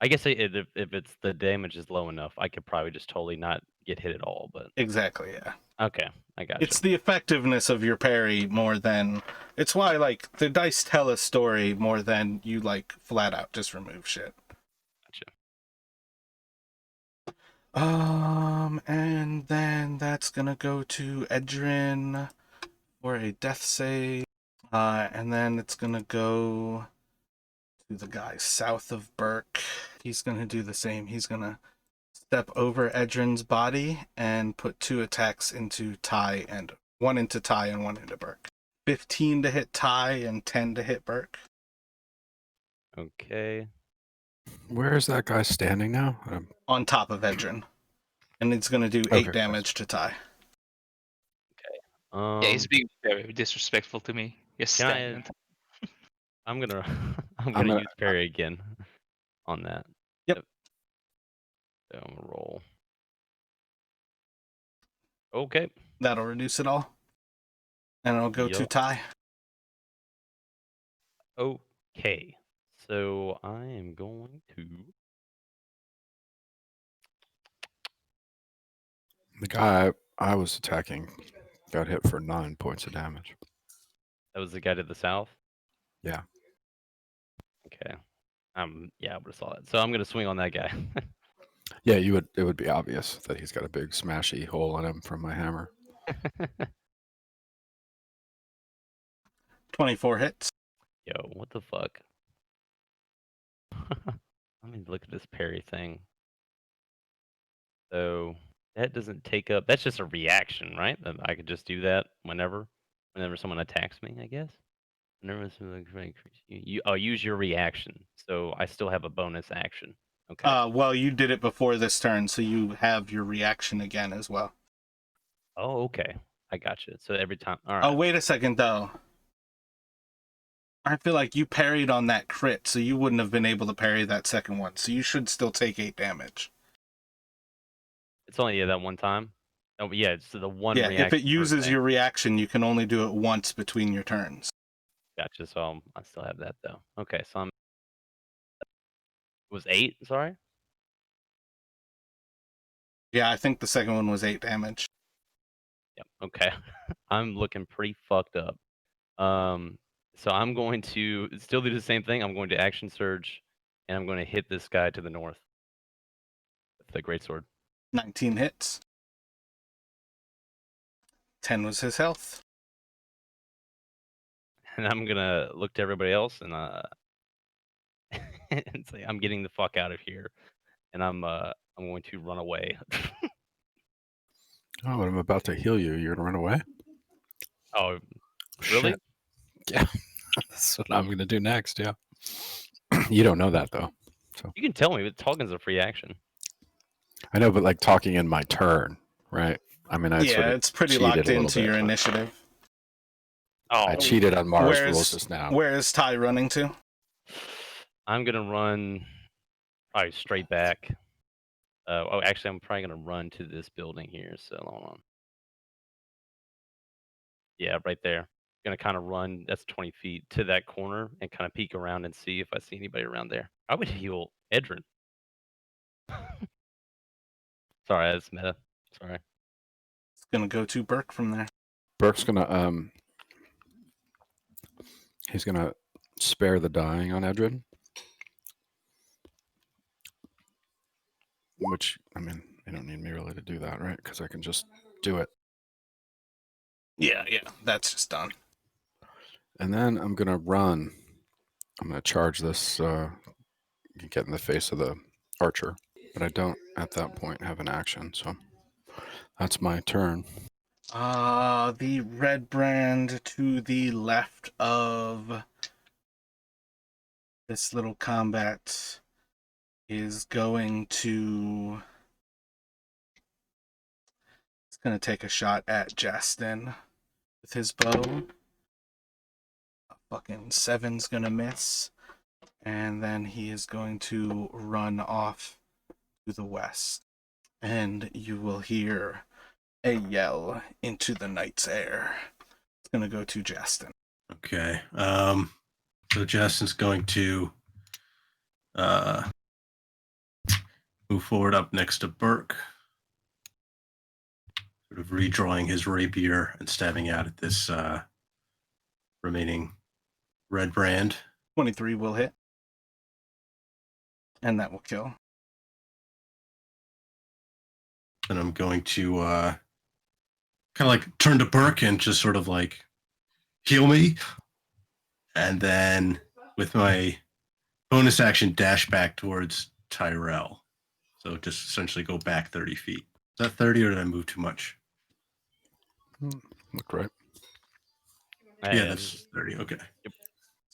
I guess if it's the damage is low enough, I could probably just totally not get hit at all. But Exactly, yeah. okay, I got It's you. the effectiveness of your parry more than... It's why, like, the dice tell a story more than you, like, flat out just remove shit. Gotcha. And then that's gonna go to Edrin for a death save. And then it's gonna go to the guy south of Burke. He's gonna do the same. He's gonna step over Edrin's body and put 2 attacks into Ty, and one into Ty and one into Burke. 15 to hit Ty and 10 to hit Burke. Okay. Where is that guy standing now? On top of Edrin. And it's gonna do 8 damage to Ty. Yeah, he's being very disrespectful to me. Yes, Can I- stand. I'm gonna I'm I'm gonna gonna- use parry again on that. Yep. So I'm gonna roll. Okay. That'll reduce it all. And it'll go to Yup. Ty. Okay. So I am going to. The guy I was attacking got hit for 9 points of damage. That was the guy to the south. Yeah. Okay. Yeah, I would have saw that. So I'm gonna swing on that guy. Yeah, you would. It would be obvious that he's got a big smashy hole in him from my hammer. 24 hits. Yo, what the fuck? Let me look at this parry thing. So that doesn't take up. That's just a reaction, right? That I could just do that whenever someone attacks me, I guess. Whenever someone use your reaction. So I still have a bonus action. Okay. Well, you did it before this turn, so you have your reaction again as well. Oh, okay. I got you. So every time. All right. Oh, wait a second, though. I feel like you parried on that crit, so you wouldn't have been able to parry that second one. So you should still take 8 damage. It's only that one time. Oh, but yeah, it's the one Yeah, reaction. if it per uses thing. your reaction, you can only do it once between your turns. Gotcha. So I still have that though. Okay, so I'm. It was 8. Sorry. Yeah, I think the second one was 8 damage. Yep. Okay. I'm looking pretty fucked up. So I'm going to still do the same thing. I'm going to action surge, and I'm going to hit this guy to the north with the greatsword. 19 hits. 10 was his health. And I'm gonna look to everybody else and and say, I'm getting the fuck out of here, and I'm going to run away. Oh, I'm about to heal you. You're gonna run away? Oh, really? Shit. Yeah, that's what I'm gonna do next. Yeah. You don't know that though. You can tell me, but talking's a free action. I know, but like talking in my turn, right? I mean, I Yeah, sort of it's pretty cheated locked a little into bit. your initiative. Oh, I cheated on Mars rules just now. Where is Ty running to? I'm gonna run probably straight back. Oh, actually, I'm probably gonna run to this building here. So hold on. Yeah, right there. Gonna kind of run. That's 20 feet to that corner and kind of peek around and see if I see anybody around there. I would heal Edrin. Sorry, that's meta. Sorry. It's gonna go to Burke from there. Burke's gonna he's gonna spare the dying on Edrin. Which, I mean, you don't need me really to do that, right? Because I can just do it. Yeah, that's just done. And then I'm gonna run. I'm gonna charge this. Get in the face of the archer, but I don't at that point have an action, so that's my turn. The Redbrand to the left of this little combat is going to. It's gonna take a shot at Justin with his bow. A fucking 7's gonna miss. And then he is going to run off to the west. And you will hear a yell into the night's air. It's going to go to Justin. Okay. So Justin's going to move forward up next to Burke, sort of redrawing his rapier and stabbing out at this remaining Redbrand. 23 will hit. And that will kill. Then I'm going to kind of like turn to Burke and just sort of like heal me. And then with my bonus action, dash back towards Tyrell. So just essentially go back 30 feet. Is that 30 or did I move too much? Look right. Yeah, that's 30. Okay.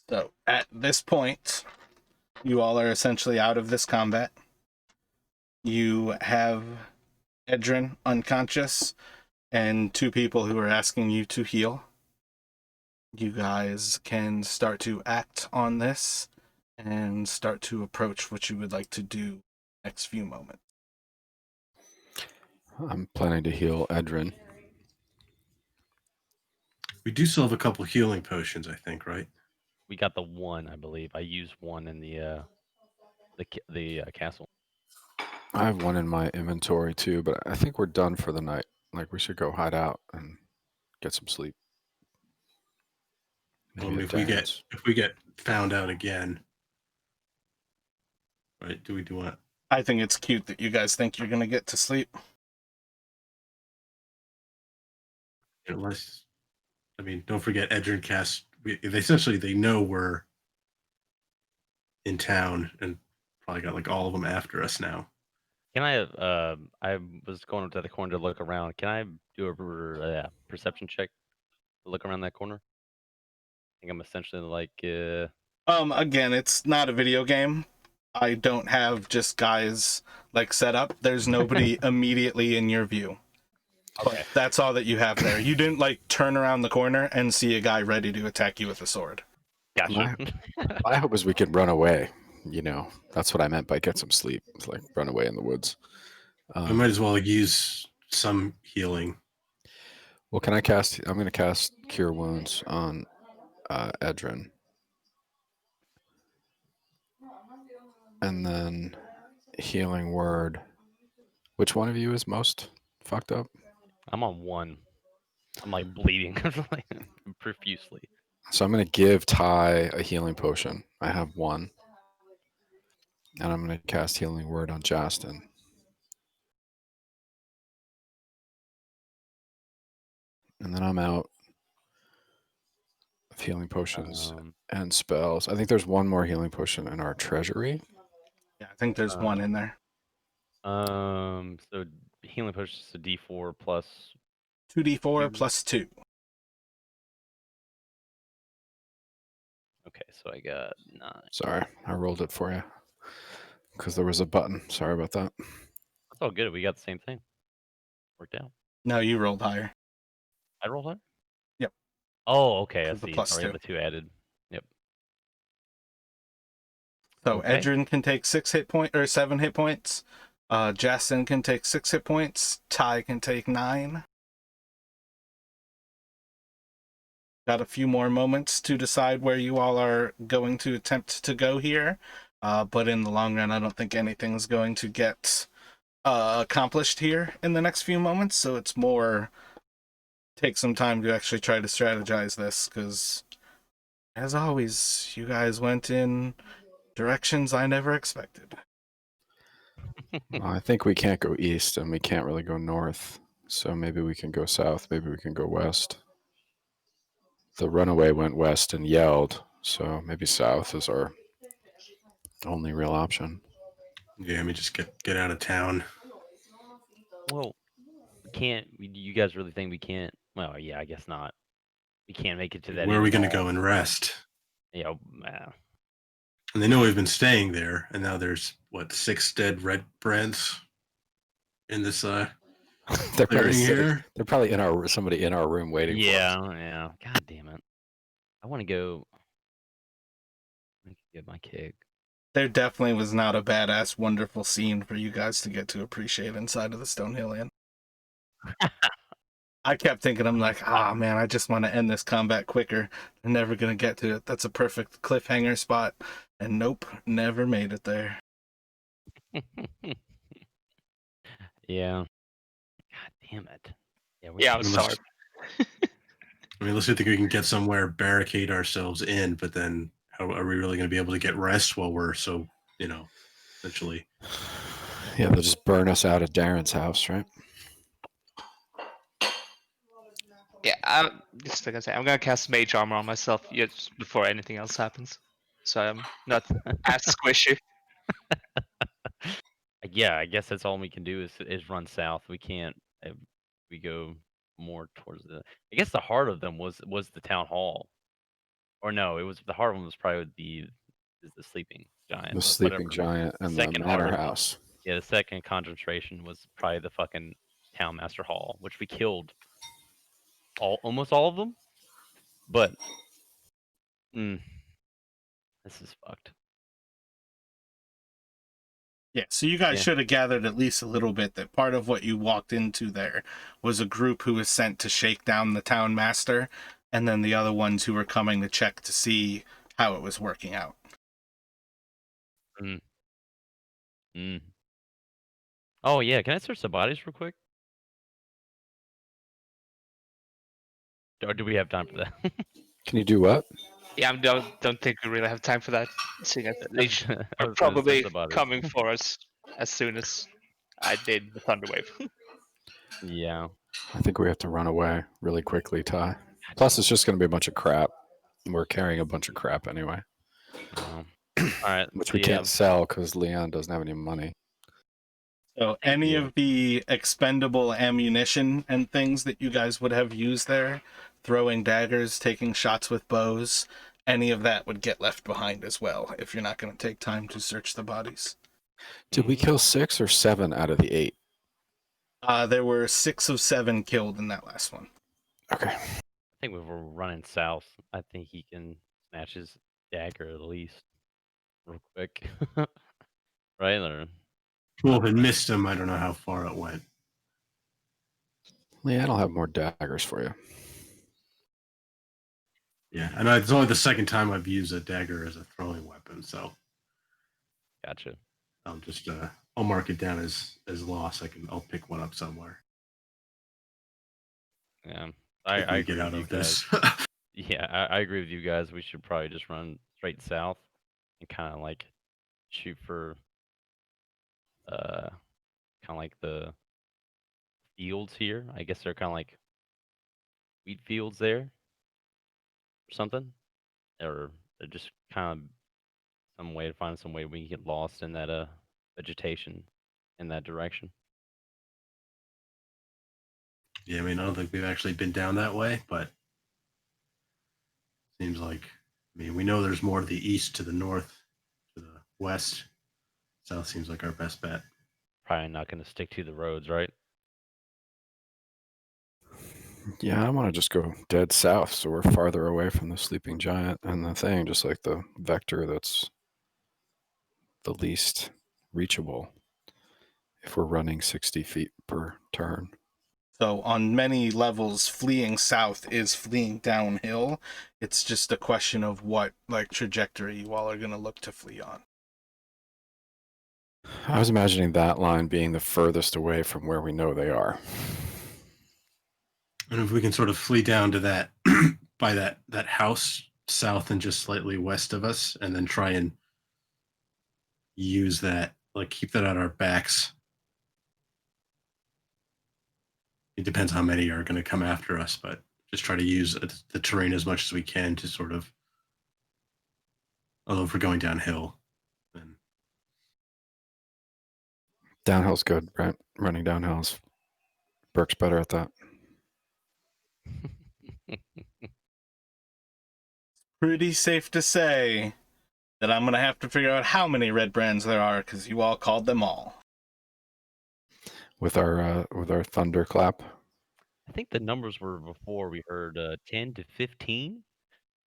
So at this point, you all are essentially out of this combat. You have Edrin unconscious and 2 people who are asking you to heal. You guys can start to act on this and start to approach what you would like to do next few moments. I'm planning to heal Edrin. We do still have a couple healing potions, I think, right? We got the one, I believe. I used one in the castle. I have one in my inventory too, but I think we're done for the night. Like we should go hide out and get some sleep. Maybe Well, a if we get found out again, right? Do we do what? I think it's cute that you guys think you're gonna get to sleep. Unless, I mean, don't forget Edrin cast. They know we're in town and probably got like all of them after us now. Can I was going up to the corner to look around. Can I do a perception check to look around that corner? I think I'm essentially like, Again, it's not a video game. I don't have just guys like set up. There's nobody immediately in your view. okay, But that's all that you have there. You didn't like turn around the corner and see a guy ready to attack you with a sword. gotcha. My hope is we could run away. You know, that's what I meant by get some sleep. It's like run away in the woods. We might as well use some healing. Well, can I cast? I'm going to cast Cure Wounds on Edrin. And then Healing Word. Which one of you is most fucked up? I'm on 1. I'm like bleeding like, profusely. So I'm going to give Ty a healing potion. I have 1. And I'm going to cast Healing Word on Justin. And then I'm out of healing potions and spells. I think there's one more healing potion in our treasury. Yeah, I think there's one in there. So healing potion is a D4 plus 2d4 plus 2. Okay, so I got 9. Sorry, I rolled it for you because there was a button. Sorry about that. That's all good. We got the same thing. Worked out. No, you rolled higher. I rolled higher? Yep. Oh, okay. I With the see. plus Sorry, 2. the 2 added. Yep. So Okay. Edrin can take 7 hit points. Justin can take 6 hit points. Ty can take 9. Got a few more moments to decide where you all are going to attempt to go here. But in the long run, I don't think anything's going to get accomplished here in the next few moments. So it's more take some time to actually try to strategize this, because as always, you guys went in directions I never expected. Well, I think we can't go east and we can't really go north. So maybe we can go south. Maybe we can go west. The runaway went west and yelled. So maybe south is our only real option. Yeah, let me just get out of town. Well, we can't. You guys really think we can't? Well, yeah, I guess not. We can't make it to that. Where are we going to mall. go and rest? Yeah. And they know we've been staying there, and now there's 6 dead Redbrands in this They're probably clearing sitting, here. they're probably somebody in our room waiting for us. Yeah. God damn it! I want to go. I can get my kick. There definitely was not a badass, wonderful scene for you guys to get to appreciate inside of the Stonehill Inn. I kept thinking, I'm like, man, I just want to end this combat quicker. I'm never going to get to it. That's a perfect cliffhanger spot. And nope, never made it there. Yeah. God damn it. Yeah, I'm sorry. I mean, unless we think we can get somewhere, barricade ourselves in, but then how are we really going to be able to get rest while we're so, essentially? Yeah, they'll just burn us out at Darren's house, right? Yeah, just like I said, I'm gonna cast Mage Armor on myself just before anything else happens, so I'm not as squishy. Yeah, I guess that's all we can do is run south. We can't. We go more towards the. I guess the heart of them was the town hall, or no, it was the heart of them was probably the sleeping giant. The sleeping whatever. giant and the Second heart manor of them. house. Yeah, the second concentration was probably the fucking town master hall, which we killed almost all of them. But this is fucked. Yeah, so you guys Yeah. should have gathered at least a little bit that part of what you walked into there was a group who was sent to shake down the town master, and then the other ones who were coming to check to see how it was working out. Oh yeah, can I search the bodies real quick? Or do we have time for that? Can you do what? Yeah, I don't think we really have time for that, seeing as they I are was gonna search probably the bodies. coming for us. as soon as I did the thunder wave. Yeah. I think we have to run away really quickly, Ty. Plus, it's just going to be a bunch of crap. We're carrying a bunch of crap anyway, All right. which So we yeah, can't sell because Leon doesn't have any money. So any Yeah. of the expendable ammunition and things that you guys would have used there, throwing daggers, taking shots with bows, any of that would get left behind as well if you're not going to take time to search the bodies. Did we Mhm. kill 6 or 7 out of the 8? There were 6 of 7 killed in that last one. Okay. I think if we're running south, I think he can snatch his dagger at least real quick. Right? Or Well, if it missed him, I don't know how far it went. Leon, I'll have more daggers for you. Yeah, and it's only the second time I've used a dagger as a throwing weapon, so gotcha. I'll just I'll mark it down as loss. I'll pick one up somewhere Yeah. if I we agree get out with you of guys. this. Yeah, I agree with you guys. We should probably just run straight south and kind of like shoot for kind of like the fields here. I guess they're kind of like wheat fields there or something, or they're just kind of some way to find some way we can get lost in that vegetation in that direction. Yeah, I mean, I don't think we've actually been down that way, but seems like, I mean, we know there's more to the east, to the north, to the west. South seems like our best bet. Probably not going to stick to the roads, right? Yeah, I want to just go dead south, so we're farther away from the sleeping giant and the thing, just like the vector that's the least reachable if we're running 60 feet per turn. So on many levels, fleeing south is fleeing downhill. It's just a question of what like trajectory you all are going to look to flee on. I was imagining that line being the furthest away from where we know they are. And if we can sort of flee down to that by that house south and just slightly west of us, and then try and use that, like keep that on our backs. It depends how many are going to come after us, but just try to use the terrain as much as we can to sort of, although if we're going downhill, then Downhill's good, right? Running downhills. Burke's better at that. Pretty safe to say that I'm going to have to figure out how many Redbrands there are because you all called them all. With our thunderclap. I think the numbers were before we heard 10 to 15.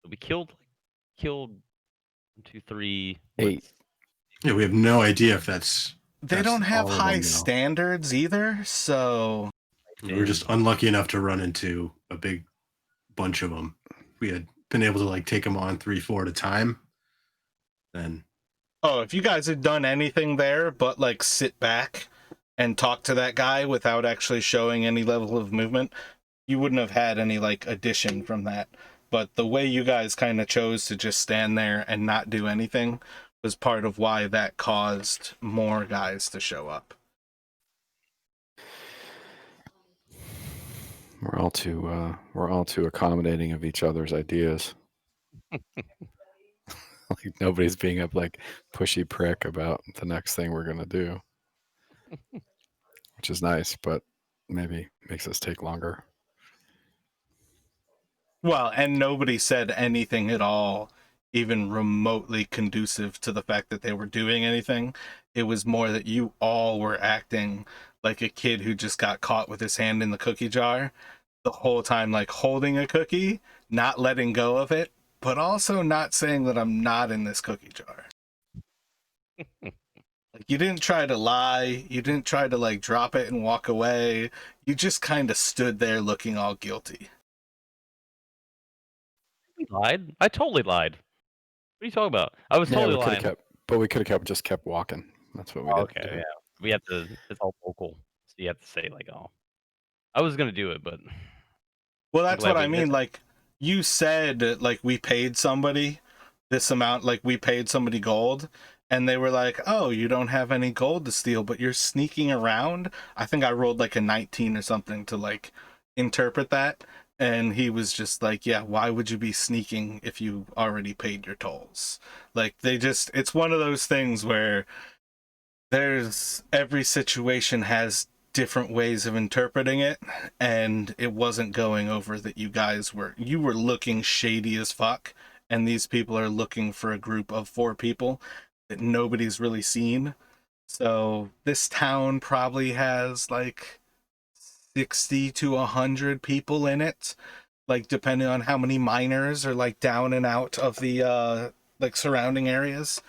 So we killed 1, 2, 3, 8. yeah, we have no idea if that's They don't have all of high them, though. standards either, so We were just unlucky enough to run into a big bunch of them. If we had been able to like take them on 3, 4 at a time, then if you guys had done anything there but like sit back and talk to that guy without actually showing any level of movement, you wouldn't have had any like addition from that. But the way you guys kind of chose to just stand there and not do anything was part of why that caused more guys to show up. We're all too accommodating of each other's ideas. Like nobody's being a like pushy prick about the next thing we're gonna do, which is nice, but maybe makes us take longer. Well, and nobody said anything at all, even remotely conducive to the fact that they were doing anything. It was more that you all were acting like a kid who just got caught with his hand in the cookie jar the whole time, like holding a cookie, not letting go of it, but also not saying that I'm not in this cookie jar. Like, you didn't try to lie. You didn't try to like drop it and walk away. You just kind of stood there looking all guilty. We lied. I totally lied. What are you talking about? I was totally we could lying. have just kept walking. That's what we Oh, did. okay, yeah. We have to. It's all vocal, so you have to say like, "Oh, I was gonna do it," but Well, I'm that's glad what we I mean. missed. Like, you said, like, we paid somebody this amount, like, we paid somebody gold, And they were like, oh, you don't have any gold to steal, but you're sneaking around. I think I rolled like a 19 or something to like interpret that. And he was just like, yeah, why would you be sneaking if you already paid your tolls? Like, it's one of those things where every situation has different ways of interpreting it, and it wasn't going over that you were looking shady as fuck, and these people are looking for a group of 4 people that nobody's really seen. So this town probably has like 60 to 100 people in it, like depending on how many miners are like down and out of the like surrounding areas.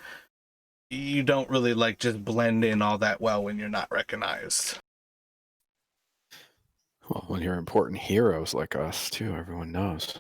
You don't really like just blend in all that well when you're not recognized. Well, when you're important heroes like us too, everyone knows.